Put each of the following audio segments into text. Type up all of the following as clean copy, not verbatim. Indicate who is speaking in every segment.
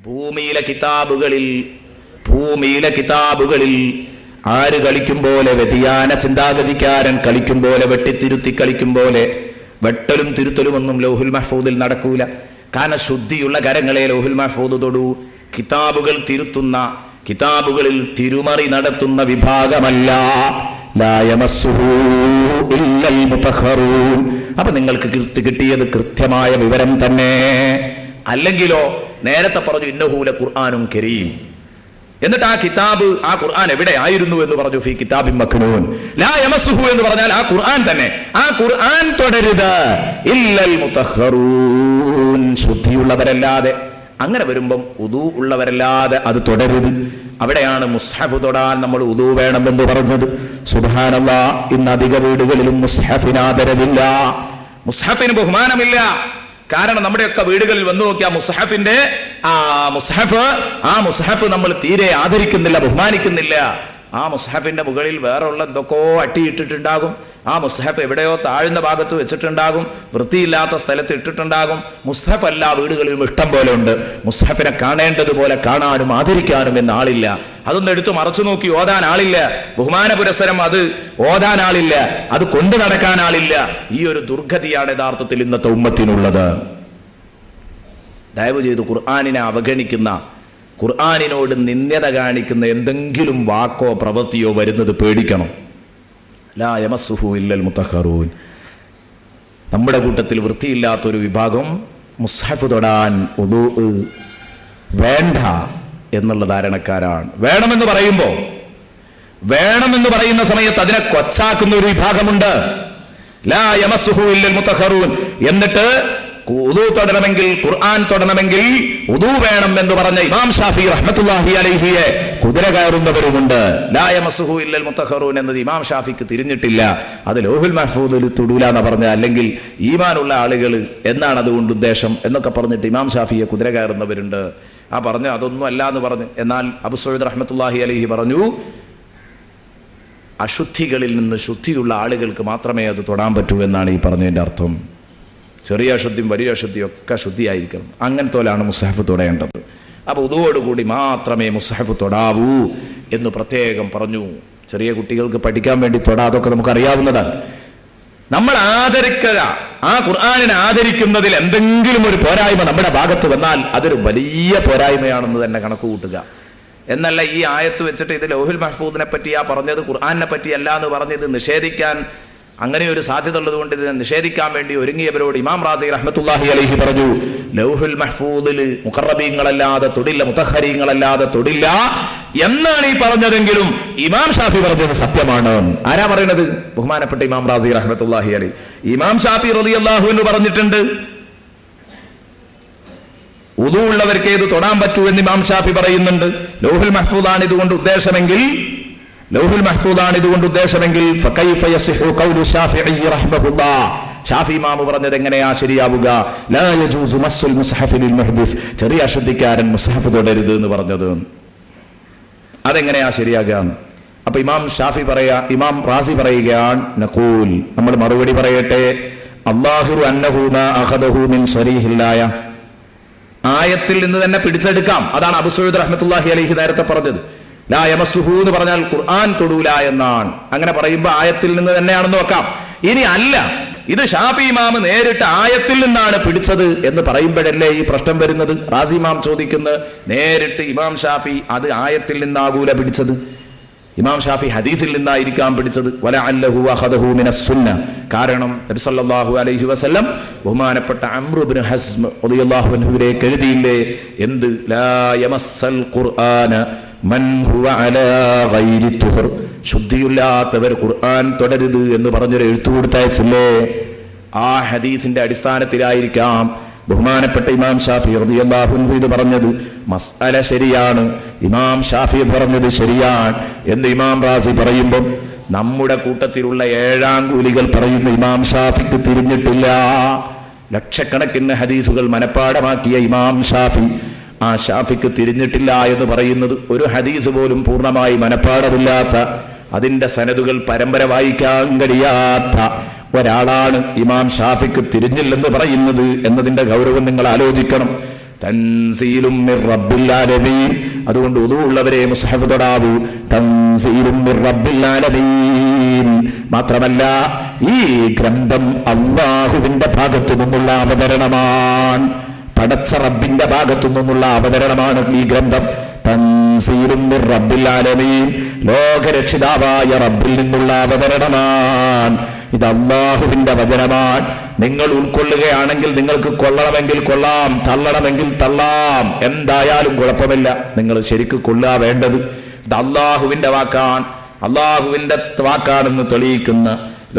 Speaker 1: ഭൂമിയിലെ കിതാബുകളിൽ ആര് കളിക്കും പോലെ, വ്യതിയാന ചിന്താഗതിക്കാരൻ കളിക്കും പോലെ, വെട്ടിത്തിരുത്തി കളിക്കും പോലെ, വെട്ടലും തിരുത്തലും ഒന്നും ലൗഹുൽ മഹ്ഫൂദിൽ നടക്കൂല. കാരണം ശുദ്ധിയുള്ള കരങ്ങളെ ലൗഹുൽ മഹ്ഫൂദ് തൊടൂ. കിതാബുകൾ തിരുത്തുന്ന, കിതാബുകളിൽ തിരുമറി നടത്തുന്ന വിഭാഗമല്ല. ലാ യമസ്സുഹു ഇല്ലൽ മുതഖറൂൻ. അപ്പൊ നിങ്ങൾക്ക് കിട്ടിയത് കൃത്യമായ വിവരം തന്നെ. അല്ലെങ്കിലോ നേരത്തെ പറഞ്ഞു ഇന്നഹു ലഖുർആനുൻ കരീം. എന്നിട്ട് ആ കിതാബ്, ആ ഖുർആൻ എവിടെ ആയിരുന്നു എന്ന് പറഞ്ഞു, ഫീ കിതാബിൻ മക്നൂൻ. ലാ യമസ്സുഹു എന്ന് പറഞ്ഞാൽ ആ ഖുർആൻ തന്നെ. ആ ഖുർആൻ തുടരുത് ഇല്ലൽ മുതഖറൂൻ, ശുദ്ധിയുള്ളവരല്ലാതെ. അങ്ങനെ വരുമ്പം ഉദൂ ഉള്ളവരല്ലാതെ അത് തുടരുത്. അവിടെയാണ് മുസ്ഹഫ് തൊടാൻ നമ്മൾ ഉദൂ വേണമെന്ന് പറഞ്ഞത്. സുബ്ഹാനല്ലാഹ്, ഇന്ന് അധിക വീടുകളിലും മുസ്ഹഫിന് ആദരവില്ല, മുസ്ഹഫിന് ബഹുമാനമില്ല. കാരണം നമ്മുടെയൊക്കെ വീടുകളിൽ വന്നു നോക്കിയാൽ മുസ്ഹഫിന്റെ മുസ്ഹഫ് നമ്മൾ തീരെ ആദരിക്കുന്നില്ല, ബഹുമാനിക്കുന്നില്ല. ആ മുസ്ഹഫിന്റെ മുകളിൽ വേറെ ഉള്ള എന്തൊക്കെയോ അട്ടിയിട്ടിട്ടുണ്ടാകും. ആ മുസ്ഹഫ് എവിടെയോ താഴ്ന്ന ഭാഗത്ത് വെച്ചിട്ടുണ്ടാകും, വൃത്തിയില്ലാത്ത സ്ഥലത്ത് ഇട്ടിട്ടുണ്ടാകും. മുസ്ഹഫ് എല്ലാ വീടുകളിലും ഇഷ്ടം പോലെ ഉണ്ട്. മുസ്ഹഫിനെ കാണേണ്ടതുപോലെ കാണാനും ആദരിക്കാനും എന്ന ആളില്ല. അതൊന്നും എടുത്തു മറച്ചു നോക്കി ഓതാൻ ആളില്ല. ബഹുമാന പുരസ്സരം അത് ഓതാൻ ആളില്ല, അത് കൊണ്ടു നടക്കാൻ ആളില്ല. ഈ ഒരു ദുർഗതിയാണ് യഥാർത്ഥത്തിൽ ഇന്നത്തെ ഉമ്മത്തിനുള്ളത്. ദയവ് ചെയ്ത് ഖുർആനിനെ അവഗണിക്കുന്ന, ഖുർആനിനോട് നിന്ദ്യത കാണിക്കുന്ന എന്തെങ്കിലും വാക്കോ പ്രവൃത്തിയോ വരുന്നത് പേടിക്കണം. ലാ യമസ്സുഹു ഇല്ലൽ മുതഖറൂൻ. നമ്മുടെ കൂട്ടത്തിൽ വൃത്തിയില്ലാത്തൊരു വിഭാഗം മുസ്ഹഫ് തൊടാൻ ഉദൂ വേണ്ട എന്നുള്ള ധാരണക്കാരാണ്. വേണമെന്ന് പറയുന്ന സമയത്ത് അതിനെ കൊച്ചാക്കുന്ന ഒരു വിഭാഗമുണ്ട്. ലാ യമസ്സുഹു ഇല്ലൽ മുതഖറൂൻ. എന്നിട്ട് ഉദൂ തൊടണമെങ്കിൽ, ഖുർആൻ തൊടണമെങ്കിൽ ഉദൂ വേണം എന്ന് പറഞ്ഞ ഇമാം ഷാഫി റഹ്മത്തുള്ളാഹി അലൈഹിയെ കുതിര കയറുന്നവരുമുണ്ട്. ലാ യമസ്സുഹു ഇല്ലൽ മുതഖറൂൻ എന്നത് ഇമാം ഷാഫിക്ക് തിരിഞ്ഞിട്ടില്ല. അത് ലൗഹുൽ മഹ്ഫൂദിൽ തൊടൂല എന്ന് പറഞ്ഞ, അല്ലെങ്കിൽ ഈമാനുള്ള ആളുകൾ എന്നാണ് അതുകൊണ്ട് ഉദ്ദേശം എന്നൊക്കെ പറഞ്ഞിട്ട് ഇമാം ഷാഫിയെ കുതിര കയറുന്നവരുണ്ട്. ആ പറഞ്ഞ അതൊന്നും അല്ല എന്ന് പറഞ്ഞു. എന്നാൽ അബൂ സഈദ് റഹ്മത്തുള്ളാഹി അലൈഹി പറഞ്ഞു, അശുദ്ധികളിൽ നിന്ന് ശുദ്ധിയുള്ള ആളുകൾക്ക് മാത്രമേ അത് തൊടാൻ പറ്റൂ എന്നാണ് ഈ പറഞ്ഞതിൻ്റെ അർത്ഥം. ചെറിയ അശുദ്ധിയും വലിയ അശുദ്ധിയും ഒക്കെ ശുദ്ധിയായിരിക്കണം. അങ്ങനത്തോലാണ് മുസ്ഹഫ് തൊടേണ്ടത്. അപ്പോൾ ഉദുവോടുകൂടി മാത്രമേ മുസ്ഹഫ് തൊടാവൂ എന്ന് പ്രത്യേകം പറഞ്ഞു. ചെറിയ കുട്ടികൾക്ക് പഠിക്കാൻ വേണ്ടി തൊടാതൊക്കെ നമുക്കറിയാവുന്നതാണ്. നമ്മൾ ആദരിക്കുക, ആ ഖുർആനിനെ ആദരിക്കുന്നതിൽ എന്തെങ്കിലും ഒരു പോരായ്മ നമ്മുടെ ഭാഗത്ത് വന്നാൽ അതൊരു വലിയ പോരായ്മയാണെന്ന് തന്നെ കണക്ക് കൂട്ടുക. എന്നല്ല ഈ ആയത്ത് വെച്ചിട്ട് ഇത് ലൗഹുൽ മഹ്ഫൂദിനെ പറ്റിയാ പറഞ്ഞത്, ഖുർആനിനെ പറ്റിയല്ല എന്ന് പറഞ്ഞത് നിഷേധിക്കാൻ അങ്ങനെ ഒരു സാധ്യത ഉള്ളതുകൊണ്ട് ഇതിനെ നിഷേധിക്കാൻ വേണ്ടി ഒരുങ്ങിയവരോട് ഇമാം റാസി റഹ്മത്തുള്ളാഹി അലൈഹി പറഞ്ഞു, ലൗഹുൽ മഹ്ഫൂദിൽ മുഖറബീങ്ങളല്ലാതെ തൊടില്ല, മുതഖരീങ്ങളല്ലാതെ തൊടില്ല എന്നാണ് ഈ പറഞ്ഞതെങ്കിലും ഇമാം ഷാഫി പറഞ്ഞത് സത്യമാണ്. ആരാ പറയുന്നത്? ബഹുമാനപ്പെട്ട ഇമാം റാസി റഹ്മത്തുള്ളാഹി അലൈഹി. ഇമാം ഷാഫി റളിയല്ലാഹു അൻഹു പറഞ്ഞിട്ടുണ്ട്, ഉദൂ ഉള്ളവർക്ക് ഇത് തൊടാൻ പറ്റൂ എന്ന് ഇമാം ഷാഫി പറയുന്നുണ്ട്. ലൗഹുൽ മഹ്ഫൂദാണ് ഇതുകൊണ്ട് ഉദ്ദേശമെങ്കിൽ ഫകൈഫ യസിഹു ഖൗലു ശാഫിഈ റഹ്മഹുല്ലാഹ്. ഷാഫി ഇമാം പറഞ്ഞത് എങ്ങനെയാ ശരിയാവുക? ലാ യജൂസു മസ്സുൽ മുസ്ഹഫി ലിൽ മുഹ്ദിസ്. ചെറിയ അശുദ്ധിക്കാരൻ മുസ്ഹഫ് തൊടരുത് എന്ന് പറഞ്ഞത് അതെങ്ങനെയാ ശരിയാകുക? അപ്പൊ ഇമാം റാസി പറയുകയാണ്, നഖൂൽ, നമ്മൾ മറുപടി പറയട്ടെ, അല്ലാഹു അന്നഹു മാ അഖദഹു മിൻ സ്വരീഹിൽ ആയ, ആയത്തിൽ നിന്ന് തന്നെ പിടിച്ചെടുക്കാം. അതാണ് അബൂ സഈദ് റഹ്മത്തുള്ളാഹി അലൈഹി നേരത്തെ പറഞ്ഞത്. ലാ യമസ്സുഹു എന്ന് പറഞ്ഞാൽ ഖുർആൻ തൊടൂല എന്നാണ്. അങ്ങനെ പറയുമ്പോൾ ആയത്തിൽ നിന്ന് തന്നെയാണെന്ന് വെക്കാം. ഇനി അല്ല, ഇത് ഷാഫി ഇമാം നേരിട്ട് ആയത്തിൽ നിന്നാണ് പിടിച്ചത് എന്ന് പറയുമ്പോഴല്ലേ ഈ പ്രശ്നം വരുന്നത്. റാസി ഇമാം ചോദിക്കുന്നത്, നേരിട്ട് ഇമാം ഷാഫി അത് ആയത്തിൽ നിന്നാകൂല പിടിച്ചത്, ഇമാം ഷാഫി ഹദീസിൽ നിന്നായിരിക്കാം പിടിച്ചത്. വലഅല്ലഹു അഖദഹു മിനസ് സുന്ന. കാരണം നബി സല്ലല്ലാഹു അലൈഹി വസല്ലം ബഹുമാനപ്പെട്ട അംർ ഇബ്നു ഹസ്ം റളിയല്ലാഹു അൻഹുവിലേക്ക് എഴുതിയില്ലേ, എന്ത്? ലാ യമസ്സൽ ഖുർആന മൻ ഹുവ അലാ ഗൈരി തുഹർ. ശുദ്ധിയില്ലാത്തവർ ഖുർആൻ തുടരുത് എന്ന് പറഞ്ഞൊരു എഴുത്തു കൊടുത്തയച്ചില്ലേ? ആ ഹദീസിന്റെ അടിസ്ഥാനത്തിലായിരിക്കാം ബഹുമാനപ്പെട്ട ഇമാം ഷാഫി റളിയല്ലാഹു അൻഹു ഇത് പറഞ്ഞത്. മസ്അല ശരിയാണ്, ഇമാം ഷാഫി പറഞ്ഞത് ശരിയാണ് എന്ന് ഇമാം റാസി പറയുമ്പോൾ നമ്മുടെ കൂട്ടത്തിലുള്ള ഏഴാംകൂലികൾ പറയുന്ന ഇമാം ഷാഫിക്ക് തിരിഞ്ഞിട്ടില്ല. ലക്ഷക്കണക്കിന് ഹദീസുകൾ മനഃപ്പാഠമാക്കിയ ഇമാം ഷാഫി, ആ ഷാഫിക്ക് തിരിഞ്ഞിട്ടില്ല എന്ന് പറയുന്നത് ഒരു ഹദീസ് പോലും പൂർണ്ണമായി മനഃപ്പാഠമില്ലാത്ത, അതിൻ്റെ സനദുകൾ പരമ്പര വായിക്കാൻ കഴിയാത്ത ഒരാളാണ് ഇമാം ഷാഫിക്ക് തിരിഞ്ഞില്ലെന്ന് പറയുന്നത് എന്നതിൻ്റെ ഗൗരവം നിങ്ങൾ ആലോചിക്കണം. തൻസീലും മിർ റബ്ബിൽ ആലമീൻ. അതുകൊണ്ട് ഉള്ളവരെ മുസ്ഹഫ് തൊടാവൂ. തൻസീലും മിർ റബ്ബിൽ ആലമീൻ. മാത്രമല്ല ഈ ഗ്രന്ഥം അല്ലാഹുവിന്റെ ഭാഗത്തു നിന്നുള്ള അവതരണമാണ്. പടച്ച റബ്ബിന്റെ ഭാഗത്തു നിന്നുള്ള അവതരണമാണ് ഈ ഗ്രന്ഥം. തൻസീലും മിർ റബ്ബിൽ ആലമീൻ. ലോകരക്ഷിതാവായ റബ്ബിൽ നിന്നുള്ള അവതരണമാണ്. ഇത് അല്ലാഹുവിന്റെ വചനമാണ്. നിങ്ങൾ ഉൾക്കൊള്ളുകയാണെങ്കിൽ നിങ്ങൾക്ക് കൊള്ളണമെങ്കിൽ കൊള്ളാം, തള്ളണമെങ്കിൽ തള്ളാം, എന്തായാലും കുഴപ്പമില്ല. നിങ്ങൾ ശരിക്ക് കൊള്ളുക വേണ്ടത്. ഇത് അല്ലാഹുവിന്റെ വാക്കാണ്, അല്ലാഹുവിന്റെ വാക്കാണെന്ന് തെളിയിക്കുന്ന,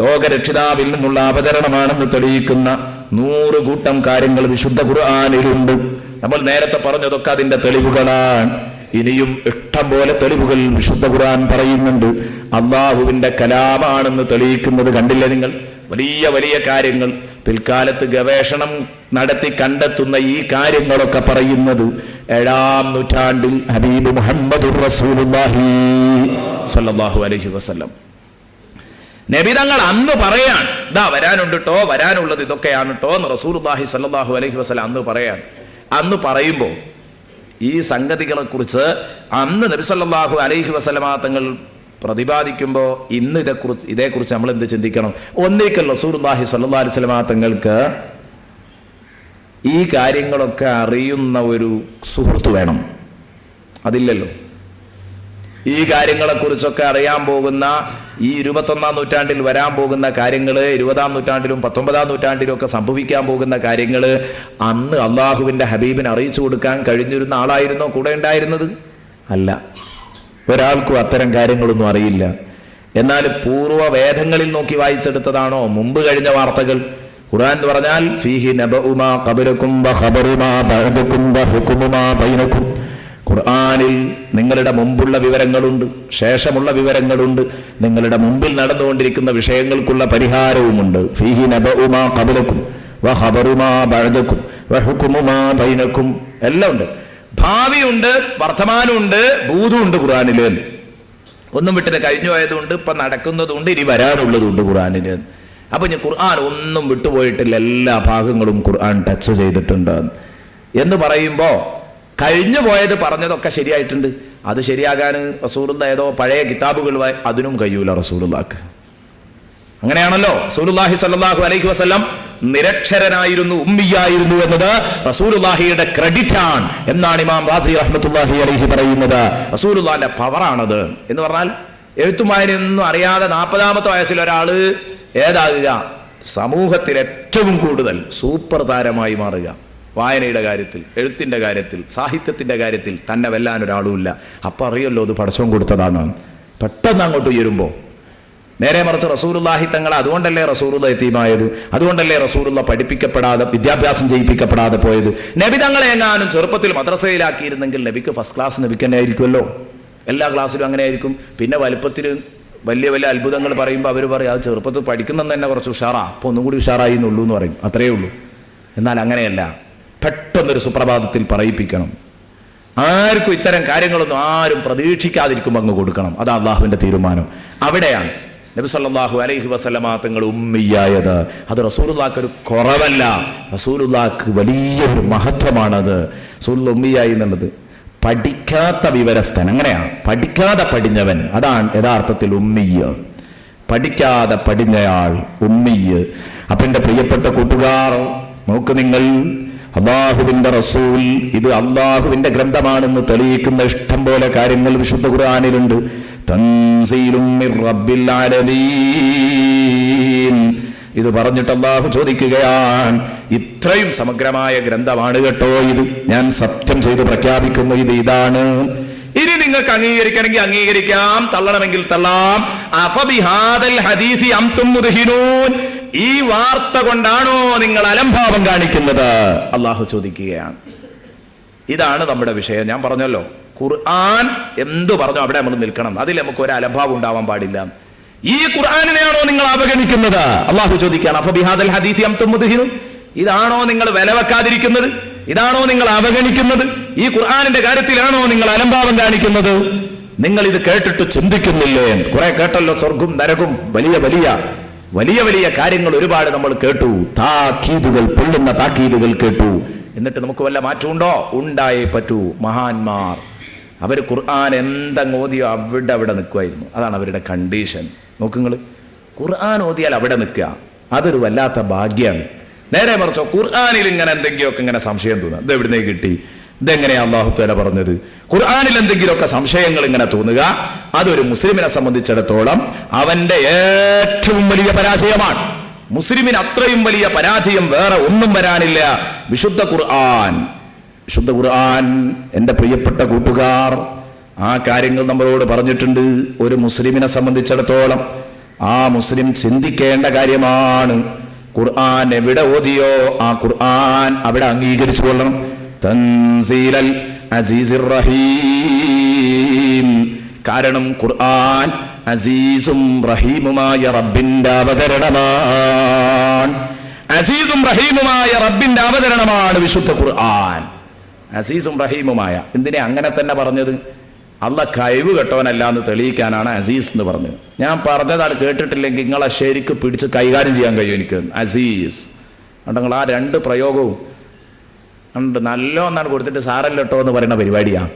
Speaker 1: ലോകരക്ഷിതാവിൽ നിന്നുള്ള അവതരണമാണെന്ന് തെളിയിക്കുന്ന 100 കൂട്ടം കാര്യങ്ങൾ വിശുദ്ധ ഖുർആനിലുണ്ട്. നമ്മൾ നേരത്തെ പറഞ്ഞതൊക്കെ അതിന്റെ തെളിവുകളാണ്. ഇനിയും ഇഷ്ടം പോലെ തെളിവുകൾ വിശുദ്ധ ഖുർആൻ പറയുന്നുണ്ട്. അല്ലാഹുവിന്റെ കലാമാണെന്ന് തെളിയിക്കുന്നത് കണ്ടില്ലേ നിങ്ങൾ? വലിയ വലിയ കാര്യങ്ങൾ പിൽക്കാലത്ത് ഗവേഷണം നടത്തി കണ്ടെത്തുന്ന ഈ കാര്യങ്ങളൊക്കെ പറയുന്നത് 7-ാം നൂറ്റാണ്ടിൽ ഹബീബ് മുഹമ്മദുർ റസൂലുള്ളാഹി സ്വല്ലല്ലാഹു അലൈഹി വസല്ലം നബി തങ്ങൾ അന്ന് പറയാൻ, ഇതാ വരാനുണ്ട് ട്ടോ, വരാനുള്ളത് ഇതൊക്കെയാണ് ട്ടോ എന്ന് റസൂലുള്ളാഹി സ്വല്ലല്ലാഹു അലൈഹി വസല്ലം അന്ന് പറയാൻ. അന്ന് പറയുമ്പോൾ ഈ സംഗതികളെ കുറിച്ച് അന്ന് നബി സല്ലല്ലാഹു അലൈഹി വസല്ലമ തങ്ങൾ പ്രതിപാദിക്കുമ്പോൾ ഇന്ന് ഇതേക്കുറിച്ച് നമ്മൾ എന്ത് ചിന്തിക്കണം? ഒന്നേക്കൽ റസൂലുള്ളാഹി സ്വല്ലല്ലാഹു അലൈഹി വസല്ലമ തങ്ങൾക്ക് ഈ കാര്യങ്ങളൊക്കെ അറിയുന്ന ഒരു സുഹൃത്ത് വേണം. അതില്ലല്ലോ. ഈ കാര്യങ്ങളെക്കുറിച്ചൊക്കെ അറിയാൻ പോകുന്ന, ഈ 21-ാം നൂറ്റാണ്ടിൽ വരാൻ പോകുന്ന കാര്യങ്ങൾ, 20-ാം നൂറ്റാണ്ടിലും 19-ാം നൂറ്റാണ്ടിലും ഒക്കെ സംഭവിക്കാൻ പോകുന്ന കാര്യങ്ങൾ അന്ന് അള്ളാഹുവിൻ്റെ ഹബീബിനെ അറിയിച്ചു കൊടുക്കാൻ കഴിഞ്ഞിരുന്ന ആളായിരുന്നോ കൂടെ ഉണ്ടായിരുന്നത്? അല്ല. ഒരാൾക്കും അത്തരം കാര്യങ്ങളൊന്നും അറിയില്ല. എന്നാൽ പൂർവ്വ വേദങ്ങളിൽ നോക്കി വായിച്ചെടുത്തതാണോ മുമ്പ് കഴിഞ്ഞ വാർത്തകൾ? ഖുർആൻ എന്ന് പറഞ്ഞാൽ ഫീഹി നബഉ മാ ഖബലകും വ ഖബറു മാ ബഅദകും വ ഹുക്മു മാ ബൈനകും. ഖുർആനിൽ നിങ്ങളുടെ മുമ്പുള്ള വിവരങ്ങളുണ്ട്, ശേഷമുള്ള വിവരങ്ങളുണ്ട്, നിങ്ങളുടെ മുമ്പിൽ നടന്നുകൊണ്ടിരിക്കുന്ന വിഷയങ്ങൾക്കുള്ള പരിഹാരവുമുണ്ട്. ഫീഹി നബഉ മാ ഖബലകും വ ഖബറു മാ ബഅദകും വ ഹുക്മു മാ ബൈനകും. എല്ലാം ഉണ്ട്. ഭാവിയുണ്ട്, വർത്തമാനമുണ്ട്, ഭൂതമുണ്ട് ഖുർആനില്. ഒന്നും വിട്ടിട്ട് കഴിഞ്ഞു പോയതുകൊണ്ട്, ഇപ്പൊ നടക്കുന്നതുകൊണ്ട്, ഇനി വരാനുള്ളതുണ്ട് ഖുർആനില്. അപ്പൊ ഞാൻ ഖുർആൻ ഒന്നും വിട്ടുപോയിട്ടില്ല, എല്ലാ ഭാഗങ്ങളും ഖുർആൻ ടച്ച് ചെയ്തിട്ടുണ്ട് എന്ന് പറയുമ്പോ കഴിഞ്ഞു പോയത് പറഞ്ഞതൊക്കെ ശരിയായിട്ടുണ്ട്. അത് ശരിയാകാൻ റസൂലുള്ള ഏതോ പഴയ കിതാബുകൾ അതിനും കഴിയൂല റസൂലുള്ളാക്ക്. അങ്ങനെയാണല്ലോ. റസൂലുള്ളാഹി സ്വല്ലല്ലാഹു അലൈഹി വസല്ലം നിരക്ഷരനായിരുന്നു, ഉമ്മിയായിരുന്നു എന്നത് റസൂലുള്ളാഹിയുടെ ക്രെഡിറ്റ് ആണ് എന്നാണ് ഇമാം റാസി റഹ്മത്തുള്ളാഹി അലൈഹി പറയുന്നത്. റസൂലുള്ളാഹിന്റെ പവറാണത്. എന്ന് പറഞ്ഞാൽ എഴുത്തും വായനയൊന്നും അറിയാതെ 40-ാമത്തെ വയസ്സിൽ ഒരാള് ഏതാകുക? സമൂഹത്തിൽ ഏറ്റവും കൂടുതൽ സൂപ്പർ താരമായി മാറുക. വായനയുടെ കാര്യത്തിൽ, എഴുത്തിന്റെ കാര്യത്തിൽ, സാഹിത്യത്തിന്റെ കാര്യത്തിൽ തന്നെ വെല്ലാൻ ഒരാളുമില്ല. അപ്പം അറിയല്ലോ അത് പടച്ചോൻ കൊടുത്തതാണ്. പെട്ടെന്ന് അങ്ങോട്ട് ഉയരുമ്പോൾ നേരെ മറിച്ച് റസൂലുള്ളാഹി തങ്ങൾ, അതുകൊണ്ടല്ലേ റസൂലുള്ള യതീമായത്, അതുകൊണ്ടല്ലേ റസൂലുള്ള പഠിപ്പിക്കപ്പെടാതെ, വിദ്യാഭ്യാസം ചെയ്യിപ്പിക്കപ്പെടാതെ പോയത്. നബി തങ്ങളെ എങ്ങാനും ചെറുപ്പത്തിൽ മദ്രസയിലാക്കിയിരുന്നെങ്കിൽ നബിക്ക് ഫസ്റ്റ് ക്ലാസ് നബിക്ക് തന്നെ ആയിരിക്കുമല്ലോ. എല്ലാ ക്ലാസ്സിലും അങ്ങനെ ആയിരിക്കും. പിന്നെ വലുപ്പത്തിൽ വലിയ വലിയ അത്ഭുതങ്ങൾ പറയുമ്പോൾ അവർ പറയും അത് ചെറുപ്പത്തിൽ പഠിക്കുന്നത് തന്നെ കുറച്ച് ഉഷാറാ, അപ്പോൾ ഒന്നും കൂടി ഉഷാറായി എന്നുള്ളൂ എന്ന് പറയും. അത്രയേ ഉള്ളൂ. എന്നാൽ അങ്ങനെയല്ല, പെട്ടെന്നൊരു സുപ്രഭാതത്തിൽ പറയിപ്പിക്കണം. ആർക്കും ഇത്തരം കാര്യങ്ങളൊന്നും ആരും പ്രതീക്ഷിക്കാതിരിക്കുമ്പോൾ അങ്ങ് കൊടുക്കണം. അതാ അള്ളാഹുവിൻ്റെ തീരുമാനം. അവിടെയാണ് നബി സല്ലല്ലാഹു അലൈഹി വസല്ലമ തങ്ങൾ ഉമ്മിയായത്. അത് റസൂലുള്ളാഹിക്ക് ഒരു കുറവല്ല, റസൂലുള്ളാഹിക്ക് വലിയൊരു മഹത്വമാണത്. റസൂലുള്ള ഉമ്മിയായി എന്നുള്ളത് പഠിക്കാത്ത വിവരസ്ഥൻ, അങ്ങനെയാണ്. പഠിക്കാതെ പഠിഞ്ഞവൻ, അതാണ് യഥാർത്ഥത്തിൽ ഉമ്മിയ്. പഠിക്കാതെ പഠിഞ്ഞയാൾ ഉമ്മിയ്. അപ്പൊ എൻ്റെ പ്രിയപ്പെട്ട കൂട്ടുകാർ, നോക്ക് നിങ്ങൾ, അല്ലാഹുവിന്റെ റസൂൽ ഇത് അല്ലാഹുവിന്റെ ഗ്രന്ഥമാണെന്ന് തെളിയിക്കുന്ന ഇഷ്ടം പോലെ കാര്യങ്ങൾ വിശുദ്ധ ഖുർആനിലുണ്ട്. തൻസീലും മിർ റബ്ബിൽ ആലമീൻ. ഇത് പറഞ്ഞിട്ട് അല്ലാഹു ചോദിക്കുകയാണ്, ഇത്രയും സമഗ്രമായ ഗ്രന്ഥമാണ് കേട്ടോ ഇത്, ഞാൻ സത്യം ചെയ്ത് പ്രഖ്യാപിക്കുന്നു, ഇത് ഇതാണ്. ഇനി നിങ്ങൾക്ക് അംഗീകരിക്കണമെങ്കിൽ അംഗീകരിക്കാം, തള്ളണമെങ്കിൽ തള്ളാം. അഫബിഹാദൽ ഹദീസി അൻതും മുദ്ഹിനൂൻ. ഈ വാർത്ത കൊണ്ടാണോ നിങ്ങൾ അലംഭാവം കാണിക്കുന്നത്? അള്ളാഹു ചോദിക്കുകയാണ്. ഇതാണ് നമ്മുടെ വിഷയം. ഞാൻ പറഞ്ഞല്ലോ, ഖുർആൻ എന്തു പറഞ്ഞോ അവിടെ നമ്മൾ നിൽക്കണം. അതിൽ നമുക്ക് ഒരു അലംഭാവം ഉണ്ടാവാൻ പാടില്ല. ഈ ഖുർആനിനെയാണോ നിങ്ങൾ അവഗണിക്കുന്നത്? അള്ളാഹു ചോദിക്കുകയാണ്, അഫബിഹാദൽ ഹദീസി അൻതും മുദ്ഹിനൂൻ. ഇതാണോ നിങ്ങൾ വില വെക്കാതിരിക്കുന്നത്? ഇതാണോ നിങ്ങൾ അവഗണിക്കുന്നത്? ഈ ഖുർആനിന്റെ കാര്യത്തിലാണോ നിങ്ങൾ അലംഭാവം കാണിക്കുന്നത്? നിങ്ങൾ ഇത് കേട്ടിട്ട് ചിന്തിക്കുന്നില്ലേ? കുറെ കേട്ടല്ലോ, സ്വർഗും നരകും വലിയ വലിയ വലിയ വലിയ കാര്യങ്ങൾ ഒരുപാട് നമ്മൾ കേട്ടു, താക്കീതുകൾ, പൊള്ളുന്ന താക്കീതുകൾ കേട്ടു. എന്നിട്ട് നമുക്ക് വല്ല മാറ്റമുണ്ടോ? ഉണ്ടായേ പറ്റൂ. മഹാന്മാർ അവർ ഖുർആൻ എന്തെങ്കിലും ഓതിയോ അവിടെ നിൽക്കുമായിരുന്നു. അതാണ് അവരുടെ കണ്ടീഷൻ. നോക്കുങ്ങൾ, ഖുർആൻ ഓതിയാൽ അവിടെ നിൽക്കുക, അതൊരു വല്ലാത്ത ഭാഗ്യമാണ്. നേരെ മറിച്ചോ ഖുർആനിൽ ഇങ്ങനെ എന്തെങ്കിലുമൊക്കെ ഇങ്ങനെ സംശയം തോന്നുക, ഇത് എവിടുന്നേ കിട്ടി, ഇതെങ്ങനെയാ അല്ലാഹു തആല പറഞ്ഞത്, ഖുർആനിൽ എന്തെങ്കിലുമൊക്കെ സംശയങ്ങൾ ഇങ്ങനെ തോന്നുക, അതൊരു മുസ്ലിമിനെ സംബന്ധിച്ചിടത്തോളം അവന്റെ ഏറ്റവും വലിയ പരാജയമാണ്. മുസ്ലിമിന് അത്രയും വലിയ പരാജയം വേറെ ഒന്നും വരാനില്ല. വിശുദ്ധ ഖുർആൻ എൻ്റെ പ്രിയപ്പെട്ട കൂട്ടുകാർ ആ കാര്യങ്ങൾ നമ്മളോട് പറഞ്ഞിട്ടുണ്ട്. ഒരു മുസ്ലിമിനെ സംബന്ധിച്ചിടത്തോളം ആ മുസ്ലിം ചിന്തിക്കേണ്ട കാര്യമാണ്. ഖുർആൻ എവിടെ ഓതിയോ ആ ഖുർആൻ അവിടെ അംഗീകരിച്ചു കൊള്ളണം. തൻസീലൽ അസീസിർ റഹീം. കാരണം ഖുർആൻ അസീസും റഹീമുമായ റബ്ബിന്റെ അവതരണമാണ്. അസീസും റഹീമുമായ റബ്ബിന്റെ അവതരണമാണ് വിശുദ്ധ ഖുർആൻ. അസീസും റഹീമുമായ. എന്തിനെ അങ്ങനെ തന്നെ പറഞ്ഞത്? അള്ളാഹ് കഴിവ് കെട്ടവനല്ല എന്ന് തെളിയിക്കാനാണ് അസീസ് എന്ന് പറഞ്ഞത്. ഞാൻ പറഞ്ഞതാണ് കേട്ടിട്ടില്ലെങ്കിൽ നിങ്ങളെ ശരിക്ക് പിടിച്ച് കൈകാര്യം ചെയ്യാൻ കഴിയും എനിക്ക്. അസീസ് നിങ്ങൾ ആ രണ്ട് പ്രയോഗവും ഉണ്ട്. നല്ല ഒന്നാണ് കൊടുത്തിട്ട് സാറല്ല കേട്ടോ എന്ന് പറയുന്ന പരിപാടിയാണ്.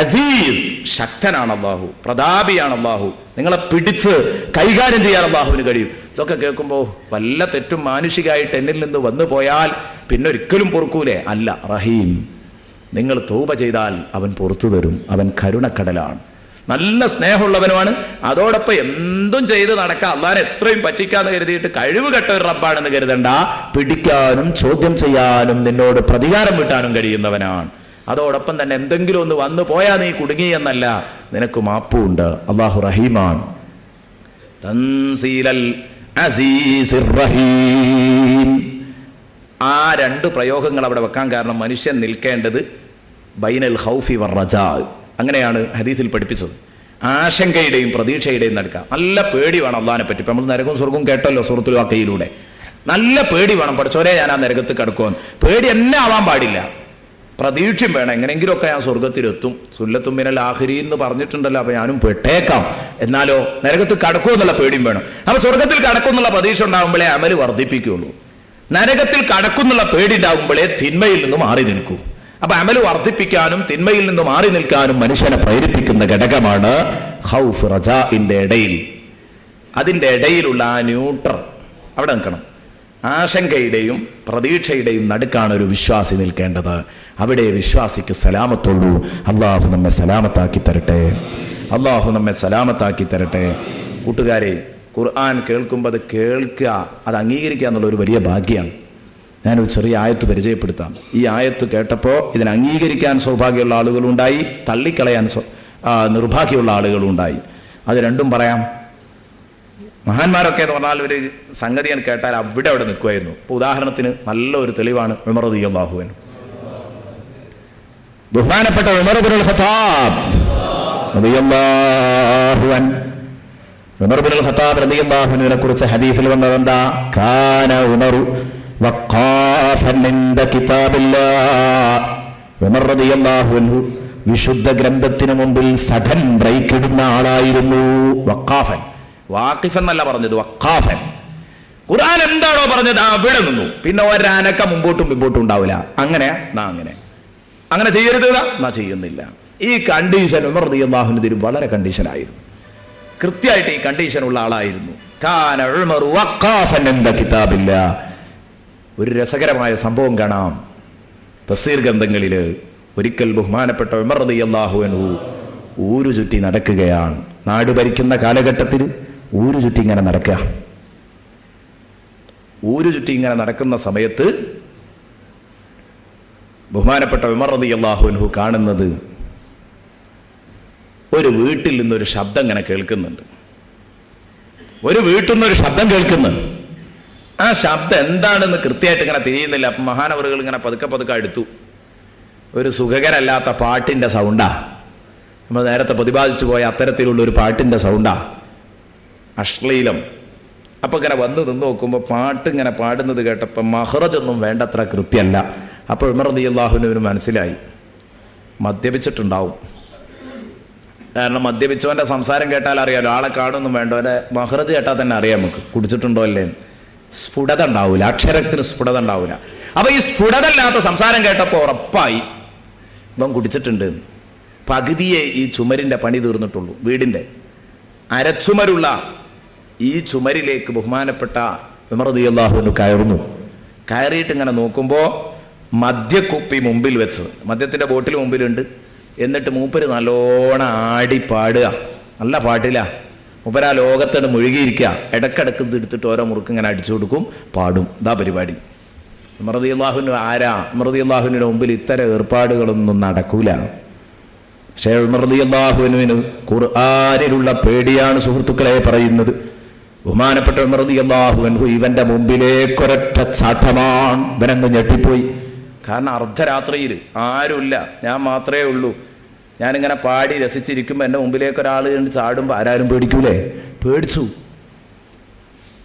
Speaker 1: അസീസ് ശക്തനാണ് അല്ലാഹു, പ്രതാപിയാണ് അല്ലാഹു, നിങ്ങളെ പിടിച്ച് കൈകാര്യം ചെയ്യാൻ അല്ലാഹുവിന് കഴിയും. ഇതൊക്കെ കേൾക്കുമ്പോൾ വല്ല തെറ്റും മാനുഷികമായിട്ട് എന്നിൽ നിന്ന് വന്നു പോയാൽ പിന്നെ ഒരിക്കലും പൊറുക്കൂലേ? അല്ല, റഹീം. നിങ്ങൾ തൗബ ചെയ്താൽ അവൻ പുറത്തു തരും. അവൻ കരുണക്കടലാണ്, നല്ല സ്നേഹമുള്ളവനുമാണ്. അതോടൊപ്പം എന്തും ചെയ്ത് നടക്കാം. അള്ളാനെ എത്രയും പറ്റിക്കാന്ന് കരുതിയിട്ട് കഴിവ് കെട്ട ഒരു റബ്ബാണെന്ന് കരുതണ്ട. പിടിക്കാനും ചോദ്യം ചെയ്യാനും നിന്നോട് പ്രതികാരം വീട്ടാനും കഴിയുന്നവനാണ്. അതോടൊപ്പം തന്നെ എന്തെങ്കിലും ഒന്ന് വന്നു പോയാൽ നീ കുടുങ്ങി എന്നല്ല, നിനക്ക് മാപ്പുണ്ട്. അല്ലാഹു റഹീമാണ്. തൻസീലൽ അസീസിർ റഹീം. ആ രണ്ട് പ്രയോഗങ്ങൾ അവിടെ വെക്കാൻ കാരണം മനുഷ്യൻ നിൽക്കേണ്ടത് ബൈനൽ ഖൗഫി വറജാ. അങ്ങനെയാണ് ഹദീസിൽ പഠിപ്പിച്ചത്. ആശങ്കയുടെയും പ്രതീക്ഷയുടെയും നടക്കുക. നല്ല പേടി വേണം അള്ളാഹിനെ പറ്റി. ഇപ്പം നമ്മൾ നരകവും സ്വർഗവും കേട്ടല്ലോ സൂറത്തുൽ വാഖിയയിലൂടെ. നല്ല പേടി വേണം. പഠിച്ചോരെ ഞാൻ ആ നരകത്ത് കിടക്കുമെന്ന്. പേടി എന്നെ ആവാൻ പാടില്ല, പ്രതീക്ഷയും വേണം. എങ്ങനെയെങ്കിലുമൊക്കെ ഞാൻ സ്വർഗത്തിലെത്തും. സുല്ലത്തും മിനൽ ആഖിരീൻ എന്ന് പറഞ്ഞിട്ടുണ്ടല്ലോ, അപ്പൊ ഞാനും പെട്ടേക്കാം. എന്നാലോ നരകത്ത് കടക്കുമെന്നുള്ള പേടിയും വേണം. അപ്പൊ സ്വർഗത്തിൽ കടക്കുമെന്നുള്ള പ്രതീക്ഷ ഉണ്ടാകുമ്പോഴേ അമല് വർദ്ധിപ്പിക്കുകയുള്ളൂ. നരകത്തിൽ കടക്കുന്നുള്ള പേടി ഉണ്ടാകുമ്പോഴേ തിന്മയിൽ നിന്ന് മാറി നിൽക്കൂ. അപ്പൊ അമല് വർദ്ധിപ്പിക്കാനും തിന്മയിൽ നിന്ന് മാറി നിൽക്കാനും മനുഷ്യനെ പ്രേരിപ്പിക്കുന്ന ഘടകമാണ് ഖൗഫ് റജാഇന്റെ ഇടയിൽ. അതിൻ്റെ ഇടയിലുള്ള ആ ന്യൂട്രൽ അവിടെ നിൽക്കണം. ആശങ്കയുടെയും പ്രതീക്ഷയുടെയും നടുക്കാണ് ഒരു വിശ്വാസി നിൽക്കേണ്ടത്. അവിടെ വിശ്വാസിക്ക് സലാമത്തുള്ളൂ. അള്ളാഹു നമ്മെ സലാമത്താക്കി തരട്ടെ. അള്ളാഹു നമ്മെ സലാമത്താക്കി തരട്ടെ. കൂട്ടുകാരെ, ഖുർആൻ കേൾക്കുമ്പോൾ അത് കേൾക്കുക, അത് അംഗീകരിക്കുക എന്നുള്ളൊരു വലിയ ഭാഗ്യമാണ്. ഞാനൊരു ചെറിയ ആയത്ത് പരിചയപ്പെടുത്താം. ഈ ആയത്ത് കേട്ടപ്പോൾ ഇതിനെ അംഗീകരിക്കാൻ സൗഭാഗ്യമുള്ള ആളുകളുണ്ടായി, തള്ളിക്കളയാൻ നിർഭാഗ്യമുള്ള ആളുകളുണ്ടായി. അത് രണ്ടും പറയാം. മഹാന്മാരൊക്കെ എന്ന് പറഞ്ഞാൽ ഒരു സംഗതി ഞാൻ കേട്ടാൽ അവിടെ നിൽക്കുമായിരുന്നു. ഇപ്പോൾ ഉദാഹരണത്തിന് നല്ലൊരു തെളിവാണ് ഉമർ റളിയല്ലാഹു അൻഹു. ബഹുമാനപ്പെട്ട ഉമർ ഇബ്നുൽ ഖത്താബ് റളിയല്ലാഹു അൻഹു, ഉമർ ഇബ്നുൽ ഖത്താബ് റളിയല്ലാഹു അൻഹുവിനെ കുറിച്ച് ഹദീസിൽ വന്നത് എന്താ? കാന ഉമറു വഖാഫൻ ഇൻദ കിതാബില്ലാഹ്. ഉമർ റളിയല്ലാഹു അൻഹു വിശുദ്ധ ഗ്രന്ഥത്തിന് മുമ്പിൽ സഡൻ ബ്രേക്ക് ഇടുന്ന ആളായിരുന്നു. വഖാഫൻ, വാഖിഫ് എന്നല്ല പറഞ്ഞത്, വഖാഫൻ. ഖുർആൻ എന്താണോ പറഞ്ഞത് അവിടെ നിന്നു. പിന്നെ ഒരനക്ക മുമ്പോട്ടും ഉണ്ടാവില്ല. അങ്ങനെ അങ്ങനെ ചെയ്യരുത് എന്നാ ചെയ്യുന്നില്ല. ഈ കണ്ടീഷൻ ഉമർ റളിയല്ലാഹു അൻഹു വളരെ കണ്ടീഷനായിരുന്നു. കൃത്യമായിട്ട് ഈ കണ്ടീഷൻ ഉള്ള ആളായിരുന്നു. കാന ഉമർ വഖാഫൻ ഇൻദ കിതാബില്ലാഹ്. ഒരു രസകരമായ സംഭവം കാണാം തഫ്സീർ ഗ്രന്ഥങ്ങളിൽ. ഒരിക്കൽ ബഹുമാനപ്പെട്ട ഉമർ റളിയല്ലാഹു അൻഹു ഊരു ചുറ്റി നടക്കുകയാണ്. നാട് ഭരിക്കുന്ന കാലഘട്ടത്തിൽ ഊരു ചുറ്റി ഇങ്ങനെ നടക്കുക. ഊരു ചുറ്റി ഇങ്ങനെ നടക്കുന്ന സമയത്ത് ബഹുമാനപ്പെട്ട ഉമർ റളിയല്ലാഹു അൻഹു കാണുന്നത് ഒരു വീട്ടിൽ നിന്നൊരു ശബ്ദം ഇങ്ങനെ കേൾക്കുന്നുണ്ട്. ഒരു വീട്ടിൽ നിന്നൊരു ശബ്ദം കേൾക്കുന്നു. ആ ശബ്ദം എന്താണെന്ന് കൃത്യമായിട്ട് ഇങ്ങനെ തിരിയുന്നില്ല. അപ്പം മഹാനവറുകൾ ഇങ്ങനെ പതുക്കെ അടുത്തു. ഒരു സുഖകരല്ലാത്ത പാട്ടിൻ്റെ സൗണ്ടാ. നമ്മൾ നേരത്തെ പ്രതിപാദിച്ചു പോയ അത്തരത്തിലുള്ള ഒരു പാട്ടിൻ്റെ സൗണ്ടാ, അശ്ലീലം. അപ്പം ഇങ്ങനെ വന്ന് നിന്ന് നോക്കുമ്പോൾ പാട്ട് ഇങ്ങനെ പാടുന്നത് കേട്ടപ്പോൾ മഹ്റജൊന്നും വേണ്ടത്ര കൃത്യമല്ല. അപ്പോൾ ഉമർ റളിയല്ലാഹു അൻഹുവിന് മനസ്സിലായി മദ്യപിച്ചിട്ടുണ്ടാവും. കാരണം മദ്യപിച്ചവൻ്റെ സംസാരം കേട്ടാൽ അറിയാലോ, ആളെ കാണുമൊന്നും വേണ്ട, അവൻ്റെ മഹ്റജ് കേട്ടാൽ തന്നെ അറിയാം നമുക്ക് കുടിച്ചിട്ടുണ്ടോ അല്ലേ. സ്ഫുടത ഉണ്ടാവില്ല, അക്ഷരത്തിന് സ്ഫുടത ഉണ്ടാവില്ല. അപ്പൊ ഈ സ്ഫുടതല്ലാത്ത സംസാരം കേട്ടപ്പോൾ ഉറപ്പായി ഇവൻ കുടിച്ചിട്ടുണ്ട്. പകുതിയെ ഈ ചുമരിൻ്റെ പണി തീർന്നിട്ടുള്ളൂ. വീടിൻ്റെ അരച്ചുമരുള്ള ഈ ചുമരിലേക്ക് ബഹുമാനപ്പെട്ട ഉമർ റളിയല്ലാഹു അൻഹു കയറുന്നു. കയറിയിട്ട് ഇങ്ങനെ നോക്കുമ്പോൾ മദ്യക്കുപ്പി മുമ്പിൽ വെച്ച്, മദ്യത്തിൻ്റെ ബോട്ടിൽ മുമ്പിലുണ്ട്. എന്നിട്ട് മൂപ്പര് നല്ലോണം ആടി പാടുക, നല്ല പാട്ടില്ല. മൂപ്പര് ആ ലോകത്തോട് മുഴുകിയിരിക്കുക. ഇടക്കിടക്ക് എടുത്തിട്ട് ഓരോ മുറുക്ക് ഇങ്ങനെ അടിച്ചു കൊടുക്കും, പാടും. ഇതാ പരിപാടി. ഉമർ റളിയല്ലാഹു ആരാ? ഉമർ റളിയല്ലാഹുവിൻ്റെ മുമ്പിൽ ഇത്തരം ഏർപ്പാടുകളൊന്നും നടക്കൂല. പക്ഷേ ഉമർ റളിയല്ലാഹുവിന് ഖുർആനിലുള്ള പേടിയാണ് സുഹൃത്തുക്കളെ പറയുന്നത്. ബഹുമാനപ്പെട്ട ഉമർ റളിയല്ലാഹു അൻഹു ഇവന്റെ മുമ്പിലേക്കൊരൊറ്റ ചാട്ടമാണ്. ഇവനങ്ങ് ഞെട്ടിപ്പോയി. കാരണം അർദ്ധരാത്രിയിൽ ആരുമില്ല, ഞാൻ മാത്രമേ ഉള്ളൂ. ഞാനിങ്ങനെ പാടി രസിച്ചിരിക്കുമ്പോൾ എൻ്റെ മുമ്പിലേക്ക് ഒരാൾ കണ്ട് ചാടുമ്പോൾ ആരാരും പേടിക്കൂലേ? പേടിച്ചു.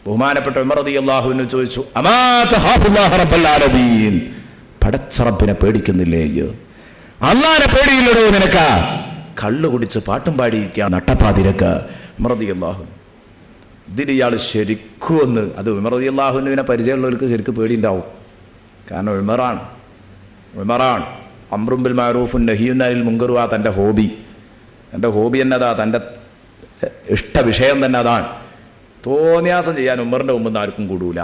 Speaker 1: ബഹുമാനപ്പെട്ട ഉമർ റളിയല്ലാഹു അൻഹു ചോദിച്ചു, അമാ തഖാഫുല്ലാഹ റബ്ബൽ ആലമീൻ, പടച്ച റബ്ബിനെ പേടിക്കുന്നില്ലേ? അല്ലാഹുവിനെ പേടിയില്ലടോ നിനക്ക്? കള്ളു കുടിച്ച് പാട്ടും പാടിയിരിക്കുക നട്ടപ്പാതിരക്ക്. ഉമർ റളിയല്ലാഹു ഇതിൽ ഇയാൾ ശരിക്കും ഒന്ന്, അത് ഉമർ റളിയല്ലാഹുവിനെ പരിചയമുള്ളവർക്ക് ശരിക്കും പേടിയുണ്ടാവും. കാരണം ഉമറാണ് അംറും ബിൽ മഅറൂഫുൻ നഹിയുൻ അനിൽ മുൻകർ തൻ്റെ ഹോബി. എൻ്റെ ഹോബി എന്നതാ, തൻ്റെ ഇഷ്ട വിഷയം തന്നെ അതാണ്. തോന്നിയാസം ചെയ്യാൻ ഉമറിൻ്റെ മുമ്പ് ആർക്കും കൂടൂല.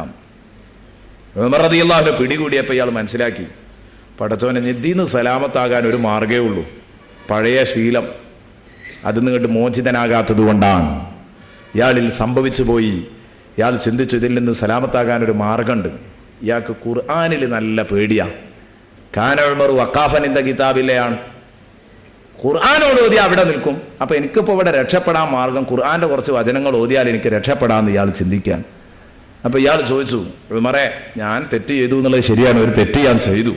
Speaker 1: ഉമർ റളിയല്ലാഹുവിനെ പിടികൂടിയപ്പോൾ ഇയാൾ മനസ്സിലാക്കി, പടച്ചോനെ നിദ്ദീന്ന് സലാമത്താകാൻ ഒരു മാർഗ്ഗമേ ഉള്ളൂ, പഴയ ശീലം. അതിൽ നിന്നിട്ട് മോചിതനാകാത്തത് കൊണ്ടാണ് ഇയാളിൽ സംഭവിച്ചു പോയി. ഇയാൾ ചിന്തിച്ചു, ഇതിൽ നിന്ന് സലാമത്താകാനൊരു മാർഗമുണ്ട്. ഇയാൾക്ക് ഖുർആനിൽ നല്ല പേടിയാണ്. കാന ഉമർ വഖാഫനിൻ്റെ കിതാബിലെയാണ്. ഖുർആനോട് ഓതി അവിടെ നിൽക്കും. അപ്പം എനിക്കിപ്പോൾ ഇവിടെ രക്ഷപ്പെടാൻ മാർഗം ഖുർആൻ്റെ കുറച്ച് വചനങ്ങൾ ഓതിയാൽ എനിക്ക് രക്ഷപ്പെടാമെന്ന് ഇയാൾ ചിന്തിക്കാൻ. അപ്പോൾ ഇയാൾ ചോദിച്ചു, ഉമറെ ഞാൻ തെറ്റ് ചെയ്തു എന്നുള്ളത് ശരിയാണ്, ഒരു തെറ്റ് ഞാൻ ചെയ്തു.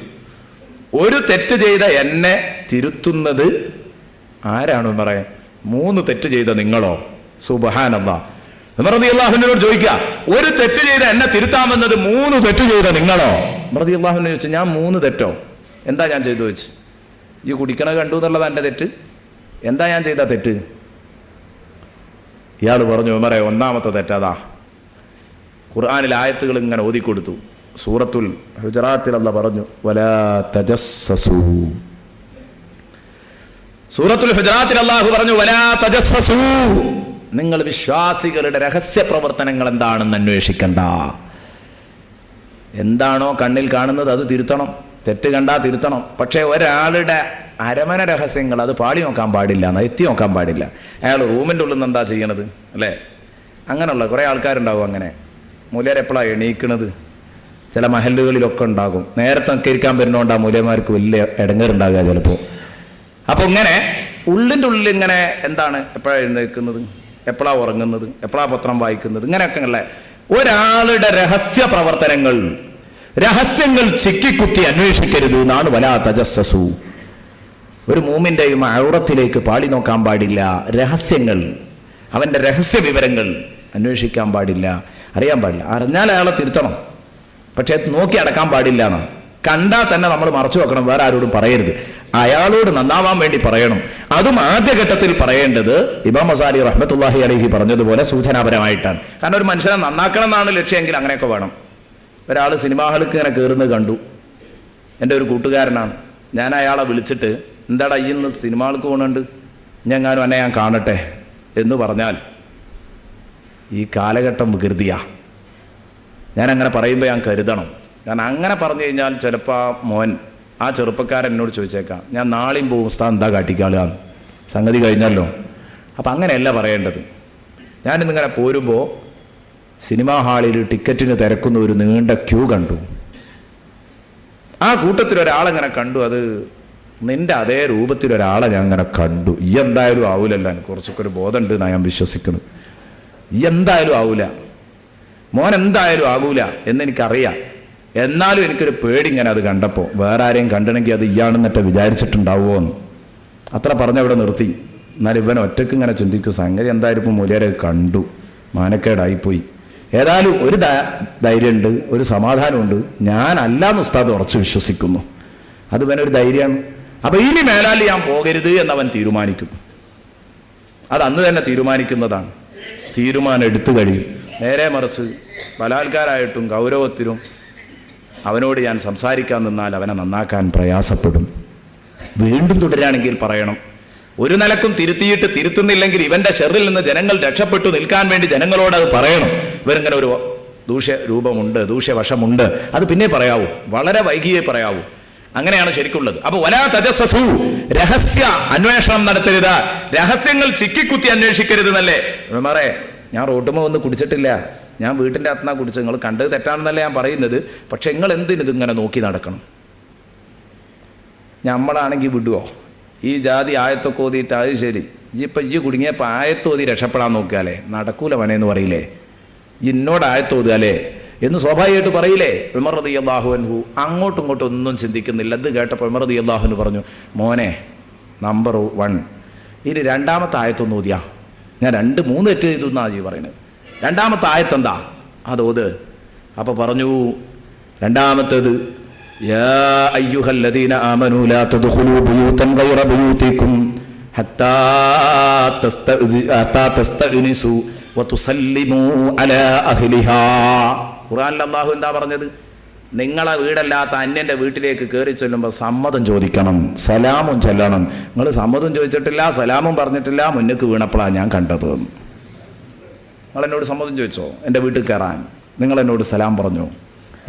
Speaker 1: ഒരു തെറ്റ് ചെയ്ത എന്നെ തിരുത്തുന്നത് ആരാണ് ഉമറെ? 3 തെറ്റ് ചെയ്ത നിങ്ങളോ? സുബ്ഹാനല്ലാഹ്. ഉമർ റളിയല്ലാഹുവിനോട് ചോദിക്കുക, ഒരു തെറ്റ് ചെയ്ത എന്നെ തിരുത്താമെന്നത് 3 തെറ്റ് ചെയ്ത നിങ്ങളോ? ഉമർ റളിയല്ലാഹുവിനെ ചോദിച്ചു, ഞാൻ 3 തെറ്റോ? എന്താ ഞാൻ ചെയ്തു വെച്ച്? ഈ കുടിക്കണ കണ്ടു എന്നുള്ളത് എൻ്റെ തെറ്റ്? എന്താ ഞാൻ ചെയ്ത തെറ്റ്? ഇയാൾ പറഞ്ഞു, ഉമറെ ഒന്നാമത്തെ തെറ്റതാ. ഖുർആനിൽ ആയത്തുകൾ ഇങ്ങനെ ഓതിക്കൊടുത്തു. സൂറത്തുൽ ഹുജറാത്തിൽ അല്ലാഹ് പറഞ്ഞു, വലാ തജസ്സസൂ. സൂറത്തുൽ ഹുജറാത്തിൽ അല്ലാഹു പറഞ്ഞു, വലാ തജസ്സസൂ, നിങ്ങൾ വിശ്വാസികളുടെ രഹസ്യ പ്രവർത്തനങ്ങൾ എന്താണെന്ന് അന്വേഷിക്കണ്ട. എന്താണോ കണ്ണിൽ കാണുന്നത് അത് തിരുത്തണം, തെറ്റ് കണ്ടാൽ തിരുത്തണം. പക്ഷേ ഒരാളുടെ അരമന രഹസ്യങ്ങൾ അത് പാടി നോക്കാൻ പാടില്ല, എത്തി നോക്കാൻ പാടില്ല. അയാൾ റൂമിൻ്റെ ഉള്ളിൽ നിന്ന് എന്താ ചെയ്യണത് അല്ലേ? അങ്ങനെയുള്ള കുറേ ആൾക്കാരുണ്ടാവും. അങ്ങനെ മൂല്യരെപ്പോഴാണ് എണീക്കണത്? ചില മഹല്ലുകളിലൊക്കെ ഉണ്ടാകും. നേരത്തെ ഇരിക്കാൻ വരുന്നതുകൊണ്ടാണ് മൂല്യന്മാർക്ക് വലിയ ഇടങ്ങേറുണ്ടാകുക ചിലപ്പോൾ. അപ്പോൾ ഇങ്ങനെ ഉള്ളിൻ്റെ ഉള്ളിൽ ഇങ്ങനെ എന്താണ്, എപ്പോഴാണ് എഴുന്നേൽക്കുന്നത്, എപ്പോഴാണ് ഉറങ്ങുന്നത്, എപ്പോഴാണ് പത്രം വായിക്കുന്നത്, ഇങ്ങനെയൊക്കെ ഉള്ള ഒരാളുടെ രഹസ്യ പ്രവർത്തനങ്ങൾ, രഹസ്യങ്ങൾ ചിക്കിക്കുത്തി അന്വേഷിക്കരുത് എന്നാണ് വലാ തജസ്സസു. ഒരു മൂമിൻ്റെയും ഔറത്തിലേക്ക് പാടി നോക്കാൻ പാടില്ല. രഹസ്യങ്ങൾ, അവൻ്റെ രഹസ്യ വിവരങ്ങൾ അന്വേഷിക്കാൻ പാടില്ല, അറിയാൻ പാടില്ല. അറിഞ്ഞാൽ അയാളെ തിരുത്തണം, പക്ഷേ നോക്കി അടക്കാൻ പാടില്ല എന്നാണ്. കണ്ടാൽ തന്നെ നമ്മൾ മറച്ചു വെക്കണം, വേറെ ആരോടും പറയരുത്. അയാളോട് നന്നാവാൻ വേണ്ടി പറയണം. അതും ആദ്യഘട്ടത്തിൽ പറയേണ്ടത് ഇമാം ഗസാലി റഹ്മത്തുള്ളാഹി അലൈഹി പറഞ്ഞതുപോലെ സൂചനാപരമായിട്ടാണ്. കാരണം ഒരു മനുഷ്യനെ നന്നാക്കണം എന്നാണ് ലക്ഷ്യമെങ്കിൽ അങ്ങനെയൊക്കെ വേണം. ഒരാൾ സിനിമാ ഹാളിൽ ഇങ്ങനെ കയറുന്നത് കണ്ടു, എൻ്റെ ഒരു കൂട്ടുകാരനാണ്. ഞാൻ അയാളെ വിളിച്ചിട്ട്, എന്താടാ ഈ ഇന്ന് സിനിമാ ഹാൾക്ക് പോകുന്നുണ്ട്, ഞങ്ങാനും എന്നെ ഞാൻ കാണട്ടെ എന്ന് പറഞ്ഞാൽ ഈ കാലഘട്ടം വികൃതിയാ. ഞാനങ്ങനെ പറയുമ്പോൾ ഞാൻ കരുതണം. കാരണം അങ്ങനെ പറഞ്ഞു കഴിഞ്ഞാൽ ചിലപ്പോൾ ആ മോൻ, ആ ചെറുപ്പക്കാരൻ എന്നോട് ചോദിച്ചേക്കാം, ഞാൻ നാളെയും പോകും ഉസ്താദ്, എന്താ കാട്ടിക്കാളുകയാണ്, സംഗതി കഴിഞ്ഞല്ലോ. അപ്പം അങ്ങനെയല്ല പറയേണ്ടത്. ഞാനിന്നിങ്ങനെ പോരുമ്പോൾ സിനിമാ ഹാളിൽ ടിക്കറ്റിന് തിരക്കുന്ന ഒരു നീണ്ട ക്യൂ കണ്ടു. ആ കൂട്ടത്തിൽ ഒരാളെങ്ങനെ കണ്ടു, അത് നിൻ്റെ അതേ രൂപത്തിലൊരാളെ ഞാൻ അങ്ങനെ കണ്ടു. ഈ എന്തായാലും ആവൂലല്ലോ, എനിക്ക് കുറച്ചൊക്കെ ഒരു ബോധമുണ്ട് എന്നാണ് ഞാൻ വിശ്വസിക്കുന്നത്. ഈ എന്തായാലും ആവൂല, മോൻ എന്തായാലും ആകൂല എന്നെനിക്കറിയാം. എന്നാലും എനിക്കൊരു പേടി ഇങ്ങനെ അത് കണ്ടപ്പോൾ, വേറെ ആരെയും കണ്ടണമെങ്കിൽ അത് ഇയാണെന്നിട്ട് വിചാരിച്ചിട്ടുണ്ടാവുമോ എന്ന്. അത്ര പറഞ്ഞവിടെ നിർത്തി. എന്നാൽ ഇവൻ ഒറ്റയ്ക്ക് ഇങ്ങനെ ചിന്തിക്കും, സംഗതി എന്തായാലും ഇപ്പം മൂല്യരെ കണ്ടു, മാനക്കേടായിപ്പോയി. ഏതായാലും ഒരു ധൈര്യമുണ്ട്, ഒരു സമാധാനമുണ്ട്, ഞാനല്ലാന്ന് ഉസ്താദ് ഉറച്ചു വിശ്വസിക്കുന്നു. അത് ഇവനൊരു ധൈര്യമാണ്. അപ്പം ഇനി മേലാൽ ഞാൻ പോകരുത് എന്നവൻ തീരുമാനിക്കും. അത് അന്ന് തന്നെ തീരുമാനിക്കുന്നതാണ്. തീരുമാനം എടുത്തു കഴിയും. നേരെ മറിച്ച് ബലാത്കാരമായിട്ടും ഗൗരവത്തിലും അവനോട് ഞാൻ സംസാരിക്കാൻ നിന്നാൽ അവനെ നന്നാക്കാൻ പ്രയാസപ്പെടും. വീണ്ടും തുടരുകയാണെങ്കിൽ പറയണം. ഒരു നിലക്കും തിരുത്തിയിട്ട് തിരുത്തുന്നില്ലെങ്കിൽ ഇവന്റെ ഷെറിൽ നിന്ന് ജനങ്ങൾ രക്ഷപ്പെട്ടു നിൽക്കാൻ വേണ്ടി ജനങ്ങളോട് അത് പറയണം. ഇവരിങ്ങനെ ഒരു ദൂഷ്യ രൂപമുണ്ട്, ദൂഷ്യവശമുണ്ട്, അത് പിന്നെ പറയാവൂ, വളരെ വൈകിയേ പറയാവൂ. അങ്ങനെയാണ് ശരിക്കുള്ളത്. അപ്പൊ വലാ തജസ്സസു, രഹസ്യ അന്വേഷണം നടത്തരുത്, രഹസ്യങ്ങൾ ചിക്കിക്കുത്തി അന്വേഷിക്കരുത് എന്നല്ലേ. ഉമറേ, ഞാൻ റോട്ടുമ്മ വന്ന് കുടിച്ചിട്ടില്ല, ഞാൻ വീട്ടിൻ്റെ അകത്തുനിന്നാ കുടിച്ചത്, നിങ്ങൾ കണ്ടത് തെറ്റാണെന്നല്ല ഞാൻ പറയുന്നത്. പക്ഷെ നിങ്ങൾ എന്തിനിതിങ്ങനെ നോക്കി നടക്കണം? നമ്മളാണെങ്കിൽ വിടുവോ? ഈ ജാതി ആയത്തൊക്കെ ഓതിയിട്ട് അത് ശരി, ഈ കുടുങ്ങിയപ്പോൾ ആയത്തോതി രക്ഷപ്പെടാൻ നോക്കിയാലേ നടക്കൂല മനേന്ന് പറയില്ലേ, ഇന്നോട് ആയത്തോതുകയല്ലേ എന്ന് സ്വാഭാവികമായിട്ട് പറയില്ലേ. ഉമർ റളിയല്ലാഹു അൻഹു അങ്ങോട്ടും ഇങ്ങോട്ടും ഒന്നും ചിന്തിക്കുന്നില്ല. ഇത് കേട്ടപ്പോൾ ഉമർ റളിയല്ലാഹു അൻഹു പറഞ്ഞു, മോനെ നമ്പർ 1, ഇനി രണ്ടാമത്തെ ആയത്തൊന്ന് ഓതിയാ. ഞാൻ 2-3 തെറ്റ് ചെയ്തു എന്നാ ജി പറയുന്നത്. രണ്ടാമത്തെ ആയത്തെന്താ അതോത്. അപ്പോൾ പറഞ്ഞു രണ്ടാമത്തേത്, യാ അയ്യുഹല്ലദീന ആമനൂ ലാ തദ്ഖുലൂ ബുയൂതൻ ഗൈറ ബുയൂതികും ഹത്താ തസ്തഅനിസു വതുസല്ലിമൂ അലാ അഹ്ലിഹാ. ഖുർആനിൽ അല്ലാഹു എന്താ പറഞ്ഞത്? നിങ്ങളെ വീടല്ലാത്ത അന്യൻ്റെ വീട്ടിലേക്ക് കയറി ചെല്ലുമ്പോൾ സമ്മതം ചോദിക്കണം, സലാമും ചെല്ലണം. നിങ്ങൾ സമ്മതം ചോദിച്ചിട്ടില്ല, സലാമും പറഞ്ഞിട്ടില്ല, മുന്നിക്ക് വീണപ്പോഴാണ് ഞാൻ കണ്ടത്. നിങ്ങളെന്നോട് സമ്മതം ചോദിച്ചോ എൻ്റെ വീട്ടിൽ കയറാൻ? നിങ്ങളെന്നോട് സലാം പറഞ്ഞു?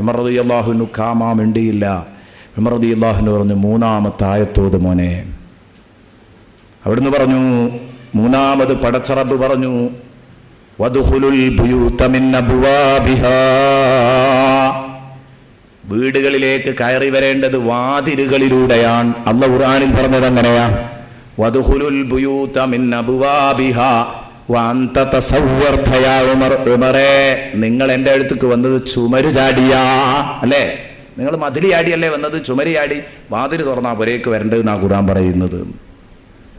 Speaker 1: ഉമർ റളിയല്ലാഹു അൻഹു കാമാ മിണ്ടിയില്ല. ഉമർ റളിയല്ലാഹു അൻഹു പറഞ്ഞു, മൂന്നാമത്തെ ആയത്തോത് മോനെ. അവിടുന്ന് പറഞ്ഞു, മൂന്നാമത് പടച്ച റബ്ബ് പറഞ്ഞു, വദ്ഖുലുൽ ബുയൂത മിൻ അബ്വാബിഹാ, വീടുകളിലേക്ക് കയറി വരേണ്ടത് വാതിലുകളിലൂടെയാണ്. അല്ലാഹു ഖുർആനിൽ പറഞ്ഞത് അങ്ങനെയാ, വദ്ഖുലുൽ ബുയൂത മിൻ അബ്വാബിഹാ വഅൻത തസവ്വർത യാ ഉമർ. ഉമറേ, നിങ്ങൾ എൻ്റെ അടുത്തേക്ക് വന്നത് ചുമര് ചാടിയാ അല്ലേ? നിങ്ങൾ മതിലി ചാടിയല്ലേ വന്നത്? ചുമര് ചാടി വാതിൽ തുറന്നാ പുരേക്ക് വരേണ്ടതെന്നാണ് ഖുർആൻ പറയുന്നത്.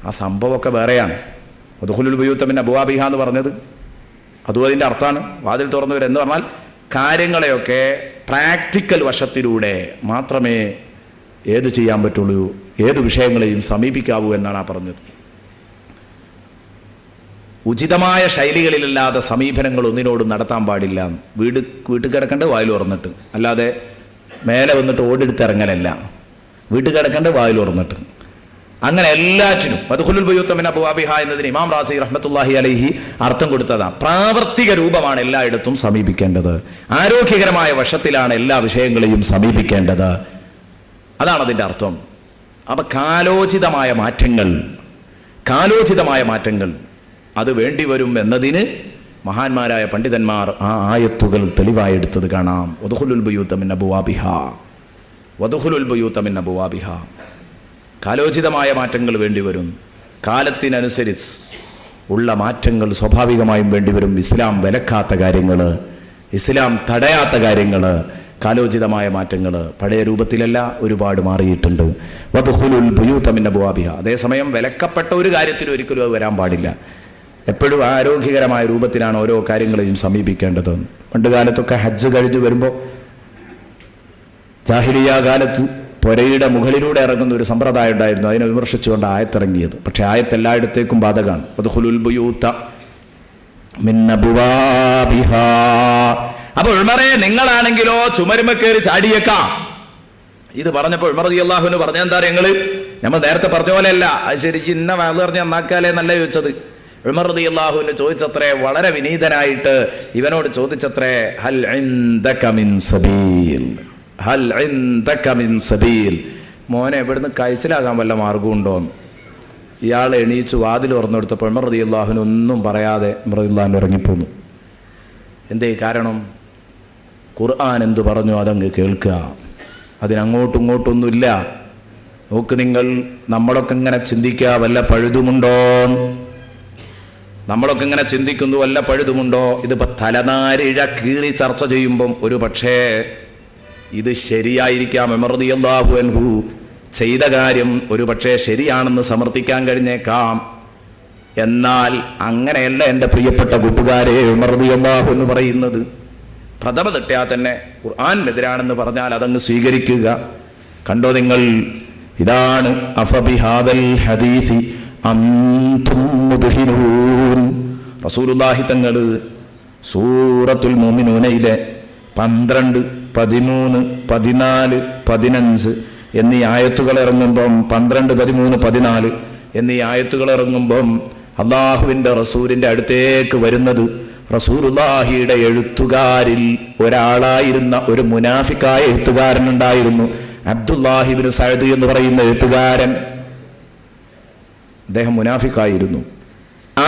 Speaker 1: ആ സംഭവമൊക്കെ വേറെയാണ്. വദ്ഖുലുൽ ബുയൂത മിൻ അബ്വാബിഹാ എന്ന് പറഞ്ഞത് അതും അതിൻ്റെ അർത്ഥമാണ്. വാതിൽ തുറന്നു വരെന്ന് പറഞ്ഞാൽ കാര്യങ്ങളെയൊക്കെ പ്രാക്ടിക്കൽ വശത്തിലൂടെ മാത്രമേ ഏത് ചെയ്യാൻ പറ്റുള്ളൂ, ഏത് വിഷയങ്ങളെയും സമീപിക്കാവൂ എന്നാണ് ആ പറഞ്ഞത്. ഉചിതമായ ശൈലികളിലല്ലാതെ സമീപനങ്ങൾ ഒന്നിനോടും നടത്താൻ പാടില്ല. വീട്ടിൽ കിടക്കേണ്ടത് വായിൽ തുറന്നിട്ട്, അല്ലാതെ മേലെ വന്നിട്ട് ഓടിയെടുത്തിറങ്ങലല്ല. വീട്ടിൽ കിടക്കേണ്ടത് വായിൽ തുറന്നിട്ട്. അങ്ങനെ എല്ലാറ്റിനും വദ്ഖുലുൽ ബുയൂത മിൻ അബ്വാബിഹാ എന്നതിന് ഇമാം റാസി റഹ്മത്തുള്ളാഹി അലൈഹി അർത്ഥം കൊടുത്തതാണ്. പ്രാവർത്തിക രൂപമാണ് എല്ലായിടത്തും സമീപിക്കേണ്ടത്. ആരോഗ്യകരമായ വശത്തിലാണ് എല്ലാ വിഷയങ്ങളെയും സമീപിക്കേണ്ടത്. അതാണ് അതിൻ്റെ അർത്ഥം. അപ്പം കാലോചിതമായ മാറ്റങ്ങൾ അത് വേണ്ടിവരും എന്നതിന് മഹാന്മാരായ പണ്ഡിതന്മാർ ആ ആയത്തുകൾ തെളിവായി എടുത്തത് കാണാം. വദ്ഖുലുൽ ബുയൂത മിൻ അബ്വാബിഹാ, കാലോചിതമായ മാറ്റങ്ങൾ വേണ്ടിവരും. കാലത്തിനനുസരിച്ച് ഉള്ള മാറ്റങ്ങൾ സ്വാഭാവികമായും വേണ്ടിവരും. ഇസ്ലാം വിലക്കാത്ത കാര്യങ്ങൾ, ഇസ്ലാം തടയാത്ത കാര്യങ്ങൾ, കാലോചിതമായ മാറ്റങ്ങൾ പഴയ രൂപത്തിലല്ല, ഒരുപാട് മാറിയിട്ടുണ്ട്. വദ്ഖുലുൽ ബുയൂത മിൻ അബ്വാബിഹാ. അതേസമയം വിലക്കപ്പെട്ട ഒരു കാര്യത്തിനും ഒരിക്കലും അത് വരാൻ പാടില്ല. എപ്പോഴും ആരോഗ്യകരമായ രൂപത്തിലാണ് ഓരോ കാര്യങ്ങളെയും സമീപിക്കേണ്ടത്. പണ്ട് കാലത്തൊക്കെ ഹജ്ജ് കഴിഞ്ഞു വരുമ്പോൾ ജാഹിലിയ്യ കാലത്ത് പുരയുടെ മുകളിലൂടെ ഇറങ്ങുന്ന ഒരു സമ്പ്രദായം ഉണ്ടായിരുന്നു. അതിനെ വിമർശിച്ചുകൊണ്ട് ആയത്തിറങ്ങിയത്. പക്ഷെ ആയത്ത് എല്ലായിടത്തേക്കും ബാധകമാണ്. വദ്ഖുലുൽ ബുയൂത മിൻ അബ്വാബിഹാ. അപ്പോൾ ഉമറേ, നിങ്ങളാണെങ്കിലോ ചുമരുമ കയറി ചാടിയേക്കാം. ഇത് പറഞ്ഞപ്പോൾ ഉമർ റളിയല്ലാഹു അൻഹു പറഞ്ഞ എന്താ ഞങ്ങള് നമ്മൾ നേരത്തെ പറഞ്ഞ പോലെയല്ല. അത് ശരി, ഇന്ന വാള് പറഞ്ഞ് നന്നാക്കാലേ എന്നല്ല ചോദിച്ചത്. ഉമർ റളിയല്ലാഹു അൻഹു ചോദിച്ചത്രേ, വളരെ വിനീതനായിട്ട് ഇവനോട് ചോദിച്ചത്രേ, ഹൽ ഇൻദക മിൻ സബീൽ, ഹൽ ഇൻദക മിൻ സബീൽ, മോനെ ഇവിടുന്ന് കഴിച്ചിലാകാൻ വല്ല മാർഗമുണ്ടോ? ഇയാൾ എണീച്ചു വാതിൽ തുറന്നെടുത്തപ്പോൾ ഉമർ റളിയല്ലാഹു അൻഹു ഒന്നും പറയാതെ ഉമർ റളിയല്ലാഹു അൻഹു ഇറങ്ങിപ്പോന്നു. എന്തേ കാരണം? ഖുർആൻ എന്തു പറഞ്ഞു അതങ്ങ് കേൾക്കുക, അതിനങ്ങോട്ടും ഇങ്ങോട്ടൊന്നുമില്ല. നോക്ക് നിങ്ങൾ, നമ്മളൊക്കെ ഇങ്ങനെ ചിന്തിക്കുക വല്ല പഴുതുമുണ്ടോ? നമ്മളൊക്കെ ഇങ്ങനെ ചിന്തിക്കുന്നു വല്ല പഴുതുമുണ്ടോ? ഇതിപ്പോൾ തലനാരിഴ കീറി ചർച്ച ചെയ്യുമ്പം ഒരു പക്ഷേ ഇത് ശരിയായിരിക്കാം. ഉമർ റളിയല്ലാഹു അൻഹു ചെയ്ത കാര്യം ഒരു പക്ഷേ ശരിയാണെന്ന് സമർത്ഥിക്കാൻ കഴിഞ്ഞേക്കാം. എന്നാൽ അങ്ങനെയല്ല എൻ്റെ പ്രിയപ്പെട്ട കൂട്ടുകാരെ ഉമർ റളിയല്ലാഹു അൻഹു പറയുന്നത്. പ്രഥമ തെറ്റാൽ തന്നെ ഖുർആനെതിരാണെന്ന് പറഞ്ഞാൽ അതങ്ങ് സ്വീകരിക്കുക. കണ്ടോ നിങ്ങൾ, ഇതാണ് അഫബിഹാദൽ ഹദീസി അൻതും മുദ്ഹിനൂൻ. റസൂലുള്ളാഹി തങ്ങൾ സൂറത്തുൽ മുഅ്മിനൂനയിലെ 12, 13, 14, 15 എന്നീ ആയത്തുകൾ ഇറങ്ങുമ്പം 12, 13, 14 എന്നീ ആയത്തുകൾ ഇറങ്ങുമ്പം അള്ളാഹുവിൻ്റെ റസൂലിൻ്റെ അടുത്തേക്ക് വരുന്നത് റസൂലുള്ളാഹിയുടെ എഴുത്തുകാരിൽ ഒരാളായിരുന്ന ഒരു മുനാഫിക്കായ എഴുത്തുകാരനുണ്ടായിരുന്നു, അബ്ദുല്ലാഹി ഇബ്നു സഅദ് എന്ന് പറയുന്ന എഴുത്തുകാരൻ. അദ്ദേഹം മുനാഫിക്കായിരുന്നു.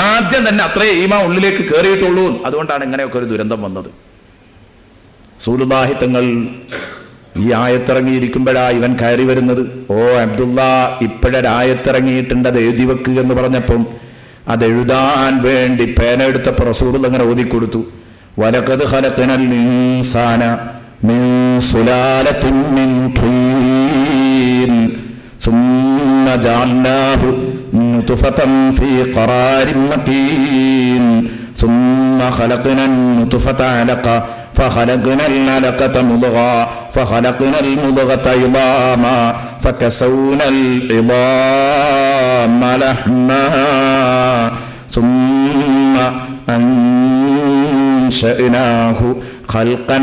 Speaker 1: ആദ്യം തന്നെ അത്രേ ഈമാൻ ഉള്ളിലേക്ക് കയറിയിട്ടുള്ളൂ. അതുകൊണ്ടാണ് ഇങ്ങനെയൊക്കെ ഒരു ദുരന്തം വന്നത്. റസൂലുള്ളാഹി തങ്ങൾ ഈ ആയത്തിറങ്ങിയിരിക്കുമ്പോഴാ ഇവൻ കയറി വരുന്നത്. ഓ അബ്ദുള്ള, ഇപ്പോഴൊരായത്തിറങ്ങിയിട്ടുണ്ട്, അത് എഴുതി വെക്കുക എന്ന് പറഞ്ഞപ്പം അതെഴുതാൻ വേണ്ടി പേന എടുത്തപ്പോൾ റസൂൽ അങ്ങനെ ഓതിക്കൊടുത്തു. വലഖദ് ഖലഖനൽ ഇൻസാന മിൻ സുലാലത്തിൻ മിൻ തീൻ സുമ്മ ജഅൽനാഹു നുത്ഫതൻ ഫീ ഖറാരിൻ മകീൻ സുമ്മ ഖലഖനൻ നുത്ഫത അലഖ فخلقنا العلقة مضغة فخلقنا المضغة عظاما فكسونا العظام لحما ثم أنشأناه خلقا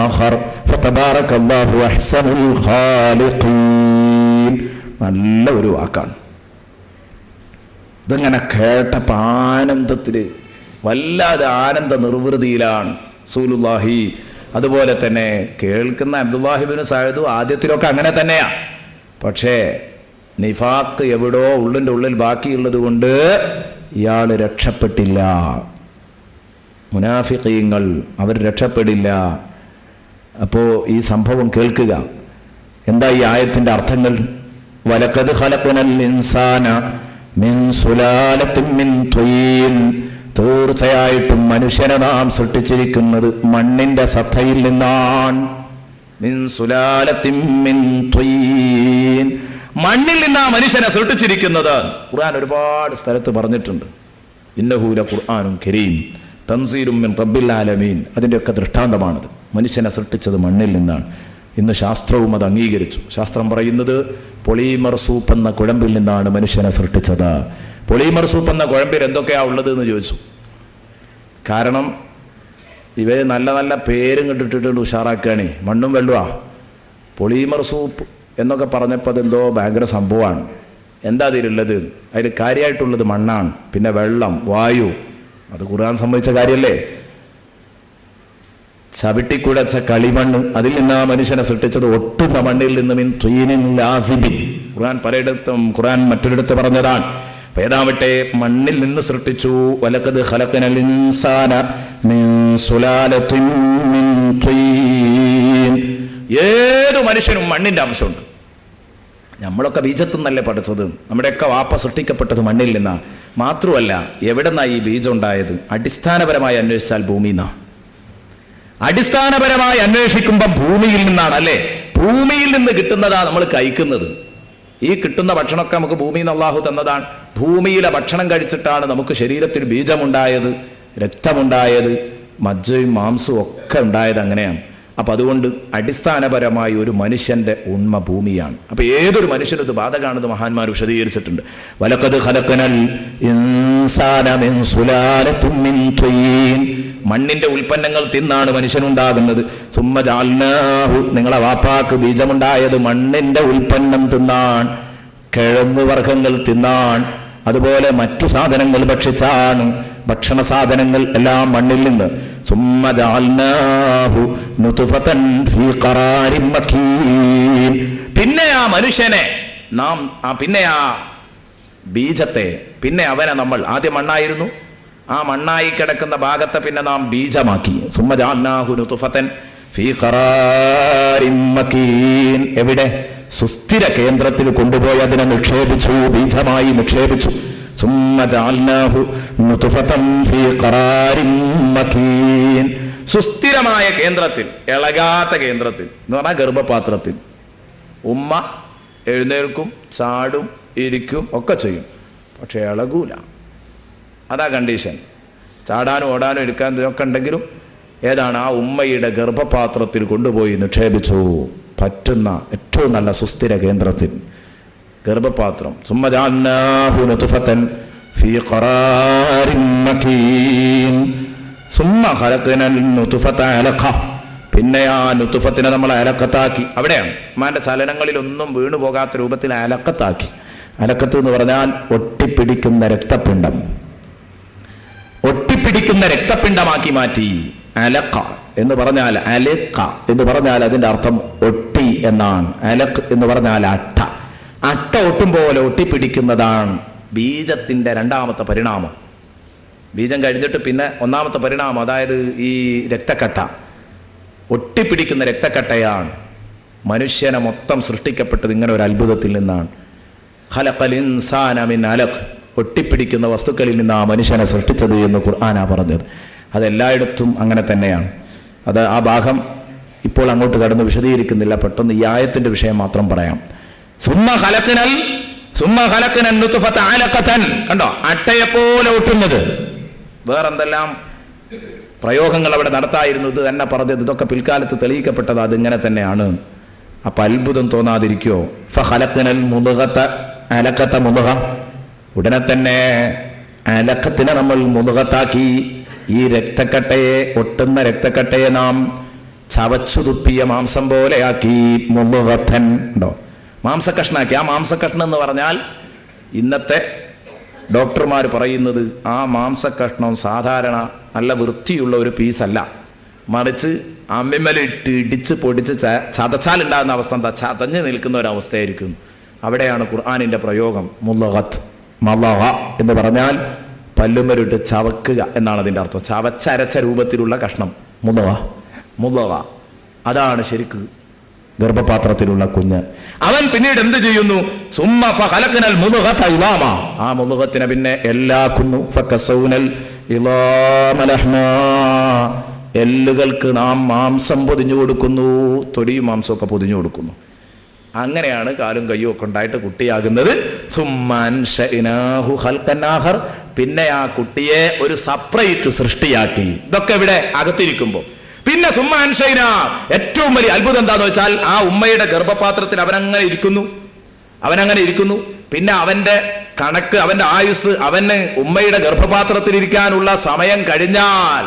Speaker 1: آخر فتبارك الله أحسن الخالقين. നല്ല ഒരു വാക്കാണ്. ഇതങ്ങനെ കേട്ടപ്പോൾ ആനന്ദത്തിൽ വല്ലാതെ ആനന്ദ നിർവൃതിയിലാണ് റസൂലുള്ളാഹി. അതുപോലെ തന്നെ കേൾക്കുന്ന അബ്ദുല്ലാഹി ഇബ്നു സഅദ് ആദ്യത്തിലൊക്കെ അങ്ങനെ തന്നെയാ. പക്ഷേ നിഫാഖ് എവിടോ ഉള്ളിൻ്റെ ഉള്ളിൽ ബാക്കിയുള്ളത് കൊണ്ട് ഇയാൾ രക്ഷപ്പെട്ടില്ല. മുനാഫിഖീങ്ങൾ അവർ രക്ഷപ്പെടില്ല. അപ്പോൾ ഈ സംഭവം കേൾക്കുക. എന്താ ഈ ആയത്തിൻ്റെ അർത്ഥങ്ങൾ? വലഖദ് ഖലഖനൽ ഇൻസാന മിൻ സുലാലത്തിൻ മിൻ തീൻ. തീർച്ചയായിട്ടും മനുഷ്യനെ നാം സൃഷ്ടിച്ചിരിക്കുന്നത് മണ്ണിന്റെ സത്തയിൽ നിന്നാണ്. മിൻ സുലാലത്തിൻ മിൻ തീൻ. മണ്ണിൽ നിന്നാണ് മനുഷ്യനെ സൃഷ്ടിച്ചിരിക്കുന്നത്. ഖുർആൻ ഒരുപാട് സ്ഥലത്ത് പറഞ്ഞിട്ടുണ്ട്. ഇന്നഹു ലഖുർആനുൻ കരീം തൻസീലും മിൻ റബ്ബിൽ ആലമീൻ. അതിൻ്റെയൊക്കെ ദൃഷ്ടാന്തമാണത്. മനുഷ്യനെ സൃഷ്ടിച്ചത് മണ്ണിൽ നിന്നാണ്. ഇന്ന് ശാസ്ത്രവും അത് അംഗീകരിച്ചു. ശാസ്ത്രം പറയുന്നത് പൊളിമർ സൂപ്പ് എന്ന കുഴമ്പിൽ നിന്നാണ് മനുഷ്യനെ സൃഷ്ടിച്ചത്. പൊളിമർ സൂപ്പ് എന്ന കുഴമ്പിൽ എന്തൊക്കെയാണ് ഉള്ളത് എന്ന് ചോദിച്ചു. കാരണം ഇവർ നല്ല നല്ല പേരും കിട്ടിട്ടുണ്ട്, ഉഷാറാക്കുകയാണ്. മണ്ണും വെള്ളുവാ. പൊളിമർ സൂപ്പ് എന്നൊക്കെ പറഞ്ഞപ്പോൾ അതെന്തോ ഭയങ്കര സംഭവമാണ്. എന്താ അതിലുള്ളത്? അതിൽ കാര്യമായിട്ടുള്ളത് മണ്ണാണ്, പിന്നെ വെള്ളം, വായു. അത് ഖുർആൻ സംബന്ധിച്ച കാര്യമല്ലേ? ചവിട്ടിക്കുടച്ച കളിമണ്ണ്, അതിൽ നിന്ന് ആ മനുഷ്യനെ സൃഷ്ടിച്ചത് ഒട്ടുന്ന മണ്ണിൽ നിന്ന് മിൻ തീനിൻ ലാസിബിൻ. ഖുർആൻ പലയിടത്തും, ഖുർആൻ മറ്റൊരിടത്ത് പറഞ്ഞതാണ്. ഏതാവട്ടെ മണ്ണിൽ നിന്ന് സൃഷ്ടിച്ചു. വലഖദ് ഖലഖനൽ ഇൻസാന മിൻ സുലാലത്തിൻ മിൻ തീൻ. ഏതു മനുഷ്യനും മണ്ണിന്റെ അംശമുണ്ട്. നമ്മളൊക്കെ ബീജത്തിൽ നിന്നല്ലേ പഠിച്ചത്. നമ്മുടെയൊക്കെ വാപ്പ സൃഷ്ടിക്കപ്പെട്ടത് മണ്ണിൽ നിന്നാ. മാത്രമല്ല, എവിടെ നിന്നാ ഈ ബീജം ഉണ്ടായത്? അടിസ്ഥാനപരമായി അന്വേഷിച്ചാൽ ഭൂമിയിൽ നിന്നാ. അടിസ്ഥാനപരമായി അന്വേഷിക്കുമ്പോൾ ഭൂമിയിൽ നിന്നാണ്, അല്ലേ? ഭൂമിയിൽ നിന്ന് കിട്ടുന്നതാ നമ്മൾ കഴിക്കുന്നത്. ഈ കിട്ടുന്ന ഭക്ഷണമൊക്കെ നമുക്ക് ഭൂമിയിൽ നിന്ന് അള്ളാഹു തന്നതാണ്. ഭൂമിയിലെ ഭക്ഷണം കഴിച്ചിട്ടാണ് നമുക്ക് ശരീരത്തിൽ ബീജമുണ്ടായത്, രക്തമുണ്ടായത്, മജ്ജയും മാംസവും ഒക്കെ ഉണ്ടായത്. അങ്ങനെയാണ്. അപ്പം അതുകൊണ്ട് അടിസ്ഥാനപരമായി ഒരു മനുഷ്യന്റെ ഉണ്മ ഭൂമിയാണ്. അപ്പം ഏതൊരു മനുഷ്യനും ഇത് ബാധകാണെന്ന് മഹാന്മാർ വിശദീകരിച്ചിട്ടുണ്ട്. വലഖദ് ഖലഖനൽ ഇൻസാന മിൻ സുലാലത്തിൻ മിൻ തീൻ. മണ്ണിന്റെ ഉൽപ്പന്നങ്ങൾ തിന്നാണ് മനുഷ്യനുണ്ടാകുന്നത്. സുമ്മ ജഅൽനാഹു. നിങ്ങളെ വാപ്പാക്ക് ബീജമുണ്ടായത് മണ്ണിന്റെ ഉൽപ്പന്നം തിന്നാൻ, കിഴങ്ങ് വർഗ്ഗങ്ങൾ തിന്നാൻ, അതുപോലെ മറ്റു സാധനങ്ങൾ ഭക്ഷിച്ചാണ്. ഭക്ഷണ സാധനങ്ങൾ എല്ലാം മണ്ണിൽ നിന്ന്. സുമ്മ ജഅൽനാഹു നുത്ഫതൻ ഫീ ഖറാരിൻ മകീൻ. പിന്നെ ആ മനുഷ്യനെ നാം പിന്നെ ആ ബീജത്തെ, പിന്നെ അവനെ നമ്മൾ ആദ്യം മണ്ണായിരുന്നു, ആ മണ്ണായി കിടക്കുന്ന ഭാഗത്തെ പിന്നെ നാം ബീജമാക്കി. സുമ്മ ജഅൽനാഹു നുത്ഫതൻ ഫീ ഖറാരിൻ മകീൻ. എവിടെ? സുസ്ഥിര കേന്ദ്രത്തിൽ കൊണ്ടുപോയി അതിനെ നിക്ഷേപിച്ചു, ബീജമായി നിക്ഷേപിച്ചു. സുമ്മ ജഅൽനാഹു നുത്ഫതൻ ഫീ ഖറാരിൻ മകീൻ. സുസ്ഥിരമായ കേന്ദ്രത്തിൽ, ഇളകാത്ത കേന്ദ്രത്തിൽ എന്ന് പറഞ്ഞാൽ ഗർഭപാത്രത്തിൽ. ഉമ്മ എഴുന്നേൽക്കും, ചാടും, ഇരിക്കും, ഒക്കെ ചെയ്യും, പക്ഷെ ഇളകൂല. അതാ കണ്ടീഷൻ. ചാടാനും ഓടാനും എടുക്കാനും ഇതൊക്കെ ഉണ്ടെങ്കിലും ഏതാണ്? ആ ഉമ്മയുടെ ഗർഭപാത്രത്തിൽ കൊണ്ടുപോയി നിക്ഷേപിച്ചു. പറ്റുന്ന ഏറ്റവും നല്ല സുസ്ഥിര കേന്ദ്രത്തിൽ. ഗർഭപാത്രം. സുമ്മ ജഅൽനാഹു നുത്ഫതൻ ഫീ ഖറാരിൻ മകീൻ സുമ്മ ഖലഖനൽ നുത്ഫത അലഖ. പിന്നെ ആ നുത്ഫത്തിനെ നമ്മൾ അലക്കത്താക്കി. അവിടെയാണ് ഉമ്മാന്റെ ചലനങ്ങളിലൊന്നും വീണു പോകാത്ത രൂപത്തിൽ അലക്കത്താക്കി. അലക്കത്ത് എന്ന് പറഞ്ഞാൽ ഒട്ടിപ്പിടിക്കുന്ന രക്തപിണ്ഡം, ഒട്ടിപ്പിടിക്കുന്ന രക്തപിണ്ഡമാക്കി മാറ്റി. അലക്ക എന്ന് പറഞ്ഞാൽ, അലക്ക എന്ന് പറഞ്ഞാൽ അതിന്റെ അർത്ഥം ഒട്ടി എന്നാണ്. അലക്ക് എന്ന് പറഞ്ഞാൽ അട്ട. അട്ട ഒട്ടും പോലെ ഒട്ടിപ്പിടിക്കുന്നതാണ് ബീജത്തിന്റെ രണ്ടാമത്തെ പരിണാമം. ബീജം കഴിഞ്ഞിട്ട് പിന്നെ ഒന്നാമത്തെ പരിണാമം, അതായത് ഈ രക്തക്കട്ട, ഒട്ടിപ്പിടിക്കുന്ന രക്തക്കട്ടയാണ്. മനുഷ്യനെ മൊത്തം സൃഷ്ടിക്കപ്പെട്ടത് ഇങ്ങനെ ഒരു അത്ഭുതത്തിൽ നിന്നാണ്. ഖലഖൽ ഇൻസാന മിൻ അലഖ്, ഒട്ടിപ്പിടിക്കുന്ന വസ്തുക്കളിൽ നിന്ന് ആ മനുഷ്യനെ സൃഷ്ടിച്ചത് എന്ന് ഖുർആനാ പറഞ്ഞത്. അതെല്ലായിടത്തും അങ്ങനെ തന്നെയാണ്. അത് ആ ഭാഗം ഇപ്പോൾ അങ്ങോട്ട് കടന്ന് വിശദീകരിക്കുന്നില്ല. പെട്ടെന്ന് ഈ ആയത്തിന്റെ വിഷയം മാത്രം പറയാം. സുമ്മ ഖലഖനൽ നുത്ഫത അലഖതൻ. കണ്ടോ, അട്ടയെപ്പോലെ ഒട്ടുന്നത്. വേറെന്തെല്ലാം പ്രയോഗങ്ങൾ അവിടെ നടത്തായിരുന്നു. ഇത് തന്നെ പറഞ്ഞത്, ഇതൊക്കെ പിൽക്കാലത്ത് തെളിയിക്കപ്പെട്ടത് അതിങ്ങനെ തന്നെയാണ്. അപ്പൊ അത്ഭുതം തോന്നാതിരിക്കോ? ഫഖലഖനൽ മുദ്ഗത അലഖത മുദ്ഗ. ഉടനെ തന്നെ അലഖത്തിനെ നമ്മൾ മുദ്ഗത്താക്കി. ഈ രക്തക്കട്ടയെ, ഒട്ടുന്ന രക്തക്കട്ടയെ നാം ചവച്ചു തുപ്പിയ മാംസം പോലെയാക്കി. മുദ്ഗതൻ ഉണ്ടോ, മാംസക്കഷ്ണാക്കി. ആ മാംസക്കഷ്ണം എന്ന് പറഞ്ഞാൽ ഇന്നത്തെ ഡോക്ടർമാർ പറയുന്നത് ആ മാംസക്കഷ്ണം സാധാരണ നല്ല വൃത്തിയുള്ള ഒരു പീസല്ല, മറിച്ച് അമ്മിമലിട്ട് ഇടിച്ച് പൊടിച്ച് ചതച്ചാലുണ്ടാകുന്ന അവസ്ഥ എന്താ, ചതഞ്ഞ് നിൽക്കുന്ന ഒരവസ്ഥയായിരിക്കും. അവിടെയാണ് ഖുർആനിന്റെ പ്രയോഗം. മുളഗത്ത്, മളഗ എന്ന് പറഞ്ഞാൽ പല്ലുമലിട്ട് ചവക്കുക എന്നാണ് അതിൻ്റെ അർത്ഥം. ചവച്ചരച്ച രൂപത്തിലുള്ള കഷ്ണം മുളഗ. അതാണ് ശരിക്ക് ഗർഭപാത്രത്തിലുള്ള കുഞ്ഞ്. അവൻ പിന്നീട് എന്ത് ചെയ്യുന്നു? സുമ്മ ഫഖലഖനൽ മുദ്ഗത ഇളാമ. ആ മുദ്ഗത്തിനെ പിന്നെ എല്ലാക്കുന്നു. ഫകസൗനൽ ഇളാമ ലഹ്മാ. എല്ലുകൾക്ക് നാം മാംസം പൊതിഞ്ഞു കൊടുക്കുന്നു, തൊലിയും മാംസമൊക്കെ പൊതിഞ്ഞു കൊടുക്കുന്നു. അങ്ങനെയാണ് കാലും കയ്യും ഒക്കെ ഉണ്ടായിട്ട് കുട്ടിയാകുന്നത്. സുമ്മ അൻശഅനാഹു ഖൽഖൻ ആഖർ. പിന്നെ ആ കുട്ടിയെ ഒരു സെപ്പറേറ്റ് സൃഷ്ടിയാക്കി. ഇതൊക്കെ ഇവിടെ അകത്തിരിക്കുമ്പോൾ പിന്നെ സുമ്മ അൻശഅന. ഏറ്റവും വലിയ അത്ഭുതം എന്താന്ന് വെച്ചാൽ, ആ ഉമ്മയുടെ ഗർഭപാത്രത്തിൽ അവനങ്ങനെ ഇരിക്കുന്നു. പിന്നെ അവന്റെ കണക്ക്, അവന്റെ ആയുസ്, അവന് ഉമ്മയുടെ ഗർഭപാത്രത്തിൽ ഇരിക്കാനുള്ള സമയം കഴിഞ്ഞാൽ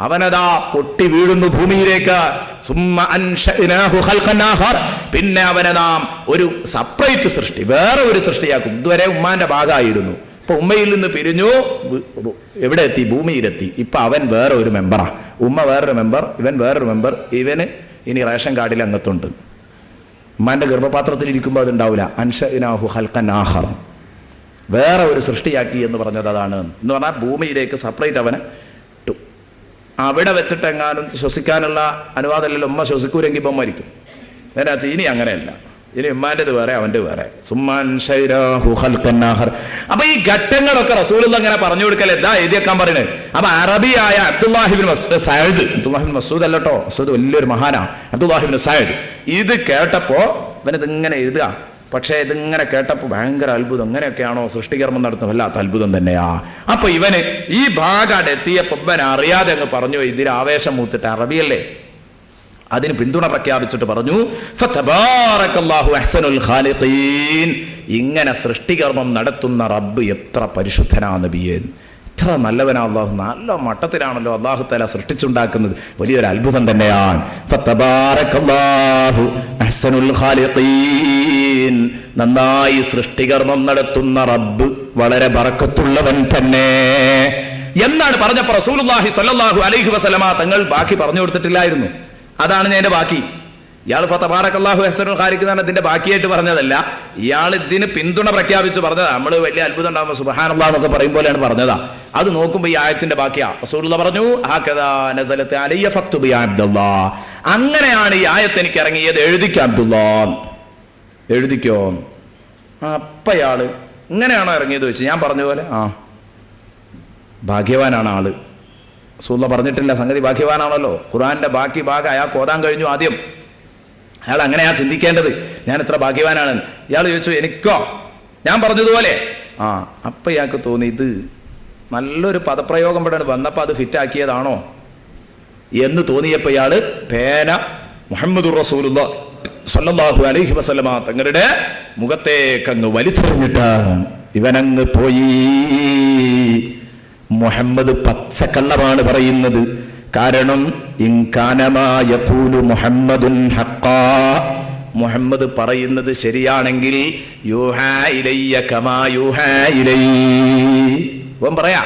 Speaker 1: അവനതാ പൊട്ടി വീഴുന്നു ഭൂമിയിലേക്ക്. സുമ്മ അൻശഅനാഹു ഖൽഖൻ ആഖർ. പിന്നെ അവനെ നാം ഒരു സെപ്പറേറ്റ് സൃഷ്ടി, വേറെ ഒരു സൃഷ്ടിയാക്കും. ഇതുവരെ ഉമ്മാന്റെ ഭാഗമായിരുന്നു. ഇപ്പൊ ഉമ്മയിൽ നിന്ന് പിരിഞ്ഞു, എവിടെ എത്തി? ഭൂമിയിലെത്തി. ഇപ്പൊ അവൻ വേറെ ഒരു മെമ്പറാ. ഉമ്മ വേറൊരു മെമ്പർ, ഇവൻ വേറൊരു മെമ്പർ. ഇവന് ഇനി റേഷൻ കാർഡിൽ അംഗത്തുണ്ട്. ഉമ്മാന്റെ ഗർഭപാത്രത്തിൽ ഇരിക്കുമ്പോൾ അതുണ്ടാവില്ല. അൻശഅനാഹു ഖൽഖൻ ആഖർ, വേറെ ഒരു സൃഷ്ടിയാക്കി എന്ന് പറഞ്ഞത് അതാണ്. എന്ന് പറഞ്ഞാൽ ഭൂമിയിലേക്ക് സെപ്പറേറ്റ് അവനെ ഇട്ടു. അവിടെ വെച്ചിട്ട് എങ്ങാനും ശ്വസിക്കാനുള്ള അനുവാദമല്ലല്ലോ. ഉമ്മ ശ്വസിക്കൂരെങ്കിൽ ഇപ്പം മരിക്കും. അതിനകത്ത് ഇനി അങ്ങനെയല്ല. ഇനി ഉമ്മാൻ്റെത് വേറെ, അവൻ്റെ വേറെ. അപ്പൊ ഈ ഘട്ടങ്ങളൊക്കെ റസൂലുള്ളാഹി അങ്ങനെ പറഞ്ഞു കൊടുക്കൽ എന്താ എഴുതിയേക്കാൻ പറയുന്നത്. അപ്പൊ അറബിയായ അബ്ദുല്ലാഹിബ്നു സഅദ്, അബ്ദുല്ലാഹിബ്നു മസ്ഊദ് അല്ലട്ടോ, മസ്ഊദ് വലിയൊരു മഹാനാ, അബ്ദുല്ലാഹിബ്നു സഅദ്, ഇത് കേട്ടപ്പോ ഇവനിതിങ്ങനെ എഴുതുക. പക്ഷേ ഇതിങ്ങനെ കേട്ടപ്പോൾ ഭയങ്കര അത്ഭുതം. അങ്ങനെയൊക്കെയാണോ സൃഷ്ടികർമ്മം നടത്തുന്നത്? വല്ലാത്ത അത്ഭുതം തന്നെയാ. അപ്പൊ ഇവന് ഈ ഭാഗം എത്തിയപ്പോൾ ഇവൻ അറിയാതെ അങ്ങ് പറഞ്ഞു, ഇതിൽ ആവേശം മൂത്തിട്ട്, അറബിയല്ലേ, അതിന് പിന്തുണ പ്രഖ്യാപിച്ചിട്ട് പറഞ്ഞു, ഫതബാറകല്ലാഹു അഹ്സനുൽ ഖാലിഖീൻ. ഇങ്ങനെ സൃഷ്ടികർമ്മം നടത്തുന്ന റബ്ബ് എത്ര പരിശുദ്ധനാ നബിയേ, എത്ര നല്ലവനാ അള്ളാഹു. നല്ല മട്ടത്തിലാണല്ലോ അള്ളാഹു തആല സൃഷ്ടിച്ചുണ്ടാക്കുന്നത്. വലിയൊരു അത്ഭുതം തന്നെയാണ്. ഫതബാറകല്ലാഹു അഹ്സനുൽ ഖാലിഖീൻ. നന്നായി സൃഷ്ടികർമ്മം നടത്തുന്ന റബ്ബ് വളരെ ബറക്കത്തുള്ളവൻ തന്നെ എന്നാണ് പറഞ്ഞപ്പോൾ റസൂലുള്ളാഹി സ്വല്ലല്ലാഹു അലൈഹി വസല്ലമ തങ്ങൾ ബാക്കി പറഞ്ഞു കൊടുത്തിട്ടില്ലായിരുന്നു. അതാണ് ഞാൻ ബാക്കി. ഇയാൾ ഫതബാറകല്ലാഹു അഹ്സനുൽ ഖാലിഖീൻ എന്നാണ് ഇതിന്റെ ബാക്കിയായിട്ട് പറഞ്ഞതല്ല. ഇയാൾ ഇതിന് പിന്തുണ പ്രഖ്യാപിച്ച് പറഞ്ഞതാ. നമ്മൾ വലിയ അത്ഭുതം ഉണ്ടാകുമ്പോൾ സുബ്ഹാനല്ലാഹ് എന്നൊക്കെ പറയും പോലെയാണ് പറഞ്ഞതാ. അത് നോക്കുമ്പോൾ ഈ ആയത്തിന്റെ ബാക്കിയാ. റസൂലുള്ളാഹി പറഞ്ഞു, ഹകദാ നസലത് അലയ്യ ഫക്തുബി യാ അബ്ദുല്ലാഹ്. അങ്ങനെയാണ് ഈ ആയത്ത് എനിക്ക് ഇറങ്ങിയത്, എഴുതിക്കോ അബ്ദുല്ലാഹ്, എഴുതിക്കോ. അപ്പൊ ഇയാള് ഇങ്ങനെയാണോ ഇറങ്ങിയത് വെച്ച് ഞാൻ പറഞ്ഞ പോലെ, ആ ഭാഗ്യവാനാണ് ആള്. റസൂലുള്ളാഹി പറഞ്ഞിട്ടില്ല സംഗതി ഭാഗ്യവാനാണല്ലോ. ഖുർആന്റെ ബാക്കി ഭാഗം അയാൾക്ക് ഓതാൻ കഴിഞ്ഞു ആദ്യം. അയാൾ അങ്ങനെയാ ചിന്തിക്കേണ്ടത്, ഞാൻ എത്ര ഭാഗ്യവാനാണ്. ഇയാൾ ചോദിച്ചു, എനിക്കോ ഞാൻ പറഞ്ഞതുപോലെ. അപ്പൊ ഇയാൾക്ക് തോന്നി ഇത് നല്ലൊരു പദപ്രയോഗം ഇവിടെ വന്നപ്പോൾ അത് ഫിറ്റാക്കിയതാണോ എന്ന് തോന്നിയപ്പോൾ ഇയാള് പേന മുഹമ്മദുർ റസൂലുള്ളാഹി സല്ലല്ലാഹു അലൈഹി വസല്ലമ തങ്ങളുടെ മുഖത്തേക്കങ്ങ് വലിച്ചെറിഞ്ഞിട്ട് ഇവനങ്ങ് പോയി. മുഹമ്മദ് പച്ചക്കള്ളമാണ് പറയുന്നത്. കാരണം ഇൻകാനമാ യഖൂലു മുഹമ്മദുൻ ഹഖ്ഖാ, മുഹമ്മദ് പറയുന്നത് ശരിയാണെങ്കിൽ യൂഹാ ഇലയ്യ കമാ യൂഹാ ഇലൈഹി. ഇവൻ പറയാ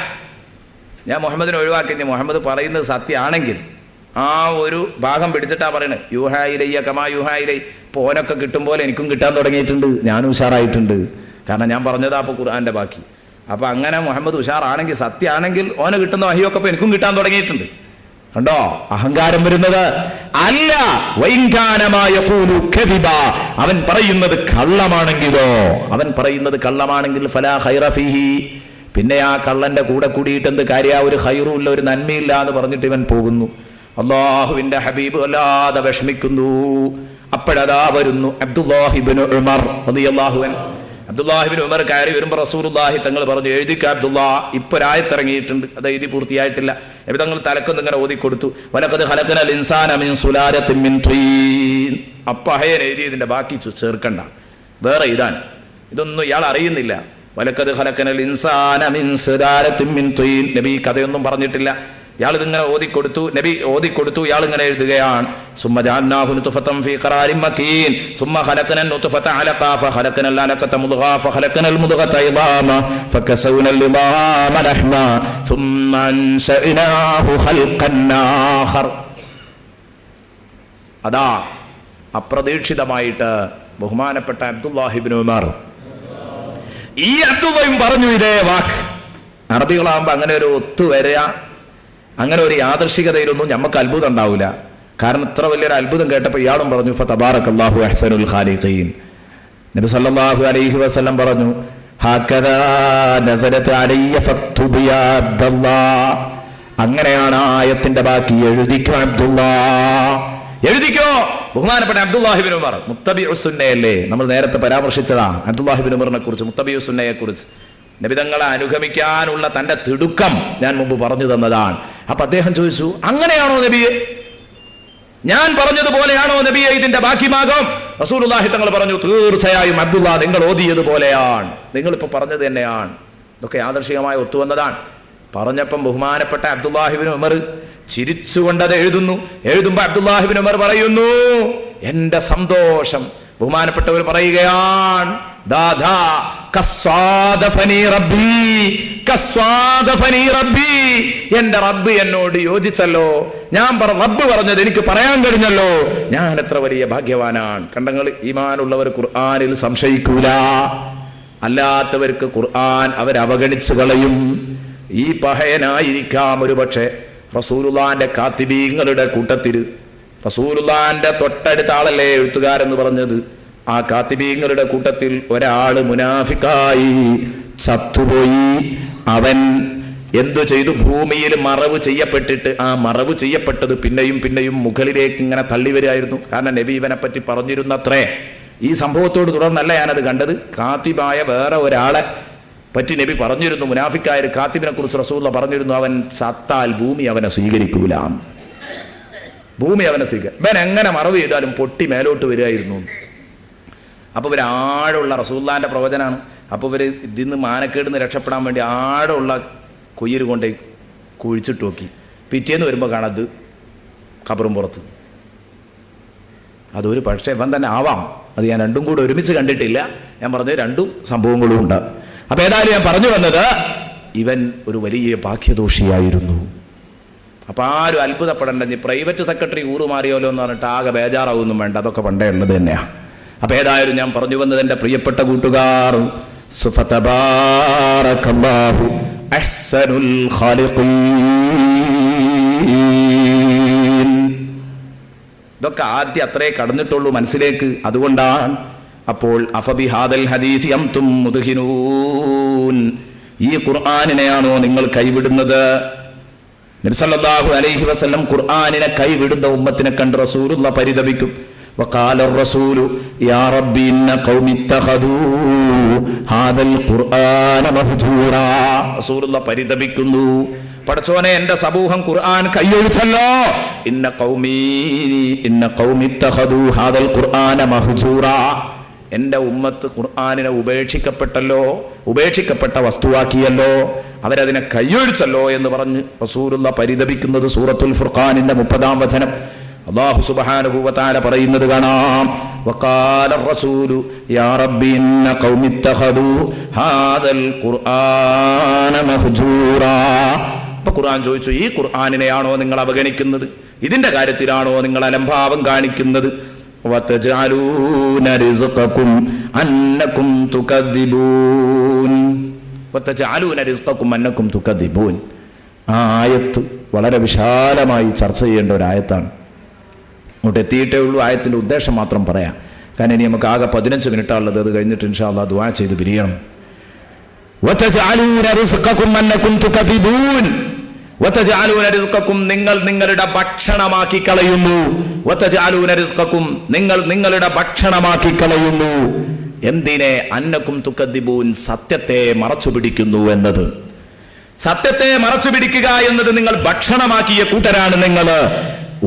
Speaker 1: ഞാൻ മുഹമ്മദിനെ ഒഴിവാക്കി, മുഹമ്മദ് പറയുന്നത് സത്യമാണെങ്കിൽ ആ ഒരു ഭാഗം പിടിച്ചിട്ടാ പറയണത്. യൂഹാ ഇലയ്യ കമാ യൂഹാ ഇലൈഹി. ഇപ്പോൾ ഓനൊക്കെ കിട്ടും പോലെ എനിക്കും കിട്ടാൻ തുടങ്ങിയിട്ടുണ്ട്, ഞാനും ഉഷാറായിട്ടുണ്ട്. കാരണം ഞാൻ പറഞ്ഞതാ അപ്പോൾ ഖുർആന്റെ ബാക്കി. അപ്പൊ അങ്ങനെ മുഹമ്മദ് ഉഷാറാണെങ്കിൽ സത്യമാണെങ്കിൽ ഓന് കിട്ടുന്ന വഹിയൊക്കെ ഇപ്പൊ എനിക്കും കിട്ടാൻ തുടങ്ങിയിട്ടുണ്ട്. കണ്ടോ അഹങ്കാരം വരുന്നത്? അല്ല, അവൻ പറയുന്നത് കള്ളമാണെങ്കിലോ, അവൻ പറയുന്നത് കള്ളമാണെങ്കിൽ ഫലാ ഖൈറ ഫീഹി, പിന്നെ ആ കള്ളന്റെ കൂടെ കൂടിയിട്ട് എന്ത് കാര്യ? ഒരു ഖൈറും ഇല്ല, ഒരു നന്മയില്ല എന്ന് പറഞ്ഞിട്ട് ഇവൻ പോകുന്നു. അല്ലാഹുവിന്റെ ഹബീബ് വല്ലാതെ വിഷമിക്കുന്നു. അപ്പോഴതാ വരുന്നു അബ്ദുല്ലാഹിബ്നു ഉമർ റളിയല്ലാഹു അൻഹു. അബ്ദുല്ലാഹിബ്നു ഉമർ കയറി വരുമ്പോൾ റസൂലുള്ളാഹി തങ്ങൾ പറഞ്ഞു, എഴുതിക്ക അബ്ദുല്ലാ, ഇപ്പൊ ഒരായത്തിറങ്ങിയിട്ടുണ്ട്, അത് എഴുതി പൂർത്തിയായിട്ടില്ല. നബി തങ്ങൾ തലക്കൊന്ന് ഇങ്ങനെ ഓതി കൊടുത്തു. വലഖദ് ഖലഖനൽ ഇൻസാന മിൻ സുലാലത്തിൻ മിൻ തീൻ. അപ്പഹയൻ എഴുതിയതിന്റെ ബാക്കി ചേർക്കണ്ട, വേറെ എഴുതാൻ. ഇതൊന്നും ഇയാൾ അറിയുന്നില്ല. വലഖദ് ഖലഖനൽ ഇൻസാന മിൻ സുലാലത്തിൻ മിൻ തീൻ. നബി കഥയൊന്നും പറഞ്ഞിട്ടില്ല. ഇയാൾ ഇതിങ്ങനെ ഓതിക്കൊടുത്തു, നബി ഓതിക്കൊടുത്തു. ഇയാൾ ഇങ്ങനെ എഴുതുകയാണ്, സുമ്മ ജഅൽനാഹു നുത്ഫതൻ ഫീ ഖറാരിൻ മകീൻ സുമ്മ ഖലഖനൽ നുത്ഫത അലഖ ഫഖലഖനൽ അലഖത മുദ്ഗ ഫഖലഖനൽ മുദ്ഗത ഇളാമ ഫകസൗനൽ ഇളാമ ലഹ്മ സുമ്മ അൻശഅനാഹു ഖൽഖൻ ആഖർ. അതാ അപ്രതീക്ഷിതമായിട്ട് ബഹുമാനപ്പെട്ട അബ്ദുല്ലാഹിബ്നു ഉമർ, ഈ അബ്ദുള്ളയും പറഞ്ഞു ഇതേ വാക്ക്. അറബികളാകുമ്പോൾ അങ്ങനെ ഒരു ഒത്തുവരിക, അങ്ങനെ ഒരു യാദൃശികതയിലൊന്നും നമുക്ക് അത്ഭുതം ഉണ്ടാവില്ല. കാരണം ഇത്ര വലിയൊരു അത്ഭുതം കേട്ടപ്പോൾ ഇയാളും പറഞ്ഞു ഫതബാറകല്ലാഹു അഹ്സനുൽ ഖാലിഖീൻ. നബി സല്ലല്ലാഹു അലൈഹി വസല്ലം പറഞ്ഞു, ഹകദാ നസലത് അലയ്യ ഫക്തുബ് യാ അബ്ദുല്ലാഹ്. അങ്ങനെയാണ് ആയത്തിന്റെ ബാക്കി, എഴുതിക്കോ അബ്ദുല്ലാ, എഴുതിക്കോ. ബഹുമാനപ്പെട്ട അബ്ദുല്ലാഹിബ്നു ഉമർ മുത്തബിഉസ് സുന്നയല്ലേ, നമ്മൾ നേരത്തെ പരാമർശിച്ചതാ അബ്ദുല്ലാഹിബ്നു ഉമറിനെ കുറിച്ച്, മുത്തബിഉസ് സുന്നയെ കുറിച്ച്. നബിതങ്ങളെ അനുഗമിക്കാനുള്ള തന്റെ തിടുക്കം ഞാൻ മുമ്പ് പറഞ്ഞു തന്നതാണ്. അപ്പൊ അദ്ദേഹം ചോദിച്ചു, അങ്ങനെയാണോ നബിയെ, ഞാൻ പറഞ്ഞതുപോലെയാണോ നബിയെ ഇതിന്റെ ബാക്കി ഭാഗം? റസൂലുള്ളാഹി തങ്ങൾ പറഞ്ഞു, തീർച്ചയായും അബ്ദുല്ലാ, നിങ്ങൾ ഓതിയതുപോലെയാണ്, നിങ്ങളിപ്പോ പറഞ്ഞത് തന്നെയാണ്. ഇതൊക്കെ യാദർശികമായി ഒത്തുവന്നതാണ്. പറഞ്ഞപ്പം ബഹുമാനപ്പെട്ട അബ്ദുല്ലാഹിബ്നു ഉമർ ചിരിച്ചുകൊണ്ടത് എഴുതുന്നു. എഴുതുമ്പോ അബ്ദുല്ലാഹിബ്നു ഉമർ പറയുന്നു, എന്റെ സന്തോഷം. ബഹുമാനപ്പെട്ടവർ പറയുകയാണ്, ദാദാ കസ്വാദഫനി റബ്ബി, കസ്വാദഫനി റബ്ബി, എന്റെ റബ്ബ് എന്നോട് യോജിച്ചല്ലോ. ഞാൻ റബ്ബ് പറഞ്ഞത് എനിക്ക് പറയാൻ കഴിഞ്ഞല്ലോ, ഞാൻ എത്ര വലിയ ഭാഗ്യവാനാണ്. കണ്ടങ്ങൾ, ഈമാനുള്ളവർ ഖുർആനിൽ സംശയിക്കൂല, അല്ലാത്തവർക്ക് ഖുർആൻ അവരവഗണിച്ചു കളയും. ഈ പഹയനായിരിക്കാം ഒരു പക്ഷേ റസൂലുള്ളാന്റെ കാത്തിബീങ്ങളുടെ കൂട്ടത്തിൽ, റസൂലുള്ളാന്റെ തൊട്ടടുത്ത ആളല്ലേ എഴുത്തുകാരെന്ന് പറഞ്ഞത്, ആ കാത്തിബീങ്ങളുടെ കൂട്ടത്തിൽ ഒരാള് മുനാഫിക്കായി ചത്തുപോയി. അവൻ എന്തു ചെയ്തു? ഭൂമിയിൽ മറവ് ചെയ്യപ്പെട്ടിട്ട്, ആ മറവ് ചെയ്യപ്പെട്ടത് പിന്നെയും പിന്നെയും മുകളിലേക്ക് ഇങ്ങനെ തള്ളി വരികയായിരുന്നു. കാരണം നബി ഇവനെ പറ്റി പറഞ്ഞിരുന്നത്രേ. ഈ സംഭവത്തോട് തുടർന്നല്ല ഞാനത് കണ്ടത്. കാത്തിബായ വേറെ ഒരാളെ പറ്റി നബി പറഞ്ഞിരുന്നു, മുനാഫിക്കായ ഒരു കാത്തിബിനെ കുറിച്ച് റസൂലുള്ളാഹി പറഞ്ഞിരുന്നു, അവൻ സത്താൽ ഭൂമി അവനെ സ്വീകരിക്കൂല, ഭൂമി അവനെ സ്വീകരിക്കും. ഇവൻ എങ്ങനെ മറവ് ചെയ്താലും പൊട്ടി മേലോട്ട് വരികയായിരുന്നു. അപ്പോൾ ഇവർ ആഴമുള്ള റസൂലുള്ളാഹിന്റെ പ്രവചനാണ്. അപ്പോൾ ഇവർ ഇതിന്ന് മാനക്കേടിന്ന് രക്ഷപ്പെടാൻ വേണ്ടി ആഴമുള്ള കൊയ്യൽ കൊണ്ടേ കുഴിച്ചിട്ട് നോക്കി. പിറ്റേന്ന് വരുമ്പോൾ കാണാത് ഖബറും പുറത്ത്. അതൊരു പക്ഷേ ഇവൻ തന്നെ ആവാം, അത് ഞാൻ രണ്ടും കൂടെ ഒരുമിച്ച് കണ്ടിട്ടില്ല. ഞാൻ പറഞ്ഞത് രണ്ടും സംഭവങ്ങളും ഉണ്ട്. അപ്പൊ ഏതായാലും ഞാൻ പറഞ്ഞു വന്നത്, ഇവൻ ഒരു വലിയ ഭാഗ്യദോഷിയായിരുന്നു. അപ്പൊ ആരും അത്ഭുതപ്പെടേണ്ട, ഇനി പ്രൈവറ്റ് സെക്രട്ടറി ഊറുമാറിയോലോ എന്ന് പറഞ്ഞിട്ട് ആകെ ബേജാറാവൊന്നും വേണ്ട, അതൊക്കെ പണ്ടേ ഉള്ളത് തന്നെയാ. അപ്പൊ ഏതായാലും ഞാൻ പറഞ്ഞു വന്നത്, എൻ്റെ പ്രിയപ്പെട്ട കൂട്ടുകാർ, ഫതബാറകല്ലാഹു അഹ്സനുൽ ഖാലിഖീൻ. ഇതൊക്കെ ആദ്യം അത്രേ കടന്നിട്ടുള്ളൂ മനസ്സിലേക്ക്. അതുകൊണ്ടാണ് അപ്പോൾ അഫബിഹാദൽ ഹദീസ് അൻതും മുദ്ഹിനൂൻ, ഈ ഖുർആനിനെയാണോ നിങ്ങൾ കൈവിടുന്നത്? നബി സല്ലല്ലാഹു അലൈഹി വസല്ലം ഖുർആനിനെ കൈവിടുന്ന ഉമ്മത്തിനെ കണ്ട് റസൂലുള്ളാഹി പരിതപിക്കും. വഖാല റസൂലു യാ റബ്ബി ഇന്ന ഖൗമി ഇത്തഖദൂ ഹാദൽ ഖുർആന മഹ്ജൂറാ. റസൂലുള്ളാഹി പരിതപിക്കുന്നു, പടച്ചോനെ എന്റെ സമൂഹം ഖുർആൻ കൈയൊഴിച്ചല്ലോ. ഇന്ന ഖൗമി ഇത്തഖദൂ ഹാദൽ ഖുർആന മഹ്ജൂറാ. എന്റെ ഉമ്മത്ത് ഖുർആനിനെ ഉപേക്ഷിക്കപ്പെട്ടല്ലോ, ഉപേക്ഷിക്കപ്പെട്ട വസ്തുവാക്കിയല്ലോ, അവരതിനെ കൈയൊഴിച്ചല്ലോ എന്ന് പറഞ്ഞ് റസൂലുള്ളാഹി പരിതപിക്കുന്നത് സൂറത്തുൽ ഫുർഖാനിന്റെ 30-ാം വചനം. അല്ലാഹു സുബ്ഹാനഹു വ തആല പറയുന്നത് കാണാം, വഖാല റസൂലു യാ റബ്ബി ഇന്ന ഖൗമി ഇത്തഖദൂ ഹാദൽ ഖുർആന മഹ്ജൂറാ. അപ്പോൾ ഖുർആൻ ചോദിച്ചു, ഈ ഖുർആനിനെയാണോ നിങ്ങൾ അവഗണിക്കുന്നത്? ഇതിന്റെ കാര്യത്തിലാണോ നിങ്ങൾ അലംഭാവം കാണിക്കുന്നത്? വതജഅലൂന റിസ്ഖകും അന്നകും തുകദ്ദിബൂൻ. വതജഅലൂന റിസ്ഖകും അന്നകും തുകദ്ദിബൂൻ. ആ ആയത്ത് വളരെ വിശാലമായി ചർച്ച ചെയ്യേണ്ട ഒരു ആയത്താണ്. അങ്ങോട്ട് എത്തിയിട്ടേ ഉള്ളൂ. ആയത്തിന്റെ ഉദ്ദേശം മാത്രം പറയാം, കാരണം ഇനി നമുക്ക് ആകെ 15 മിനിറ്റാണുള്ളത്. അത് കഴിഞ്ഞിട്ട് ഇൻഷാ അല്ലാഹ് ദുആ ചെയ്ത് പിരിയണം. വതജഅലൂന റിസ്ഖകും അന്നകും തുകദ്ദിബൂൻ. വതജഅലൂന റിസ്ഖകും, നിങ്ങൾ നിങ്ങളുടെ ഭക്ഷണമാക്കി കളയുന്നു. വതജഅലൂന റിസ്ഖകും, നിങ്ങൾ നിങ്ങളുടെ ഭക്ഷണമാക്കി കളയുന്നു. എന്തിനെ? അന്നകും തുകദ്ദിബൂൻ, സത്യത്തെ മറച്ചു പിടിക്കുന്നു എന്നത്. സത്യത്തെ മറച്ചു പിടിക്കുക എന്നത് നിങ്ങൾ ഭക്ഷണമാക്കിയ കൂട്ടരാണ് നിങ്ങൾ.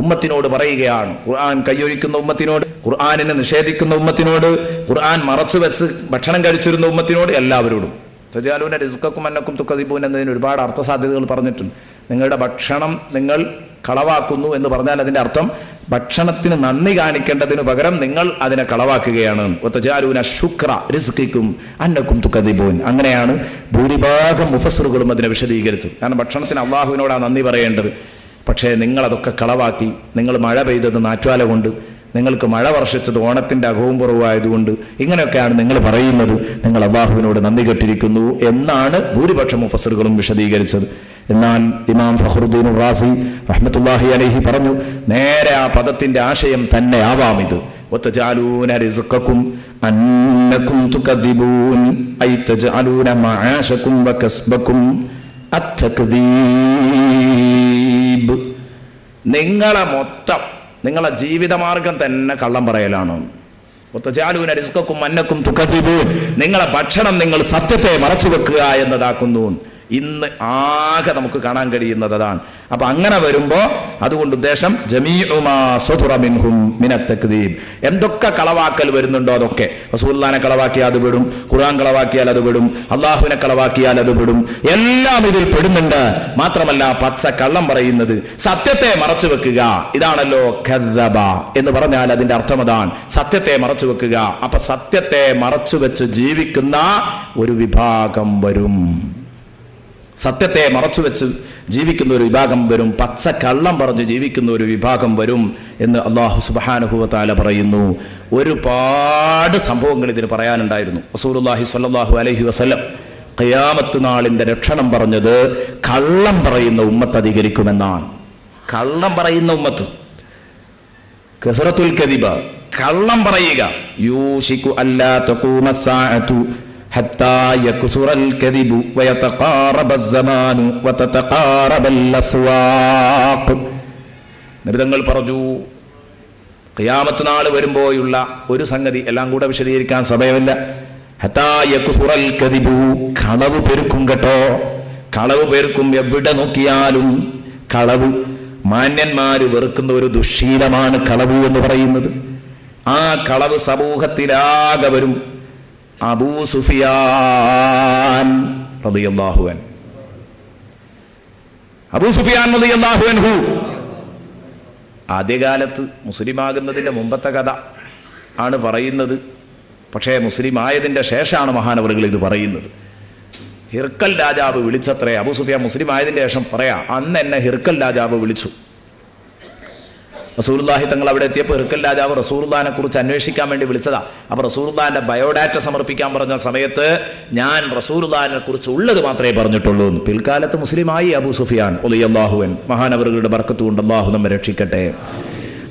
Speaker 1: ഉമ്മത്തിനോട് പറയുകയാണ്, ഖുർആൻ കൈയൊഴിക്കുന്ന ഉമ്മത്തിനോട്, ഖുർആനിനെ നിഷേധിക്കുന്ന ഉമ്മത്തിനോട്, ഖുർആൻ മറച്ചു വെച്ച് ഭക്ഷണം കഴിച്ചിരുന്ന ഉമ്മത്തിനോട്, എല്ലാവരോടും. തജഅലൂന റിസ്ഖകും അന്നകും തുകദ്ദിബൂൻ എന്നതിന് ഒരുപാട് അർത്ഥസാധ്യതകൾ പറഞ്ഞിട്ടുണ്ട്. നിങ്ങളുടെ ഭക്ഷണം നിങ്ങൾ കളവാക്കുന്നു എന്ന് പറഞ്ഞാൽ അതിന്റെ അർത്ഥം ഭക്ഷണത്തിന് നന്ദി കാണിക്കേണ്ടതിന് പകരം നിങ്ങൾ അതിനെ കളവാക്കുകയാണ്. വതജഅലൂന ശുക്ര റിസ്ഖിക്കും അന്നകും തുകദ്ദിബൂൻ. അങ്ങനെയാണ് ഭൂരിഭാഗം മുഫസ്സിറുകളും അതിനെ വിശദീകരിച്ചത്. കാരണം ഭക്ഷണത്തിന് അള്ളാഹുവിനോടാണ് നന്ദി പറയേണ്ടത്. പക്ഷേ നിങ്ങളതൊക്കെ കളവാക്കി. നിങ്ങൾ മഴ പെയ്തത് നാറ്റുവാല കൊണ്ട്, നിങ്ങൾക്ക് മഴ വർഷിച്ചത് ഓണത്തിന്റെ അകവും പുറവുമായതുകൊണ്ട്, ഇങ്ങനെയൊക്കെയാണ് നിങ്ങൾ പറയുന്നത്. നിങ്ങൾ അല്ലാഹുവിനോട് നന്ദി കെട്ടിരിക്കുന്നു എന്നാണ് ഭൂരിപക്ഷം മുഫസ്സിറുകളും വിശദീകരിച്ചത്. എന്നാൽ ഇമാം ഫഖ്റുദ്ദീൻ റാസി റഹ്മത്തുള്ളാഹി അലൈഹി പറഞ്ഞു, നേരെ ആ പദത്തിന്റെ ആശയം തന്നെ ആവാം ഇത്. വതജഅലൂന റിസ്ഖകും അന്നകും തുകദ്ദിബൂൻ ഐ തജഅലൂന മആശകും വകസ്ബകും അത്തക്ദീബ്. നിങ്ങളെ മൊത്തം, നിങ്ങളെ ജീവിതമാർഗം തന്നെ കള്ളം പറയലാണ്. വതജഅലൂന റിസ്ഖകും അന്നകും തുകദ്ദിബൂൻ, നിങ്ങളെ ഭക്ഷണം നിങ്ങൾ സത്യത്തെ മറച്ചു വെക്കുക എന്നതാക്കുന്നു. ഇന്ന് ആകെ നമുക്ക് കാണാൻ കഴിയുന്നത് അതാണ്. അപ്പൊ അങ്ങനെ വരുമ്പോ അതുകൊണ്ട് ഉദ്ദേശം ജമീഉ മാ സദറ മിൻഹും മിനത് തക്ദീബ്, എന്തൊക്കെ കളവാക്കൽ വരുന്നുണ്ടോ അതൊക്കെ. റസൂലുള്ളാഹിനെ കളവാക്കിയാൽ അത് പെടും, ഖുർആൻ കളവാക്കിയാൽ അത് പെടും, അള്ളാഹുവിനെ കളവാക്കിയാൽ അത് പെടും, എല്ലാം ഇതിൽ പെടുന്നുണ്ട്. മാത്രമല്ല പച്ച കള്ളം പറയുന്നത്, സത്യത്തെ മറച്ചു വെക്കുക, ഇതാണല്ലോ കദ്ദബ എന്ന് പറഞ്ഞാൽ അതിന്റെ അർത്ഥം അതാണ്, സത്യത്തെ മറച്ചു വെക്കുക. അപ്പൊ സത്യത്തെ മറച്ചു വെച്ച് ജീവിക്കുന്ന ഒരു വിഭാഗം വരും, സത്യത്തെ മറച്ചു വെച്ച് ജീവിക്കുന്ന ഒരു വിഭാഗം വരും, പച്ച കള്ളം പറഞ്ഞ് ജീവിക്കുന്ന ഒരു വിഭാഗം വരും എന്ന് അല്ലാഹു സുബ്ഹാനഹു വ തആല പറയുന്നു. ഒരുപാട് സംഭവങ്ങൾ ഇതിന് പറയാനുണ്ടായിരുന്നു. റസൂലുള്ളാഹി സ്വല്ലല്ലാഹു അലൈഹി വസല്ലം ഖിയാമത്ത് നാളിന്റെ ലക്ഷണം പറഞ്ഞത് കള്ളം പറയുന്ന ഉമ്മത്ത് അധികരിക്കുമെന്നാണ്. കള്ളം പറയുന്ന ഉമ്മത്ത്, കസറത്തുൽ കദിബ, കള്ളം പറയുക. യൂശികു അല്ലാ തഖൂമ സ്സാഅതു ഹത്താ യക്സുറൽ കദിബു വയതഖാറബസ് സമാനു വതതഖാറബൽ അസ്വാഖ്. നബിതങ്ങൾ പറഞ്ഞു, ഖിയാമത്ത് നാൾ വരുമ്പോഴുള്ള ഒരു സംഗതി എല്ലാം കൂടെ വിശദീകരിക്കാൻ സമയമില്ല. ഹത്താ യക്സുറൽ കദിബു, കളവ് പെരുക്കും കേട്ടോ, കളവ് പെരുക്കും. എവിടെ നോക്കിയാലും കളവ്. മാന്യന്മാര് വെറുക്കുന്ന ഒരു ദുശ്ശീലമാണ് കളവ് എന്ന് പറയുന്നത്. ആ കളവ് സമൂഹത്തിലാകെ വരും. അബൂ സുഫിയാൻ റളിയല്ലാഹു അൻഹു, അബൂ സുഫിയാൻ റളിയല്ലാഹു അൻഹു ആദ്യകാലത്ത് മുസ്ലിമാകുന്നതിൻ്റെ മുമ്പത്തെ കഥ ആണ് പറയുന്നത്. പക്ഷേ മുസ്ലിം ആയതിൻ്റെ ശേഷമാണ് മഹാനവറുകൾ ഇത് പറയുന്നത്. ഹിർക്കൽ രാജാവ് വിളിച്ചത്രേ. അബൂ സുഫിയാൻ മുസ്ലിം ആയതിൻ്റെ ശേഷം പറയാം, അന്ന് എന്നെ ഹിർക്കൽ രാജാവ് വിളിച്ചു. റസൂലുള്ളാഹി തങ്ങൾ അവിടെ എത്തിയപ്പോൾ ഹിർക്കൽ രാജാവ് റസൂലുള്ളാഹിനെ കുറിച്ച് അന്വേഷിക്കാൻ വേണ്ടി വിളിച്ചതാ. അപ്പോൾ റസൂലുള്ളാഹിന്റെ ബയോഡാറ്റ സമർപ്പിക്കാൻ പറഞ്ഞ സമയത്ത് ഞാൻ റസൂലുള്ളാഹിനെ കുറിച്ച് ഉള്ളത് മാത്രമേ പറഞ്ഞിട്ടുള്ളൂ. പിൽക്കാലത്ത് മുസ്ലിമായി അബൂ സുഫിയാൻ റളിയല്ലാഹു അൻഹു. മഹാനവറുകളുടെ ബർക്കത്ത് കൊണ്ട് അല്ലാഹു നമ്മെ രക്ഷിക്കട്ടെ.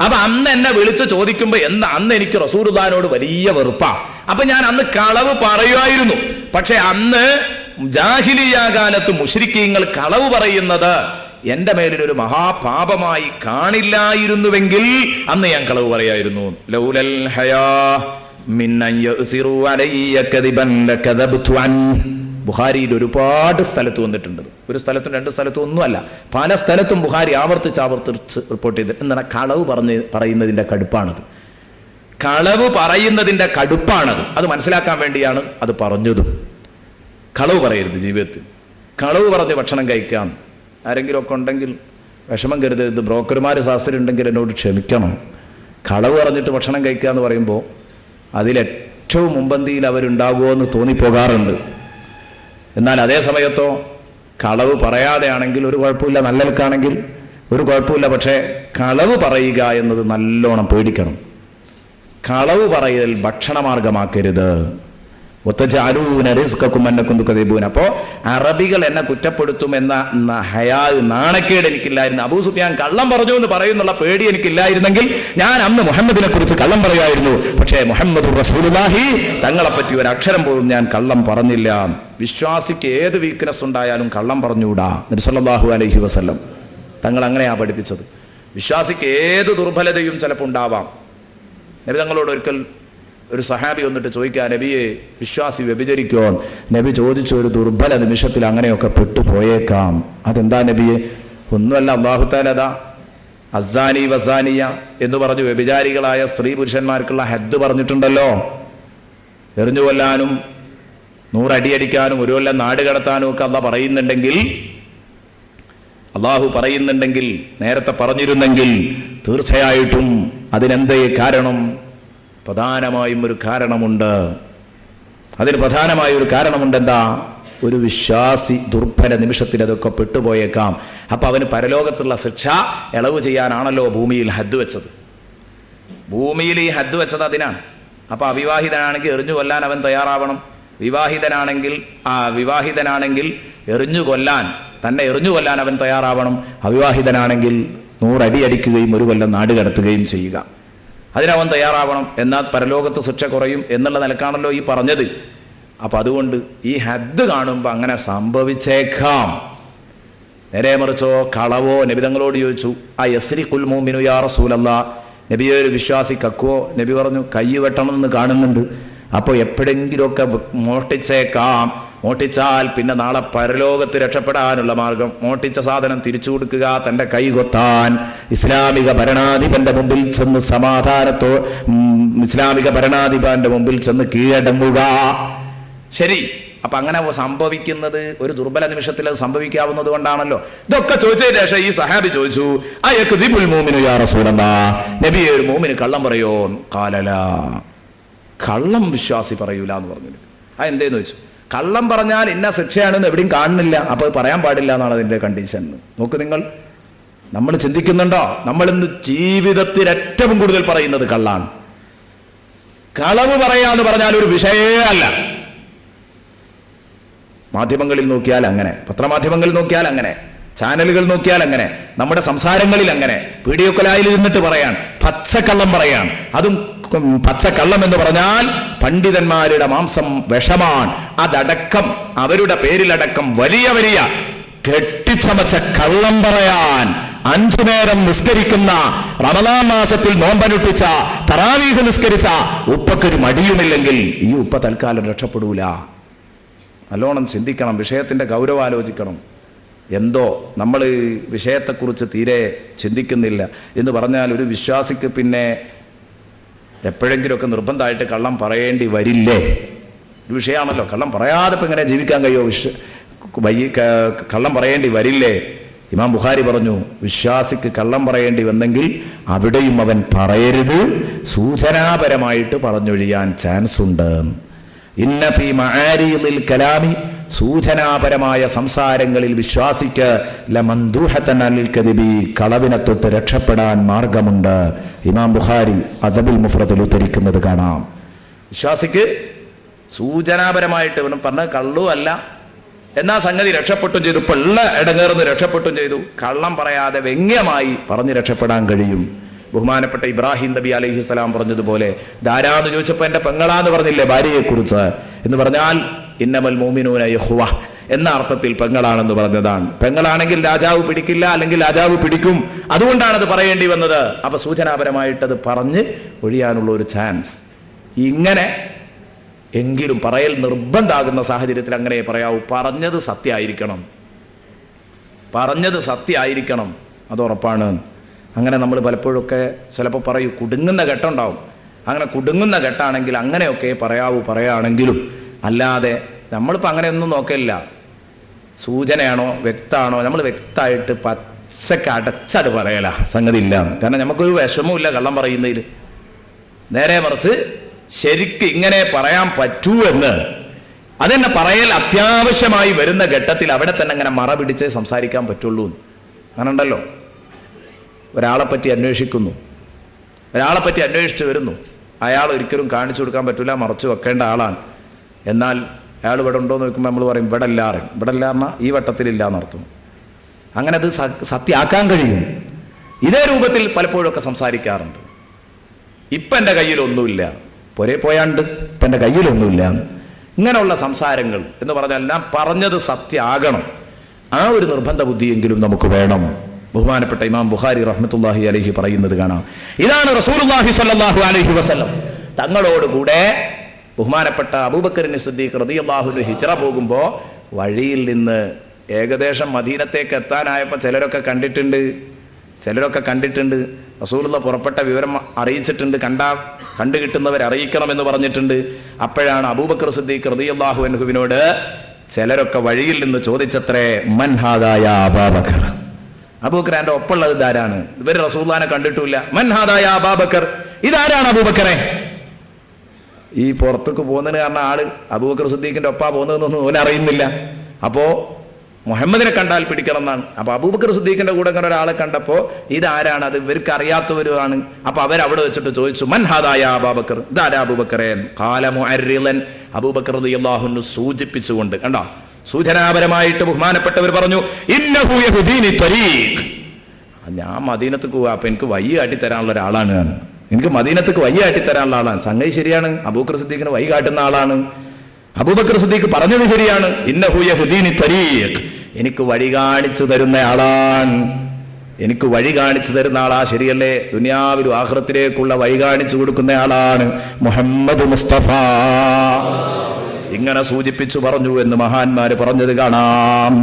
Speaker 1: അപ്പൊ അന്ന് എന്നെ വിളിച്ച് ചോദിക്കുമ്പോ അന്ന് എനിക്ക് റസൂലുള്ളാഹിനോട് വലിയ വെറുപ്പാ. അപ്പൊ ഞാൻ അന്ന് കളവ് പറയുമായിരുന്നു. പക്ഷെ അന്ന് ജാഹിലിയ്യ കാലത്ത് മുശ്രിക്കീങ്ങൾ കളവ് പറയുന്നത് എന്റെ മേലിലൊരു മഹാപാപമായി കാണില്ലായിരുന്നുവെങ്കിൽ അന്ന് ഞാൻ കളവ് പറയായിരുന്നു. ലൗലൽ ഹയാ മിൻ അൻ യസിറു അലയ്യ കദിബൻ ലകദബ്തു അൻ. ബുഖാരിയിൽ ഒരുപാട് സ്ഥലത്ത് വന്നിട്ടുണ്ട്. ഒരു സ്ഥലത്തും രണ്ട് സ്ഥലത്തും ഒന്നുമല്ല, പല സ്ഥലത്തും ബുഖാരി ആവർത്തിച്ച് റിപ്പോർട്ട് ചെയ്ത്. എന്നാൽ കളവ് പറയുന്നതിൻ്റെ കടുപ്പാണത്. കളവ് പറയുന്നതിൻ്റെ കടുപ്പാണത്. അത് മനസ്സിലാക്കാൻ വേണ്ടിയാണ് അത് പറഞ്ഞതും. കളവ് പറയരുത് ജീവിതത്തിൽ. കളവ് പറഞ്ഞ് ഭക്ഷണം കഴിക്കാം. ആരെങ്കിലും ഒക്കെ ഉണ്ടെങ്കിൽ വിഷമം കരുതരുത്. ബ്രോക്കർമാർ ശാസ്ത്രം ഉണ്ടെങ്കിൽ എന്നോട് ക്ഷമിക്കണം. കളവ് പറഞ്ഞിട്ട് ഭക്ഷണം കഴിക്കുക എന്ന് പറയുമ്പോൾ അതിലേറ്റവും മുമ്പന്തിയിൽ അവരുണ്ടാകുമോ എന്ന് തോന്നിപ്പോകാറുണ്ട്. എന്നാൽ അതേ സമയത്തോ കളവ് പറയാതെ ആണെങ്കിൽ ഒരു കുഴപ്പമില്ല, നല്ലവർക്കാണെങ്കിൽ ഒരു കുഴപ്പമില്ല. പക്ഷേ കളവ് പറയുക എന്നത് നല്ലോണം പേടിക്കണം. കളവ് പറയൽ ഭക്ഷണമാർഗമാക്കരുത്. അപ്പോൾ അറബികൾ എന്നെ കുറ്റപ്പെടുത്തും എന്ന നാണക്കേട് എനിക്കില്ലായിരുന്നു. അബൂ സുഫിയാൻ കള്ളം പറഞ്ഞു എന്ന് പറയുന്നുള്ള പേടി എനിക്കില്ലായിരുന്നെങ്കിൽ ഞാൻ അന്ന് മുഹമ്മദിനെ കുറിച്ച് കള്ളം പറയുമായിരുന്നു. പക്ഷേ മുഹമ്മദ് റസൂലുള്ളാഹി തങ്ങളെപ്പറ്റി ഒരു അക്ഷരം പോലും ഞാൻ കള്ളം പറഞ്ഞില്ല. വിശ്വാസിക്ക് ഏത് വീക്ക്നെസ് ഉണ്ടായാലും കള്ളം പറഞ്ഞുകൂടാ. നബി സല്ലല്ലാഹു അലൈഹി വസല്ലം തങ്ങൾ അങ്ങനെയാ പഠിപ്പിച്ചത്. വിശ്വാസിക്ക് ഏത് ദുർബലതയും ചിലപ്പോൾ ഉണ്ടാവാം. നബി തങ്ങളോട് ഒരിക്കൽ ഒരു സഹാബി വന്നിട്ട് ചോദിക്കുക, നബിയെ വിശ്വാസി വ്യഭിചരിക്കോ? നബി ചോദിച്ചു, ഒരു ദുർബല നിമിഷത്തിൽ അങ്ങനെയൊക്കെ പെട്ടുപോയേക്കാം. അതെന്താ നബിയെ? ഒന്നുമല്ല, അല്ലാഹു തആല അതാ അസ്സാനി വസാനിയ എന്ന് പറഞ്ഞു വ്യഭിചാരികളായ സ്ത്രീ പുരുഷന്മാർക്കുള്ള ഹദ്ദ് പറഞ്ഞിട്ടുണ്ടല്ലോ. എറിഞ്ഞു കൊല്ലാനും 100 അടിയടിക്കാനും 1 കൊല്ലം നാട് കടത്താനും ഒക്കെ അള്ളാഹു പറയുന്നുണ്ടെങ്കിൽ നേരത്തെ പറഞ്ഞിരുന്നെങ്കിൽ തീർച്ചയായിട്ടും അതിനെന്തേ കാരണം? പ്രധാനമായും ഒരു കാരണമുണ്ട്. അതിന് പ്രധാനമായ ഒരു കാരണമുണ്ട്. എന്താ? ഒരു വിശ്വാസി ദുർബല നിമിഷത്തിൽ അതൊക്കെ പെട്ടുപോയേക്കാം. അപ്പം അവന് പരലോകത്തുള്ള ശിക്ഷ ഇളവ് ചെയ്യാനാണല്ലോ ഭൂമിയിൽ ഹദ്ദ് വെച്ചത്. ഭൂമിയിൽ ഈ ഹദ്ദ് വെച്ചത് അതിനാണ്. അപ്പം അവിവാഹിതനാണെങ്കിൽ എറിഞ്ഞു കൊല്ലാൻ അവൻ തയ്യാറാവണം. വിവാഹിതനാണെങ്കിൽ എറിഞ്ഞു കൊല്ലാൻ അവൻ തയ്യാറാവണം. അവിവാഹിതനാണെങ്കിൽ 100 അടി അടിക്കുകയും 1 കൊല്ലം നാട് കടത്തുകയും ചെയ്യുക. അതിനവൻ തയ്യാറാവണം. എന്നാൽ പരലോകത്ത് ശിക്ഷ കുറയും എന്നുള്ള നിലക്കാണല്ലോ ഈ പറഞ്ഞത്. അപ്പം അതുകൊണ്ട് ഈ ഹദ്ദ് കാണുമ്പോൾ അങ്ങനെ സംഭവിച്ചേക്കാം. നേരെ മറിച്ചോ കളവോ? നബി തങ്ങളോട് ചോദിച്ചു, ആ യസ്രിഖുൽ മുഅ്മിനു യാ റസൂലല്ലാഹ്, നബിയെ ഒരു വിശ്വാസി കക്കുവോ? നബി പറഞ്ഞു, കൈ വെട്ടണമെന്ന് കാണുന്നുണ്ട്. അപ്പോൾ എപ്പോഴെങ്കിലുമൊക്കെ മോഷ്ടിച്ചേക്കാം. മോഷ്ടിച്ചാൽ പിന്നെ നാളെ പരലോകത്ത് രക്ഷപ്പെടാനുള്ള മാർഗം മോഷ്ടിച്ച സാധനം തിരിച്ചു കൊടുക്കുക, തൻ്റെ കൈ കൊത്താൻ, ഇസ്ലാമിക ഭരണാധിപന്റെ മുമ്പിൽ ചെന്ന് ഇസ്ലാമിക ഭരണാധിപന്റെ മുമ്പിൽ ചെന്ന് കീഴടങ്ങുക. ശരി, അപ്പൊ അങ്ങനെ സംഭവിക്കുന്നത് ഒരു ദുർബല നിമിഷത്തിൽ അത് സംഭവിക്കാവുന്നത് കൊണ്ടാണല്ലോ. ഇതൊക്കെ ചോദിച്ചതിന് ശേഷം ഈ സഹാബി ചോദിച്ചു, അയക്ദിബുൽ മുഅ്മിനു യാ റസൂലല്ലാഹ്, നബിയെ ഒരു മുഅ്മിന് കള്ളം പറയോ? ഖാലല, കള്ളം വിശ്വാസി പറയൂല എന്ന് പറഞ്ഞു. എന്തേന്ന് ചോദിച്ചു. കള്ളം പറഞ്ഞാൽ ഇന്ന ശിക്ഷയാണെന്ന് എവിടെയും കാണുന്നില്ല. അപ്പോൾ പറയാൻ പാടില്ല എന്നാണ് അതിൻ്റെ കണ്ടീഷൻ. നോക്ക് നിങ്ങൾ, നമ്മൾ ചിന്തിക്കുന്നുണ്ടോ? നമ്മൾ ഇന്ന് ജീവിതത്തിൽ ഏറ്റവും കൂടുതൽ പറയുന്നത് കള്ളാണ്. കളവ് പറയാന്ന് പറഞ്ഞാൽ ഒരു വിഷയമേ അല്ല. മാധ്യമങ്ങളിൽ നോക്കിയാൽ അങ്ങനെ, പത്രമാധ്യമങ്ങളിൽ നോക്കിയാൽ അങ്ങനെ, ചാനലുകൾ നോക്കിയാൽ അങ്ങനെ, നമ്മുടെ സംസാരങ്ങളിൽ അങ്ങനെ, വീഡിയോ കോലായിൽ ഇരുന്നിട്ട് പറയാൻ, പച്ചക്കള്ളം പറയാൻ. അതും പച്ചക്കള്ളം എന്ന് പറഞ്ഞാൽ പണ്ഡിതന്മാരുടെ മാംസം വിഷമാണ്. അതടക്കം അവരുടെ പേരിലടക്കം വലിയ വലിയ കെട്ടിച്ചമച്ച കള്ളം പറയാൻ 5 നേരം നിസ്കരിക്കുന്ന, റമദാൻ മാസത്തിൽ നോമ്പനുഷ്ഠിച്ച, തറാവീഹ് നിസ്കരിച്ച ഉപ്പക്കൊരു മടിയുമില്ലെങ്കിൽ ഈ ഉപ്പ തൽക്കാലം രക്ഷപ്പെടൂല. നല്ലോണം ചിന്തിക്കണം, വിഷയത്തിൻ്റെ ഗൗരവം ആലോചിക്കണം. എന്തോ നമ്മൾ വിഷയത്തെക്കുറിച്ച് തീരെ ചിന്തിക്കുന്നില്ല എന്ന് പറഞ്ഞാൽ ഒരു വിശ്വാസിക്ക് പിന്നെ എപ്പോഴെങ്കിലുമൊക്കെ നിർബന്ധമായിട്ട് കള്ളം പറയേണ്ടി വരില്ലേ? ഒരു വിഷയമാണല്ലോ. കള്ളം പറയാതെ ഇപ്പം എങ്ങനെ ജീവിക്കാൻ കഴിയുമോ? കള്ളം പറയേണ്ടി വരില്ലേ? ഇമാം ബുഖാരി പറഞ്ഞു, വിശ്വാസിക്ക് കള്ളം പറയേണ്ടി വന്നെങ്കിൽ അവിടെയും അവൻ പറയരുത്, സൂചനാപരമായിട്ട് പറഞ്ഞൊഴിയാൻ ചാൻസ് ഉണ്ട്. ഇന്ന ഫീ മആരീദിൽ കലാമി, സൂചനാപരമായ സംസാരങ്ങളിൽ വിശ്വാസിക്ക് ലമന്ദൂഹതൻ അനിൽ കദിബി, കളവിനെ തൊട്ട് രക്ഷപ്പെടാൻ മാർഗമുണ്ട്. ഇമാം ബുഖാരി അദബുൽ മുഫ്രദിൽ ഉദ്ധരിക്കുന്നത് കാണാം. വിശ്വാസിക്ക് സൂചനാപരമായിട്ട് പറഞ്ഞ കള്ളു അല്ല, എന്നാ സംഗതി രക്ഷപ്പെട്ടും ചെയ്തു, പിള്ള ഇടങ്ങേറുന്ന് രക്ഷപ്പെട്ടും ചെയ്തു. കള്ളം പറയാതെ വ്യംഗ്യമായി പറഞ്ഞ് രക്ഷപ്പെടാൻ കഴിയും. ബഹുമാനപ്പെട്ട ഇബ്രാഹിം നബി അലൈഹിസ്സലാം പറഞ്ഞതുപോലെ, ധാരാന്ന് ചോദിച്ചപ്പോൾ എൻ്റെ പെങ്ങളാന്ന് പറഞ്ഞില്ലേ ഭാര്യയെക്കുറിച്ച് എന്ന് പറഞ്ഞാൽ ഇന്നമൽ മുഅ്മിനൂന ഇഖ്വ എന്ന അർത്ഥത്തിൽ പെങ്ങളാണെന്ന് പറഞ്ഞതാണ്. പെങ്ങളാണെങ്കിൽ രാജാവ് പിടിക്കില്ല, അല്ലെങ്കിൽ രാജാവ് പിടിക്കും. അതുകൊണ്ടാണ് അത് പറയേണ്ടി വന്നത്. അപ്പൊ സൂചനാപരമായിട്ടത് പറഞ്ഞ് ഒഴിയാനുള്ള ഒരു ചാൻസ്. ഇങ്ങനെ എങ്കിലും പറയൽ നിർബന്ധമാകുന്ന സാഹചര്യത്തിൽ അങ്ങനെ പറയാവൂ. പറഞ്ഞത് സത്യമായിരിക്കണം, അത് ഉറപ്പാണ്. അങ്ങനെ നമ്മൾ പലപ്പോഴൊക്കെ ചിലപ്പോൾ പറയൂ, കുടുങ്ങുന്ന ഘട്ടമുണ്ടാവും. അങ്ങനെ കുടുങ്ങുന്ന ഘട്ടമാണെങ്കിൽ അങ്ങനെയൊക്കെ പറയുകയാണെങ്കിലും അല്ലാതെ നമ്മളിപ്പോൾ അങ്ങനെയൊന്നും നോക്കില്ല. സൂചനയാണോ വ്യക്തമാണോ, നമ്മൾ വ്യക്തമായിട്ട് പച്ചക്ക് അടച്ചത് പറയല, സംഗതി ഇല്ല. കാരണം നമുക്കൊരു വിഷമവും കള്ളം പറയുന്നതിൽ. നേരെ മറിച്ച് ശരിക്ക് ഇങ്ങനെ പറയാൻ പറ്റൂ എന്ന് അതെന്നെ പറയൽ അത്യാവശ്യമായി വരുന്ന ഘട്ടത്തിൽ അവിടെ തന്നെ അങ്ങനെ മറ പിടിച്ചേ സംസാരിക്കാൻ പറ്റുള്ളൂ. അങ്ങനെ ഉണ്ടല്ലോ, ഒരാളെപ്പറ്റി അന്വേഷിച്ച് വരുന്നു, അയാൾ ഒരിക്കലും കാണിച്ചു കൊടുക്കാൻ പറ്റില്ല, മറച്ചു വെക്കേണ്ട ആളാണ്. എന്നാൽ അയാൾ ഇവിടെ ഉണ്ടോ എന്ന് നോക്കുമ്പോൾ നമ്മൾ പറയും ഇവിടെ ഇല്ല പറഞ്ഞാൽ ഈ വട്ടത്തിലില്ല എന്നർത്ഥം. അങ്ങനെ അത് സത്യമാക്കാൻ കഴിയും. ഇതേ രൂപത്തിൽ പലപ്പോഴൊക്കെ സംസാരിക്കാറുണ്ട്. ഇപ്പം എൻ്റെ കയ്യിലൊന്നുമില്ല, പൊരേ പോയാണ്ട് ഇപ്പം എൻ്റെ കയ്യിലൊന്നുമില്ല. ഇങ്ങനെയുള്ള സംസാരങ്ങൾ എന്ന് പറഞ്ഞാൽ ഞാൻ പറഞ്ഞത് സത്യമാകണം. ആ ഒരു നിർബന്ധ ബുദ്ധിയെങ്കിലും നമുക്ക് വേണം. ബഹുമാനപ്പെട്ട ഇമാം ബുഖാരി റഹ്മത്തുള്ളാഹി അലൈഹി പറയുന്നത് കാണാം. ഇതാണ് റസൂലുള്ളാഹി സ്വല്ലല്ലാഹു അലൈഹി വസല്ലം തങ്ങളോടുകൂടെ ബഹുമാനപ്പെട്ട അബൂബക്കർ സിദ്ദീഖ് റളിയല്ലാഹു അൻഹു ഹിജ്റ പോകുമ്പോൾ വഴിയിൽ നിന്ന് ഏകദേശം മദീനത്തേക്ക് എത്താനായപ്പോൾ ചിലരൊക്കെ കണ്ടിട്ടുണ്ട്. റസൂലുള്ള പുറപ്പെട്ട വിവരം അറിയിച്ചിട്ടുണ്ട്, കണ്ടു കിട്ടുന്നവർ അറിയിക്കണമെന്ന് പറഞ്ഞിട്ടുണ്ട്. അപ്പോഴാണ് അബൂബക്കർ സിദ്ദീഖ് റളിയല്ലാഹു അൻഹുവിനോട് ചിലരൊക്കെ വഴിയിൽ നിന്ന് ചോദിച്ചത്രേ, മൻ ഹാദായ അബൂബക്കർ, അബൂബക്കർ എൻ്റെ ഒപ്പമുള്ളത് ഇതാരാണ്? ഇവർ റസൂലുള്ളാഹിനെ കണ്ടിട്ടില്ല. മൻ ഹാദായ അബൂബക്കർ, ഇതാരാണ് അബൂബക്കറെ? ഈ പുറത്തേക്ക് പോകുന്നതിന് കാരണം ആള് അബൂബക്കർ സിദ്ദീഖിന്റെ ഒപ്പാ പോകുന്നതെന്നൊന്നും ഓല അറിയുന്നില്ല. അപ്പോൾ മുഹമ്മദിനെ കണ്ടാൽ പിടിക്കണം എന്നാണ്. അപ്പോൾ അബൂബക്കർ സിദ്ദീഖിന്റെ കൂടെ അങ്ങനെ ഒരാളെ കണ്ടപ്പോൾ ഇതാരാണ്, അത് ഇവർക്ക് അറിയാത്തവരുമാണ്. അപ്പോൾ അവരവിടെ വെച്ചിട്ട് ചോദിച്ചു, മൻ ഹാദായ അബൂബക്കർ, ഇതാരാ അബൂബക്കറെ? ഖാല മുഅർരിളൻ, അബൂബക്കർ റളിയല്ലാഹു അൻഹു സൂചിപ്പിച്ചുകൊണ്ട്, കണ്ടോ, സൂചനാപരമായിട്ട് ബഹുമാനപ്പെട്ടവർ പറഞ്ഞു, ഇന്നഹു യഹ്ദീനി ത്വരീഖ്, ഞാൻ മദീനത്തേക്ക് പോവാ, അപ്പൊ എനിക്ക് വഴി കാട്ടിത്തരാനുള്ള ഒരാളാണ്, എനിക്ക് മദീനത്തേക്ക് വഴി കാട്ടിത്തരാനുള്ള ആളാണ്. സംഗതി ശരിയാണ്, അബൂബക്കർ സിദ്ദീഖിന് വഴി കാട്ടുന്ന ആളാണ്. അബൂബക്കർ സിദ്ദീഖ് പറഞ്ഞത് ശരിയാണ്, ഇന്നഹു യഹ്ദീനി ത്വരീഖ്, എനിക്ക് വഴി കാണിച്ചു തരുന്ന ആളാണ്, എനിക്ക് വഴി കാണിച്ചു തരുന്ന ആളാ, ശരിയല്ലേ? ദുനിയാവിലും ആഖിറത്തിലേക്കുള്ള വഴി കാണിച്ചു കൊടുക്കുന്ന ആളാണ് മുഹമ്മദ് മുസ്തഫ. ഇങ്ങനെ സൂചിപ്പിച്ചു പറഞ്ഞു എന്ന് മഹാന്മാര് പറഞ്ഞത് കാണാം.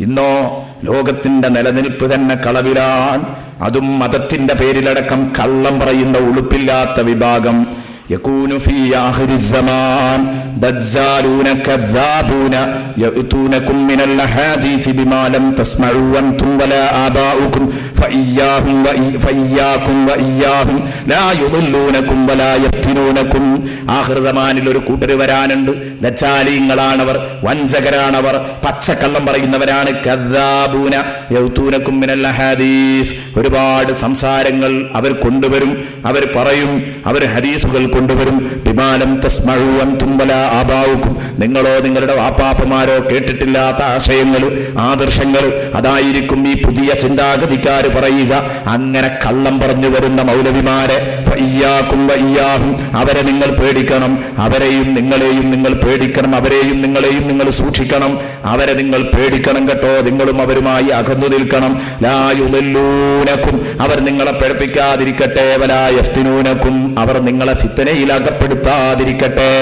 Speaker 1: ഇന്നോ ലോകത്തിന്റെ നിലനിൽപ്പ് തന്നെ കളവിലാണ്. അതും മതത്തിന്റെ പേരിലടക്കം കള്ളം പറയുന്ന ഉളുപ്പില്ലാത്ത വിഭാഗം. യകൂനു ഫീ ആഖിരിസ് സമാൻ ദജ്ജാലൂന കദ്ദാബൂന യഅതൂനകും മിനൽ അഹാദീസ് ബിമാ ലം തസ്മഉ അൻതും വലാ ആബാഉകും ഫഇയ്യാകും വഇയ്യാഹും ലാ യുദല്ലൂനകും വലാ യഫ്തിനൂനകും. ആഖിർ സമാനിൽ ഒരു കൂട്ടർ വരാനുണ്ട്. ദജ്ജാലീങ്ങളാണവർ, വഞ്ചകരാണവർ, പച്ചക്കള്ളം പറയുന്നവരാണ്. കദ്ദാബൂന യഅതൂനകും മിനൽ അഹാദീസ്, ഒരുപാട് സംസാരങ്ങൾ അവർ കൊണ്ടുവരും, അവർ പറയും, അവർ ഹദീസുകൾ കൊണ്ടുവരും. ബിമാലം തസ്മഉ അൻതും വലാ ആബാഉകും, നിങ്ങളോ നിങ്ങളുടെ വാപ്പാപ്പമാരോ കേട്ടിട്ടില്ലാത്ത ആശയങ്ങൾ, ആദർശങ്ങൾ, അതായിരിക്കും ഈ പുതിയ ചിന്താഗതിക്കാർ പറയുക. അങ്ങനെ കള്ളം പറഞ്ഞു വരുന്ന മൗലവിമാരെ ഫഇയ്യാകും വഇയ്യാഹും, അവരെ നിങ്ങൾ പേടിക്കണം, അവരെയും നിങ്ങളെയും നിങ്ങൾ പേടിക്കണം, അവരെയും നിങ്ങളെയും നിങ്ങൾ സൂക്ഷിക്കണം, അവരെ നിങ്ങൾ പേടിക്കണം കേട്ടോ. നിങ്ങളും അവരുമായി അകന്നു നിൽക്കണം. ലാ യുദല്ലൂനകും, അവർ നിങ്ങളെ പേടിപ്പിക്കാതിരിക്കട്ടെ. വലാ യഫ്തിനൂനകും, അവർ നിങ്ങളെ ഫിത്നയിൽ അകപ്പെടുത്താതിരിക്കട്ടെ.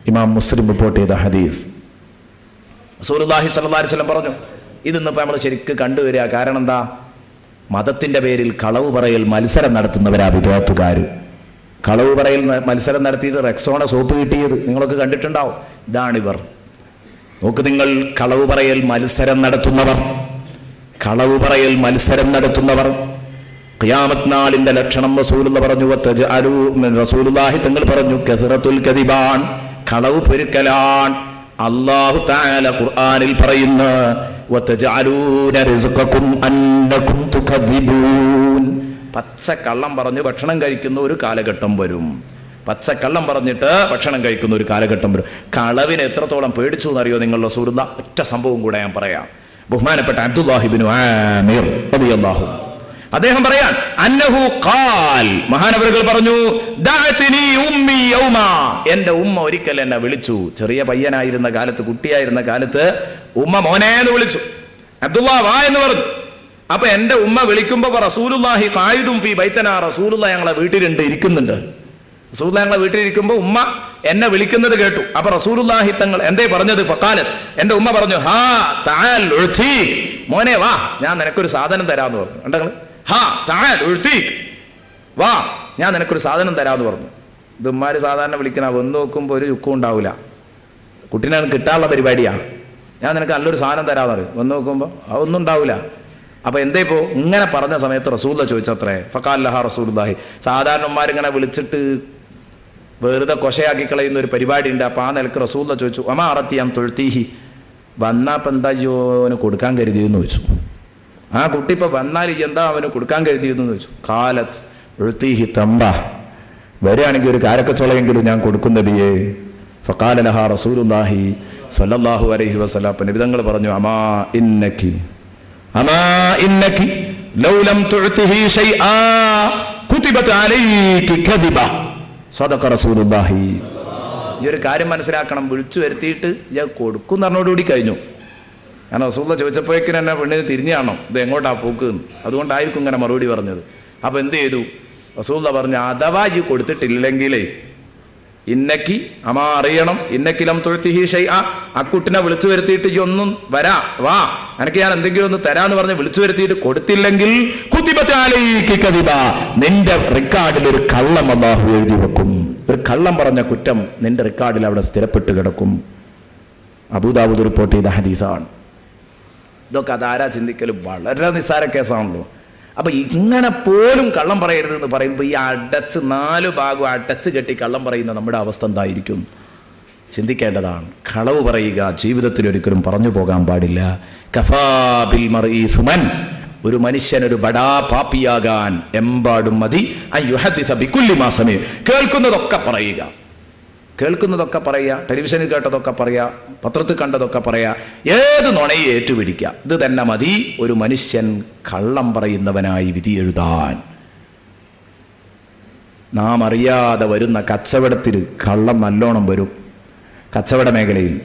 Speaker 1: ഇമാം മുസ്ലിം റിപ്പോർട്ട് ചെയ്ത ഹദീസ്. റസൂലുള്ളാഹി സ്വല്ലല്ലാഹു അലൈഹി വസല്ലം പറഞ്ഞു, ഇതിന്നിപ്പോൾ നമ്മൾ ശരിക്ക് കണ്ടുവരിക. കാരണം എന്താ? മതത്തിന്റെ പേരിൽ കളവ് പറയൽ മത്സരം നടത്തുന്നവരാ വിദ്യാർത്ഥുകാർ. കളവ് പറയൽ മത്സരം നടത്തിയിട്ട് റെക്സോണ സോപ്പ് കിട്ടിയത് നിങ്ങളൊക്കെ കണ്ടിട്ടുണ്ടാവും. ഇതാണിവർ. നോക്ക് നിങ്ങൾ, കളവ് പറയൽ മത്സരം നടത്തുന്നവർ, ഖിയാമത്ത് നാളിന്റെ ലക്ഷണം റസൂലുള്ള പറഞ്ഞു. റസൂലുള്ളാഹി തങ്ങൾ പറഞ്ഞു, കസറത്തുൽ കദിബാൻ, കളവ് പെരുക്കലാൻ. അല്ലാഹു തആല ഖുർആനിൽ പറയുന്ന വതജഅലൂന റിസ്ഖകും അന്നകും തുകദിബൂൻ, പച്ചക്കള്ളം പറഞ്ഞു ഭക്ഷണം കഴിക്കുന്ന ഒരു കാലഘട്ടം വരും. പച്ചക്കള്ളം പറഞ്ഞിട്ട് ഭക്ഷണം കഴിക്കുന്ന ഒരു കാലഘട്ടം വരും. കളവിനെ എത്രത്തോളം പേടിച്ചു എന്നറിയോ നിങ്ങൾ? റസൂലുള്ള ഒറ്റ സംഭവം കൂടെ ഞാൻ പറയാം. ബഹുമാനപ്പെട്ട അബ്ദുല്ലാഹി ഇബ്നു ആമിർ റളിയല്ലാഹു അൻഹു അദ്ദേഹം പറയാൻ, അന്നഹു ഖാൽ, മഹാനവറുകൾ പറഞ്ഞു, ദഅത്നി ഉമ്മി യൗമ, എന്റെ ഉമ്മ ഒരിക്കൽ എന്നെ വിളിച്ചു. ചെറിയ പയ്യനായിരുന്ന കാലത്ത്, കുട്ടിയായിരുന്ന കാലത്ത് ഉമ്മ മോനെ എന്ന് വിളിച്ചു. അബ്ദുല്ലാ വാ എന്ന് പറഞ്ഞു. അപ്പൊ എന്റെ ഉമ്മ വിളിക്കുമ്പോ റസൂലുള്ളാഹി ഖായിദും ഫീ ബൈതനാ, റസൂലുള്ള ഞങ്ങളെ വീട്ടിലുണ്ട്, ഇരിക്കുന്നുണ്ട്. റസൂലുള്ള ഞങ്ങളെ വീട്ടിലിരിക്കുമ്പോ ഉമ്മ എന്നെ വിളിക്കുന്നത് കേട്ടു. അപ്പൊ റസൂലുള്ളാഹി തങ്ങൾ എന്തേ പറഞ്ഞത്? ഫഖാലത്ത്, എന്റെ ഉമ്മ പറഞ്ഞു, ഹാ തആൽ ഉഅ്തീക്, മോനെ വാ, ഞാൻ നിനക്കൊരു സാധനം തരാന്ന് പറഞ്ഞു. കണ്ടങ്ങൾ, ഹാ തആൽ ഉഅ്തീക്, വാ, ഞാൻ നിനക്കൊരു സാധനം തരാന്ന് പറഞ്ഞു. ഇതുമാര് സാധാരണ വിളിക്കണ, വന്ന് നോക്കുമ്പോൾ ഒരു ചുക്കും ഉണ്ടാവില്ല. കുട്ടീനെ കിട്ടാനുള്ള പരിപാടിയാ. ഞാൻ നിനക്ക് നല്ലൊരു സാധനം തരാന്ന് പറയും. വന്ന് നോക്കുമ്പോൾ അതൊന്നും ഉണ്ടാവില്ല. അപ്പൊ എന്തേ ഇപ്പോ ഇങ്ങനെ പറഞ്ഞ സമയത്ത് റസൂലുള്ള ചോദിച്ചത്രേ, ഫഖാല ലഹാ റസൂലുള്ളാഹി, സാധാരണമാരിങ്ങനെ വിളിച്ചിട്ട് വെറുതെ കൊശയാക്കി കളയുന്ന ഒരു പരിപാടി ഉണ്ട്. അപ്പൊ ആ നിലക്ക് റസൂലുള്ള ചോദിച്ചു, അമാ അറത്തിയാം തൊഴുത്തീഹി, വന്നാപ്പം എന്താ അവന് കൊടുക്കാൻ കരുതിയെന്ന് ചോദിച്ചു. ആ കുട്ടി ഇപ്പൊ വന്നാൽ എന്താ അവന് കൊടുക്കാൻ കരുതിയെന്ന് ചോദിച്ചു. കാലത്ത് എഴുത്തീഹി തമ്പ, വരികയാണെങ്കിൽ ഒരു കാരക്കച്ചോളയെങ്കിലും ഞാൻ കൊടുക്കും നബിയേ. ഫഖാല ലഹാ റസൂലുള്ളാഹി സ്വല്ലല്ലാഹു അലൈഹി വസല്ലം, നബിതങ്ങൾ പറഞ്ഞു, അമാ ഇന്നകി ലൗ ലം തുഅ്തിഹി ഷൈആ കുതിബത അലൈകി കദിബ സദഖ റസൂലുള്ളാഹി. ഈ ഒരു കാര്യം മനസ്സിലാക്കണം, വിളിച്ചു വരുത്തിയിട്ട് ഞാൻ കൊടുക്കും എന്ന് പറഞ്ഞോടുകൂടി കഴിഞ്ഞു. ഞാൻ റസൂലുള്ള ചോദിച്ചപ്പോഴേക്കും എന്നെ പെണ്ണിന് തിരിഞ്ഞാണോ, ഇത് എങ്ങോട്ടാ പോക്ക്, അതുകൊണ്ടായിരിക്കും ഇങ്ങനെ മറുപടി പറഞ്ഞത്. അപ്പൊ എന്ത് ചെയ്തു? റസൂലുള്ള പറഞ്ഞു, അഥവാ ഈ കൊടുത്തിട്ടില്ലെങ്കിലേ ഇന്നക്കി അമാ അറിയണം, ഇന്നക്കിലം തൊഴുത്തിഹി ഷൈആ, അക്കുട്ടിനെ വിളിച്ചു വരുത്തിയിട്ട് ഈ ഒന്നും വരാ വാ എനിക്ക് ഞാൻ എന്തെങ്കിലും ഒന്ന് തരാന്ന് പറഞ്ഞ് വിളിച്ചു വരുത്തിയിട്ട് കൊടുത്തില്ലെങ്കിൽ കുതിബത അലൈകി കദിബ, നിന്റെ റെക്കോർഡിൽ ഒരു കള്ളം അല്ലാഹു എഴുതി വെക്കും. ഒരു കള്ളം പറഞ്ഞ കുറ്റം നിന്റെ റെക്കോർഡിൽ അവിടെ സ്ഥിരപ്പെട്ട് കിടക്കും. അബൂദാവൂദ് റിപ്പോർട്ട് ചെയ്ത ഹദീസാണ്. ഇതൊക്കെ അതാരാ ചിന്തിക്കലും വളരെ നിസ്സാര കേസാണല്ലോ. അപ്പൊ ഇങ്ങനെ പോലും കള്ളം പറയരുത് എന്ന് പറയുമ്പോൾ ഈ അടച്ച് 4 ഭാഗം അടച്ച് കെട്ടി കള്ളം പറയുന്ന നമ്മുടെ അവസ്ഥ എന്തായിരിക്കും ചിന്തിക്കേണ്ടതാണ്. കളവ് പറയുക ജീവിതത്തിൽ ഒരിക്കലും പറഞ്ഞു പോകാൻ പാടില്ല. കഫാ ബിൽ മർഇ സുമൻ, ഒരു മനുഷ്യൻ ഒരു ബടാ പാപ്പിയാകാൻ എമ്പാടും മതി അയ്യുഹദ്ദിസ ബികുല്ലി മാ സമി, കേൾക്കുന്നതൊക്കെ പറയുക, കേൾക്കുന്നതൊക്കെ പറയുക, ടെലിവിഷനിൽ കേട്ടതൊക്കെ പറയുക, പത്രത്തിൽ കണ്ടതൊക്കെ പറയുക, ഏത് നുണയെ ഏറ്റുപിടിക്കുക. ഇത് തന്നെ മതി ഒരു മനുഷ്യൻ കള്ളം പറയുന്നവനായി വിധി എഴുതാൻ. നാം അറിയാതെ വരുന്ന കച്ചവടത്തിൽ കള്ളം നല്ലോണം വരും. കച്ചവട മേഖലയിൽ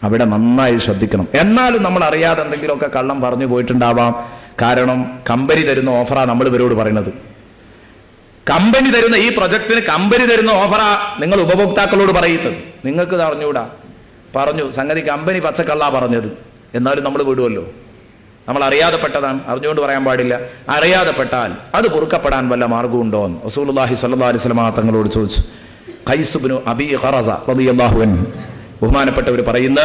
Speaker 1: അവിടെ നന്നായി ശ്രദ്ധിക്കണം. എന്നാലും നമ്മൾ അറിയാതെ എന്തെങ്കിലുമൊക്കെ കള്ളം പറഞ്ഞു പോയിട്ടുണ്ടാവാം. കാരണം കമ്പനി തരുന്ന ഓഫറാ നമ്മൾ ഇവരോട് പറയുന്നത്. കമ്പനി തരുന്ന ഈ പ്രൊജക്ടിന് കമ്പനി തരുന്ന ഓഫറാ നിങ്ങൾ ഉപഭോക്താക്കളോട് പറയുന്നത്. നിങ്ങൾക്ക് അറിഞ്ഞൂടാ, പറഞ്ഞു സംഗതി കമ്പനി പച്ചക്കള്ളാ പറഞ്ഞത്, എന്നാലും നമ്മൾ വിടുമല്ലോ. നമ്മൾ അറിയാതെ പെട്ടതാണ്, അറിഞ്ഞുകൊണ്ട് പറയാൻ പാടില്ല. അറിയാതെ പെട്ടാൽ അത് പൊറുക്കപ്പെടാൻ വല്ല മാർഗമുണ്ടോ എന്ന് റസൂലുള്ളാഹി സ്വല്ലല്ലാഹു അലൈഹി വസല്ലം തങ്ങളോട് ചോദിച്ചു. ഖൈസ് ഇബ്നു അബീ ഖറസ റളിയല്ലാഹു അൻഹു ബഹുമാനപ്പെട്ടവർ പറയുന്ന,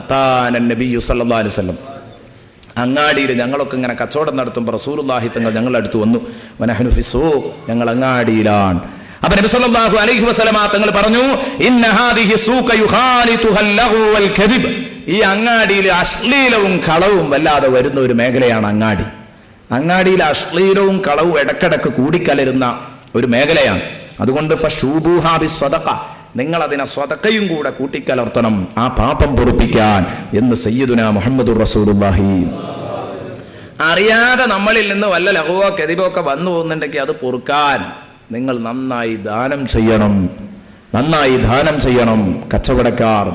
Speaker 1: അത്താനൻ നബിയ്യു സ്വല്ലല്ലാഹു അലൈഹി വസല്ലം, അങ്ങാടിയിൽ ഞങ്ങളൊക്കെ ഇങ്ങനെ കച്ചവടം നടത്തുമ്പോൾ റസൂലുള്ളാഹി തങ്ങൾ ഞങ്ങളുടെ അടുത്ത് വന്നു. വനഹ്നു ഫി സൂഖ്, ഞങ്ങൾ അങ്ങാടിയിലാണ്. അപ്പോൾ നബി സല്ലല്ലാഹു അലൈഹി വസല്ലം തങ്ങൾ പറഞ്ഞു, ഇന്ന ഹാദിഹി സൂഖ യുഖാലിതുഹൽ ലഹു വൽ കദിബ്, ഈ അങ്ങാടിയിൽ അശ്ലീലവും കളവും വല്ലാതെ വരുന്ന ഒരു മേഖലയാണ് അങ്ങാടി. അങ്ങാടിയിൽ അശ്ലീലവും കളവും ഇടക്കിടക്ക് കൂടിക്കലരുന്ന ഒരു മേഖലയാണ്. അതുകൊണ്ട് ഫശൂബൂഹാ ബിസ്സദഖ, നിങ്ങൾ അതിനെ സ്വതക്കയും കൂടെ കൂട്ടിക്കലർത്തണം ആ പാപം പൊറുപ്പിക്കാൻ എന്ന് സയ്യിദുനാ മുഹമ്മദുർ റസൂലുള്ളാഹി. അറിയാതെ നമ്മളിൽ നിന്ന് വല്ല ലഹുവോ കെദിബോ ഒക്കെ വന്നു പോകുന്നുണ്ടെങ്കിൽ അത് പൊറുക്കാൻ നിങ്ങൾ നന്നായി ദാനം ചെയ്യണം, നന്നായി ദാനം ചെയ്യണം. കച്ചവടക്കാർ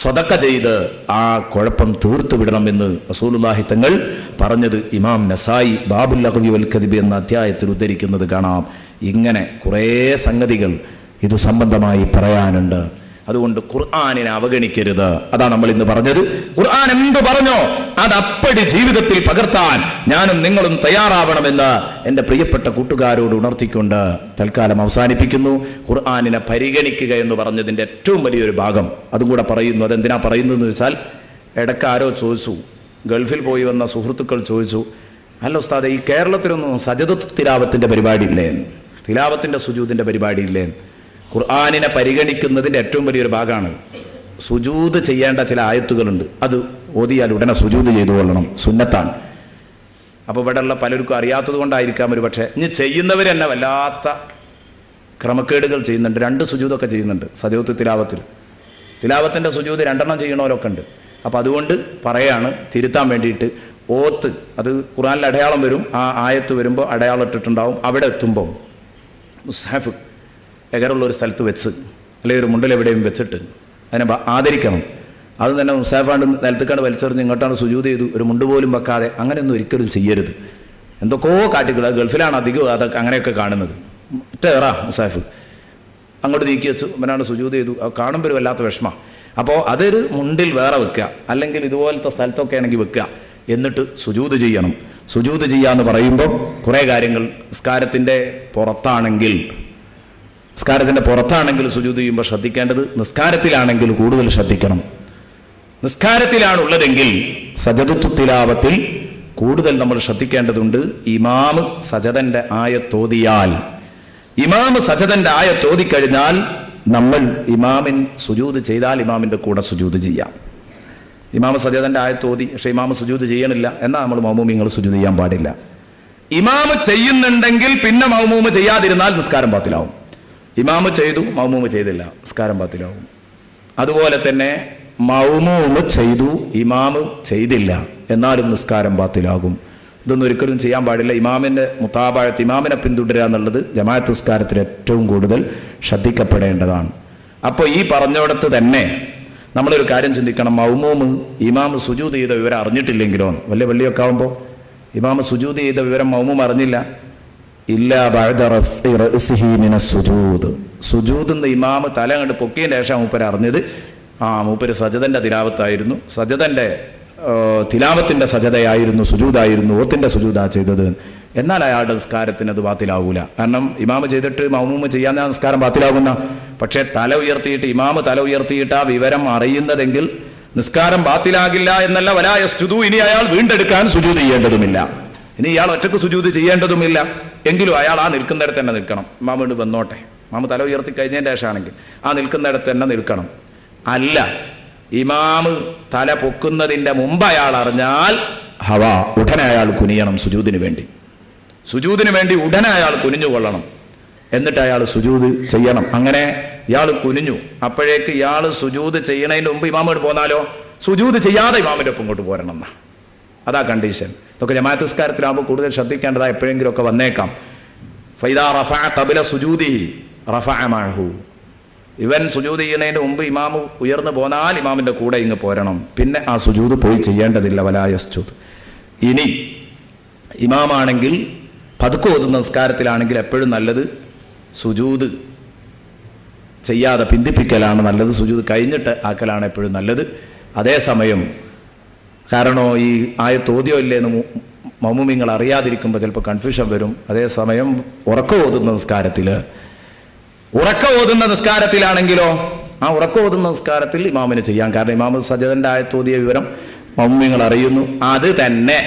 Speaker 1: സ്വതക്ക ചെയ്ത് ആ കുഴപ്പം തീർത്തു വിടണമെന്ന് റസൂലുള്ളാഹി തങ്ങൾ പറഞ്ഞത് ഇമാം നസായി ബാബുൽ ലഹ്വി വൽ കദിബ് എന്ന അധ്യായത്തിൽ ഉദ്ധരിക്കുന്നത് കാണാം. ഇങ്ങനെ കുറേ സംഗതികൾ ഇത് സംബന്ധമായി പറയാനുണ്ട്. അതുകൊണ്ട് ഖുർആനിനെ അവഗണിക്കരുത്. അതാ നമ്മൾ ഇന്ന് പറഞ്ഞത്. ഖുർആൻ എന്ത് പറഞ്ഞോ അതപ്പടി ജീവിതത്തിൽ പകർത്താൻ ഞാനും നിങ്ങളും തയ്യാറാവണമെന്ന് എൻ്റെ പ്രിയപ്പെട്ട കൂട്ടുകാരോട് ഉണർത്തിക്കൊണ്ട് തൽക്കാലം അവസാനിപ്പിക്കുന്നു. ഖുർആനിനെ പരിഗണിക്കുക എന്ന് പറഞ്ഞതിൻ്റെ ഏറ്റവും വലിയൊരു ഭാഗം അതും കൂടെ പറയുന്നു. അതെന്തിനാ പറയുന്നതെന്ന് വെച്ചാൽ, ഇടയ്ക്ക് ആരോ ചോദിച്ചു, ഗൾഫിൽ പോയി വന്ന സുഹൃത്തുക്കൾ ചോദിച്ചു, അല്ല ഉസ്താദേ, ഈ കേരളത്തിലൊന്നും സജദത്ത് തിലാവത്തിൻ്റെ പരിപാടി ഇല്ലേ, തിലാവത്തിൻ്റെ സുജൂദിൻ്റെ പരിപാടി ഇല്ലേ? ഖുർആനിനെ പരിഗണിക്കുന്നതിൻ്റെ ഏറ്റവും വലിയൊരു ഭാഗമാണ് സുജൂദ് ചെയ്യേണ്ട ചില ആയത്തുകളുണ്ട്. അത് ഓതിയാൽ ഉടനെ സുജൂദ് ചെയ്തു കൊള്ളണം, സുന്നത്താണ്. അപ്പോൾ ഇവിടെ ഉള്ള പലർക്കും അറിയാത്തത് കൊണ്ടായിരിക്കാം ഒരു പക്ഷേ. ഇനി ചെയ്യുന്നവർ തന്നെ വല്ലാത്ത ക്രമക്കേടുകൾ ചെയ്യുന്നുണ്ട്. 2 സുജൂദൊക്കെ ചെയ്യുന്നുണ്ട് സജദത്ത് തിലാവത്തിൽ. തിലാവത്തിൻ്റെ സുജൂദ് 2 ചെയ്യണവരൊക്കെ ഉണ്ട്. അപ്പോൾ അതുകൊണ്ട് പറയാണ് തിരുത്താൻ വേണ്ടിയിട്ട്, ഓത്ത് അത് ഖുർആനിൽ അടയാളം വരും, ആ ആയത്ത് വരുമ്പോൾ അടയാളം ഇട്ടിട്ടുണ്ടാവും. അവിടെ എത്തുമ്പോൾ മുസ്ഹഫ് എകറുള്ള ഒരു സ്ഥലത്ത് വെച്ച് അല്ലെങ്കിൽ ഒരു മുണ്ടിലെവിടെയും വെച്ചിട്ട് അതിനെ ആദരിക്കണം. അത് തന്നെ മുസാഫാണ്ട് നിലത്തേക്കാണ്ട് വലിച്ചെറിഞ്ഞ് ഇങ്ങോട്ടാണ് സുജൂദ് ചെയ്തു, ഒരു മുണ്ട് പോലും വെക്കാതെ അങ്ങനെയൊന്നും ഒരിക്കലും ചെയ്യരുത്. എന്തൊക്കെയോ കാട്ടിക്കൂടെ, ഗൾഫിലാണ് അധികം അതൊക്കെ അങ്ങനെയൊക്കെ കാണുന്നത്. ഒറ്റേറാ മുസാഫ്. അങ്ങോട്ട് നീക്കി വെച്ചു, അവനാണ് സുജൂദ് ചെയ്തു. കാണുമ്പോൾ ഒരു വല്ലാത്ത വിഷമം. അപ്പോൾ അതൊരു മുണ്ടിൽ വേറെ വെക്കുക, അല്ലെങ്കിൽ ഇതുപോലത്തെ സ്ഥലത്തൊക്കെ ആണെങ്കിൽ വെക്കുക, എന്നിട്ട് സുജൂദ് ചെയ്യണം. സുജൂദ് ചെയ്യാന്ന് പറയുമ്പോൾ കുറേ കാര്യങ്ങൾ, നിസ്കാരത്തിൻ്റെ പുറത്താണെങ്കിൽ സുജൂദ് ചെയ്യുമ്പോൾ ശ്രദ്ധിക്കേണ്ടത്, നിസ്കാരത്തിലാണെങ്കിൽ കൂടുതൽ ശ്രദ്ധിക്കണം. നിസ്കാരത്തിലാണുള്ളതെങ്കിൽ സജദത്തു തിലാവത്തിൽ കൂടുതൽ നമ്മൾ ശ്രദ്ധിക്കേണ്ടതുണ്ട്. ഇമാമ് സജദന്റെ ആയത്തോതിക്കഴിഞ്ഞാൽ നമ്മൾ ഇമാമിൻ സുജൂദ് ചെയ്താൽ ഇമാമിൻ്റെ കൂടെ സുജൂദ് ചെയ്യാം. ഇമാമ് സജദന്റെ ആയത്തോതി, പക്ഷേ ഇമാമ് സുജൂദ് ചെയ്യണില്ല, എന്നാൽ നമ്മൾ മൗമൂമിങ്ങൾ സുജൂദ് ചെയ്യാൻ പാടില്ല. ഇമാമ് ചെയ്യുന്നുണ്ടെങ്കിൽ പിന്നെ മൗമൂമ് ചെയ്യാതിരുന്നാൽ നിസ്കാരം ബാത്തിലാവും. ഇമാമ് ചെയ്തു, മൗമൂമ് ചെയ്തില്ല, നിസ്കാരം ബാത്തിലാവും. അതുപോലെ തന്നെ മൗമൂമ് ചെയ്തു, ഇമാമ് ചെയ്തില്ല, എന്നാലും നിസ്കാരം ബാത്തിലാകും. ഇതൊന്നും ഒരിക്കലും ചെയ്യാൻ പാടില്ല. ഇമാമിൻ്റെ മുതാബഅത്ത്, ഇമാമിനെ പിന്തുടരുക എന്നുള്ളത് ജമാഅത്ത് നിസ്കാരത്തിൽ ഏറ്റവും കൂടുതൽ ശ്രദ്ധിക്കപ്പെടേണ്ടതാണ്. അപ്പോൾ ഈ പറഞ്ഞിടത്ത് തന്നെ നമ്മളൊരു കാര്യം ചിന്തിക്കണം. മൗമൂമ് ഇമാമ് സുജൂദ് ചെയ്ത വിവരം അറിഞ്ഞിട്ടില്ലെങ്കിലോ, വലിയ പള്ളിയൊക്കെ ആകുമ്പോൾ ഇമാമ് സുജൂദ് ചെയ്ത വിവരം മൗമൂമ് അറിഞ്ഞില്ല, ഇല്ലാ ബഅദ റഫ്ഇ റഅ്സിഹി മിന സുജൂദ്, സുജൂദ് ഇമാമ് തല കണ്ട് പൊക്കിയതിന് ശേഷം മൂപ്പര് അറിഞ്ഞത് മൂപ്പര് സജദന്റെ തിലാവത്തായിരുന്നു, സജദന്റെ തിലാവത്തിന്റെ സജദയായിരുന്നു, സുജൂദായിരുന്നു, ഓത്തിന്റെ സുജൂദാ ചെയ്തത്, എന്നാൽ അയാളുടെ നിസ്കാരത്തിന് അത് ബാത്തിലാവൂല. കാരണം ഇമാമ് ചെയ്തിട്ട് മൗമൂമ് ചെയ്യാൻ നിസ്കാരം ബാത്തിലാകുന്ന, പക്ഷേ ഇമാമ് തല ഉയർത്തിയിട്ട് ആ വിവരം അറിയുന്നതെങ്കിൽ നിസ്കാരം ബാത്തിലാകില്ല എന്നല്ല. വലാ യസ്ജുദു, ഇനി അയാൾ വീണ്ടെടുക്കാൻ സുജൂദ് ചെയ്യേണ്ടതുമില്ല, ഇനി ഇയാൾ ഒറ്റക്ക് സുജൂദ് ചെയ്യേണ്ടതുമില്ല. എങ്കിലും അയാൾ ആ നിൽക്കുന്നിടത്ത് തന്നെ നിൽക്കണം. ഇമാമ് വീണ്ടും വന്നോട്ടെ, ഇമാമ് തല ഉയർത്തി കഴിഞ്ഞതിൻ്റെ ശേഷമാണെങ്കിൽ ആ നിൽക്കുന്നിടത്ത് തന്നെ നിൽക്കണം. അല്ല, ഇമാമ് തല പൊക്കുന്നതിൻ്റെ മുമ്പ് അയാൾ അറിഞ്ഞാൽ ഉടനെ അയാൾ കുനിയണം സുജൂദിന് വേണ്ടി ഉടനെ അയാൾ കുനിഞ്ഞുകൊള്ളണം. എന്നിട്ട് അയാൾ സുജൂദ് ചെയ്യണം. അങ്ങനെ ഇയാൾ കുനിഞ്ഞു, അപ്പോഴേക്ക് ഇയാൾ സുജൂദ് ചെയ്യണതിന് മുമ്പ് ഇമാമോട് പോന്നാലോ, സുജൂദ് ചെയ്യാതെ ഇമാമിൻ്റെ ഒപ്പം ഇങ്ങോട്ട് പോരണം എന്നാ. അതാ കണ്ടീഷൻ. ഇതൊക്കെ ജമാഅത്ത് നിസ്കാരത്തിലാകുമ്പോൾ കൂടുതൽ ശ്രദ്ധിക്കേണ്ടതാ, എപ്പോഴെങ്കിലും ഒക്കെ വന്നേക്കാം. ഫൈദാ റഫഅ ഖബല സുജൂദിഹി റഫഅ മഅഹു, ഇവൻ സുജൂദ് ചെയ്യുന്നതിന് മുമ്പ് ഇമാമ് ഉയർന്നു പോന്നാൽ ഇമാമിൻ്റെ കൂടെ ഇങ്ങ് പോരണം, പിന്നെ ആ സുജൂദ് പോയി ചെയ്യേണ്ടതില്ല. വലാ യസ്ജുദ്. ഇനി ഇമാമാണെങ്കിൽ പതുക്കെ ഓതുന്ന നിസ്കാരത്തിലാണെങ്കിൽ എപ്പോഴും നല്ലത് സുജൂദ് ചെയ്യാതെ പിന്തിപ്പിക്കലാണ് നല്ലത്, സുജൂദ് കഴിഞ്ഞിട്ട് ആക്കലാണ് എപ്പോഴും നല്ലത്. അതേസമയം കാരണം ഈ ആയത്തോദ്യോ ഇല്ലേന്ന് മൗമൂമിങ്ങൾ അറിയാതിരിക്കുമ്പോൾ ചിലപ്പോൾ കൺഫ്യൂഷൻ വരും. അതേസമയം ഉറക്കം ഓതുന്ന നിസ്കാരത്തിലാണെങ്കിലോ ആ ഉറക്കം ഓതുന്ന നിസ്കാരത്തിൽ ഇമാമിന് ചെയ്യാം. കാരണം ഇമാമ് സജദന്റെ ആയത്തോതിയ വിവരം മൗമൂമിങ്ങൾ അറിയുന്നു. അത് തന്നെ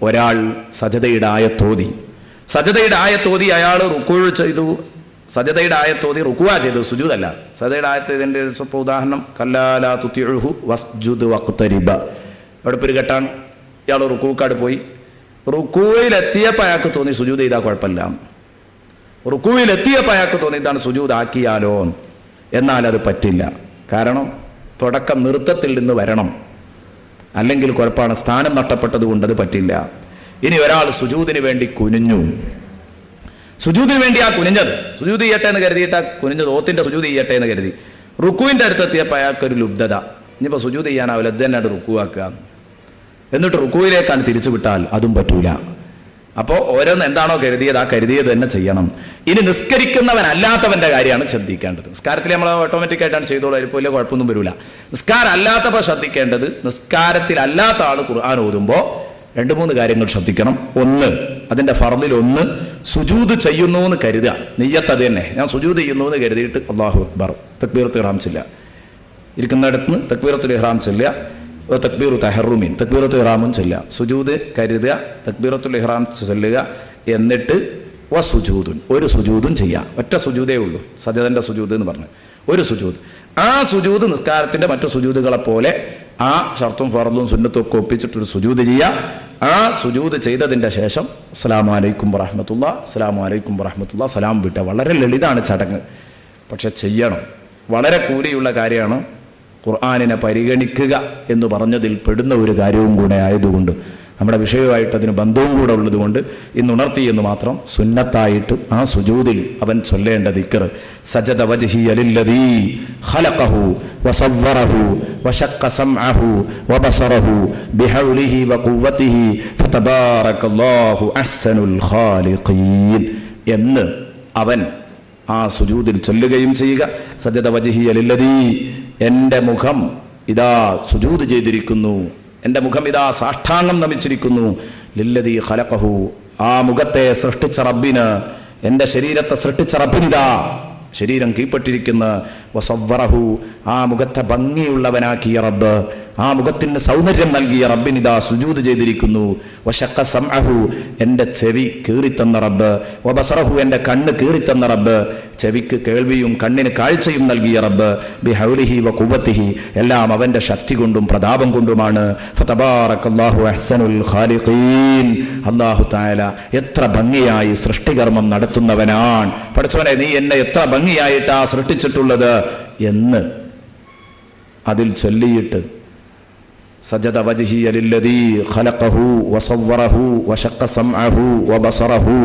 Speaker 1: ഒരാൾ സജദയുടെ ആയത്തോതി അയാൾ റുക്കൂ ചെയ്തു, സജദയുടെ ആയത്തോതി റുക്കുവാ ചെയ്തു, സുജൂദല്ല. സജദയുടെ ആയത്തിൻ്റെ ഉദാഹരണം കല്ലാ ലാ തുതിഉഹു വസ്ജുദ് വഖ്തരിബ. അവിടെ ഒരു ഘട്ടാണ്, ഇയാൾ റുക്കൂക്കാട് പോയി, റുക്കൂയിലെത്തിയപ്പോൾ അയാൾക്ക് തോന്നി സുജൂദ് ചെയ്താൽ കുഴപ്പമില്ല, റുക്കൂയിലെത്തിയപ്പോൾ അയാൾക്ക് തോന്നി ഇതാണ് സുജൂദ് ആക്കിയാലോ, എന്നാൽ അത് പറ്റില്ല. കാരണം തുടക്കം നൃത്തത്തിൽ നിന്ന് വരണം, അല്ലെങ്കിൽ കുഴപ്പമാണ്, സ്ഥാനം നഷ്ടപ്പെട്ടത് കൊണ്ട് അത് പറ്റില്ല. ഇനി ഒരാൾ സുജൂദിന് വേണ്ടി കുനിഞ്ഞു, സുജൂദിന് വേണ്ടി ആ കുനിഞ്ഞത് സുജൂദ് ചെയ്യട്ടെ എന്ന് കരുതിയിട്ട് കുനിഞ്ഞത് ഓത്തിന്റെ സുജൂദ് ചെയ്യട്ടെ എന്ന് കരുതി, റുക്കുവിൻ്റെ അടുത്തെത്തിയപ്പോൾ അയാൾക്കൊരു ലുബ്ധത, ഇനിയിപ്പോൾ സുജൂദ് ചെയ്യാനാവില്ല, ഇത് തന്നെ റുക്കുവാക്കുക, എന്നിട്ട് റുക്കുവിലേക്കാണ് തിരിച്ചു വിട്ടാൽ അതും പറ്റൂല. അപ്പോൾ ഓരോന്ന് എന്താണോ കരുതിയത് ആ കരുതിയത് തന്നെ ചെയ്യണം. ഇനി നിസ്കരിക്കുന്നവനല്ലാത്തവന്റെ കാര്യമാണ് ശ്രദ്ധിക്കേണ്ടത്. നിസ്കാരത്തിൽ നമ്മൾ ഓട്ടോമാറ്റിക്കായിട്ടാണ് ചെയ്തോളൂ, അതിപ്പോൾ വലിയ കുഴപ്പമൊന്നും വരില്ല. നിസ്കാരം അല്ലാത്തപ്പോൾ ശ്രദ്ധിക്കേണ്ടത്, നിസ്കാരത്തിലല്ലാത്ത ആൾ ഖുർആൻ ഓതുമ്പോൾ 2-3 കാര്യങ്ങൾ ശ്രദ്ധിക്കണം. ഒന്ന്, അതിൻ്റെ ഫർദിൽ ഒന്ന് സുജൂദ് ചെയ്യുന്നു എന്ന് കരുതുക, നിയ്യത്ത് അത് തന്നെ, ഞാൻ സുജൂദ് ചെയ്യുന്നു എന്ന് കരുതിയിട്ട് അല്ലാഹു അക്ബർ തക്ബീറത്തുൽ ഇഹ്റാം ചെല്ലുക, ഇരിക്കുന്നിടത്ത് തക്ബീറത്തുൽ ഇഹ്റാം ചെല്ലുക, തക്ബീറു തഹറുമീൻ തക്ബീറത്തുൽ ഇഹ്റാമും ചെല്ലുക, സുജൂദ് കരുതുക, തക്ബീറത്തുൽ ഇഹ്റാം ചെല്ലുക, എന്നിട്ട് വസുജൂദുൻ, ഒരു സുജൂദും ചെയ്യുക. ഒറ്റ സുജൂദേ ഉള്ളൂ, സജദന്റെ സുജൂദ് എന്ന് പറഞ്ഞു, ഒരു സുജൂദ്. ആ സുജൂദ് നിസ്കാരത്തിന്റെ മറ്റു സുജൂദുകളെ പോലെ ആ ഷർത്തും ഫർളും സുന്നത്തും ഒക്കെ ഒപ്പിച്ചിട്ടൊരു സുജൂദ് ചെയ്യുക. ആ സുജൂദ് ചെയ്തതിൻ്റെ ശേഷം അസ്സലാമു അലൈക്കും വറഹ്മത്തുള്ളാഹി, അസ്സലാമു അലൈക്കും വറഹ്മത്തുള്ളാഹി, സലാം വിട്ടുക. വളരെ ലളിതാണ് ചടങ്ങ്, പക്ഷെ ചെയ്യണം. വളരെ കൂലിയുള്ള കാര്യമാണ്. ഖുർആനിനെ പരിഗണിക്കുക എന്ന് പറഞ്ഞതിൽ പെടുന്ന ഒരു കാര്യവും കൂടെ ആയതുകൊണ്ട്, നമ്മുടെ വിഷയവുമായിട്ട് അതിന് ബന്ധവും കൂടെ ഉള്ളതുകൊണ്ട് ഇന്ന് ഉണർത്തി എന്ന് മാത്രം. സുന്നത്തായിട്ട് ആ സുജൂദിൽ അവൻ ചൊല്ലേണ്ട ദിക്ർ സജദ വജ്ഹിയ ലില്ലദീ ഖലഖഹു വസവ്വറഹു വശഖ സമഅഹു വബസറഹു ബിഹൗലിഹി വഖുവ്വതിഹി ഫതബാറകല്ലാഹു അഹ്സനുൽ ഖാലിഖീൻ എന്ന് അവൻ ആ സുജൂദിൽ ചൊല്ലുകയും ചെയ്യുക. സജദ വജ്ഹിയ ലില്ലദീ, എൻ്റെ മുഖം ഇതാ സുജൂദ് ചെയ്തിരിക്കുന്നു, എൻ്റെ മുഖം ഇതാ സാഷ്ടാംഗം നമിച്ചിരിക്കുന്നു. ലില്ലദീ ഖലഖഹു, ആ മുഖത്തെ സൃഷ്ടിച്ച റബ്ബിന്, എൻ്റെ ശരീരത്തെ സൃഷ്ടിച്ച റബ്ബിനിതാ ശരീരം കീഴ്പ്പെട്ടിരിക്കുന്ന. വസവ്വറഹു, ആ മുഖത്തെ ഭംഗിയുള്ളവനാക്കിയ റബ്ബ്, ആ മുഖത്തിന് സൗന്ദര്യം നൽകിയ റബ്ബിനിതാ സുജൂദ് ചെയ്തിരിക്കുന്നു. വശഖ സമഅഹു, എൻ്റെ ചെവി കീറിത്തന്ന റബ്ബ്. വബസറഹു, എൻ്റെ കണ്ണ് കീറിത്തന്ന റബ്ബ്, ചെവിക്ക് കേൾവിയും കണ്ണിന് കാഴ്ചയും നൽകിയ റബ്ബ്. ബിഹൗലിഹി വഖുവ്വതിഹി, എല്ലാം അവൻ്റെ ശക്തി കൊണ്ടും പ്രതാപം കൊണ്ടുമാണ്. ഫതബാറകല്ലാഹു അഹ്സനുൽ ഖാലിഖീൻ, അല്ലാഹു തആല എത്ര ഭംഗിയായി സൃഷ്ടികർമ്മം നടത്തുന്നവനാണ്. പഠിച്ചവനെ, നീ എന്നെ എത്ര ഭംഗിയായിട്ടാ സൃഷ്ടിച്ചിട്ടുള്ളത് എന്ന് അതിൽ ചൊല്ലിയിട്ട് സജദ വജ്ഹിയ ലില്ലദീ ഖലഖഹു വസവ്വറഹു വശഖ സമഅഹു വബസറഹു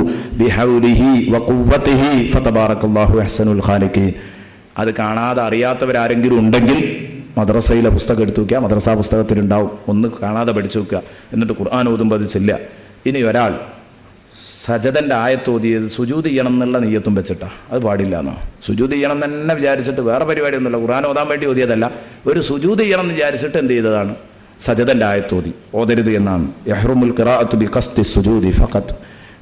Speaker 1: ബിഹൗലിഹി വഖുവ്വതിഹി ഫതബാറകല്ലാഹു അഹ്സനുൽ ഖാലിഖീൻ. അത് കാണാതെ അറിയാത്തവരാരെങ്കിലും ഉണ്ടെങ്കിൽ മദ്രസയിലെ പുസ്തകം എടുത്തു വയ്ക്കുക, മദ്രസാ പുസ്തകത്തിലുണ്ടാവും. ഒന്ന് കാണാതെ പഠിച്ചു വെക്കുക, എന്നിട്ട് ഖുർആൻ ഓതുമ്പോൾ അത് ചെല്ലുക. ഇനി ഒരാൾ സജദൻ്റെ ആയത്തോതിയത് സുജൂദ് ചെയ്യണം എന്നുള്ള നെയ്യത്തും വെച്ചിട്ടാ, അത് പാടില്ല എന്നോ. സുജൂദ് ചെയ്യണം തന്നെ വിചാരിച്ചിട്ട് വേറെ പരിപാടിയൊന്നുമില്ല, ഖുർആൻ ഓതാൻ വേണ്ടി ഓതിയതല്ല, ഒരു സുജൂദ് ചെയ്യണം എന്ന് വിചാരിച്ചിട്ട് എന്ത് ചെയ്തതാണ്, സജദൻ്റെ ആയത്തോതി. ഓതരുത് എന്നാണ്. യഹ്റുമുൽ ഖിറാഅത്തു ബിഖസ്ദി സുജൂദി ഫഖത്ത്.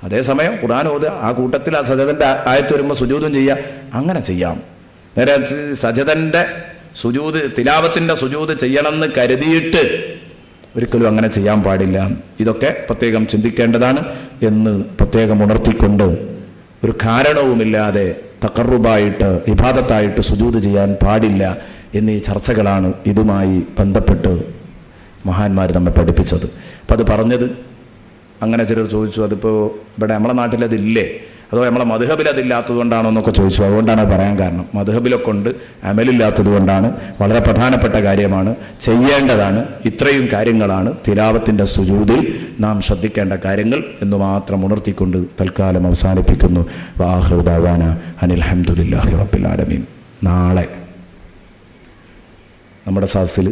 Speaker 1: അതേസമയം ഖുർആൻ ഓതുക, ആ കൂട്ടത്തിൽ ആ സജദൻ്റെ ആയത്ത് വരുമ്പോൾ സുജൂദും ചെയ്യുക, അങ്ങനെ ചെയ്യാം. നേരെ സജദൻ്റെ സുജൂദ്, തിലാവത്തിൻ്റെ സുജൂദ് ചെയ്യണമെന്ന് കരുതിയിട്ട് ഒരിക്കലും അങ്ങനെ ചെയ്യാൻ പാടില്ല. ഇതൊക്കെ പ്രത്യേകം ചിന്തിക്കേണ്ടതാണ് എന്ന് പ്രത്യേകം ഉണർത്തിക്കൊണ്ട്, ഒരു കാരണവുമില്ലാതെ തഖറുബായിട്ട് ഇബാദത്തായിട്ട് സുജൂദ് ചെയ്യാൻ പാടില്ല എന്നീ ചർച്ചകളാണ് ഇതുമായി ബന്ധപ്പെട്ട് മഹാന്മാർ നമ്മെ പഠിപ്പിച്ചത്. അപ്പം അത് പറഞ്ഞത് അങ്ങനെ ചിലർ ചോദിച്ചു, അതിപ്പോൾ ഇവിടെ നമ്മളെ നാട്ടിലതില്ലേ, അതോ നമ്മളെ മദ്ഹബിൽ അതില്ലാത്തത് കൊണ്ടാണോ എന്നൊക്കെ ചോദിച്ചു. അതുകൊണ്ടാണ് പറയാൻ കാരണം, മദ്ഹബിലൊക്കെ ഉണ്ട്, അമലില്ലാത്തത് കൊണ്ടാണ്. വളരെ പ്രധാനപ്പെട്ട കാര്യമാണ്, ചെയ്യേണ്ടതാണ്. ഇത്രയും കാര്യങ്ങളാണ് തിലാവത്തിൻ്റെ സുജൂദിൽ നാം ശ്രദ്ധിക്കേണ്ട കാര്യങ്ങൾ എന്ന് മാത്രം ഉണർത്തിക്കൊണ്ട് തൽക്കാലം അവസാനിപ്പിക്കുന്നു. വആഖിറു ദഅവാന അനിൽ ഹംദുലില്ലാഹി റബ്ബിൽ ആലമീൻ. നാളെ നമ്മുടെ സദസ്സിൽ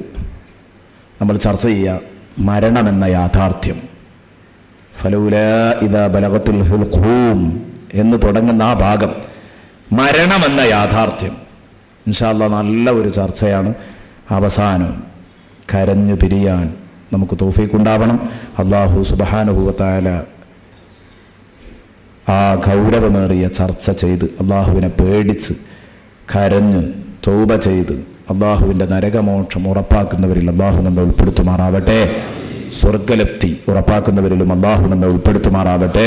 Speaker 1: നമ്മൾ ചർച്ച ചെയ്യുക മരണമെന്ന യാഥാർത്ഥ്യം. ഫലൗലാ ഇദാ ബലഗത്തുൽ ഹുൽഖൂം എന്ന് തുടങ്ങുന്ന ആ ഭാഗം, മരണമെന്ന യാഥാർത്ഥ്യം. ഇൻഷാ അല്ലാഹ് നല്ല ഒരു ചർച്ചയാണ്. അവസാനം കരഞ്ഞു പിരിയാൻ നമുക്ക് തൗഫീഖ് ഉണ്ടാവണം. അല്ലാഹു സുബ്ഹാനഹു വ തആല ആ ഗൗരവമേറിയ ചർച്ച ചെയ്ത് അള്ളാഹുവിനെ പേടിച്ച് കരഞ്ഞ് തൗബ ചെയ്ത് അള്ളാഹുവിൻ്റെ നരകമോക്ഷം ഉറപ്പാക്കുന്നവരിൽ അള്ളാഹു നമ്മെ ഉൾപ്പെടുത്തുമാറാവട്ടെ. സ്വർഗലപ്തി ഉറപ്പാക്കുന്നവരിലും അള്ളാഹു നമ്മെ ഉൾപ്പെടുത്തുമാറാവട്ടെ.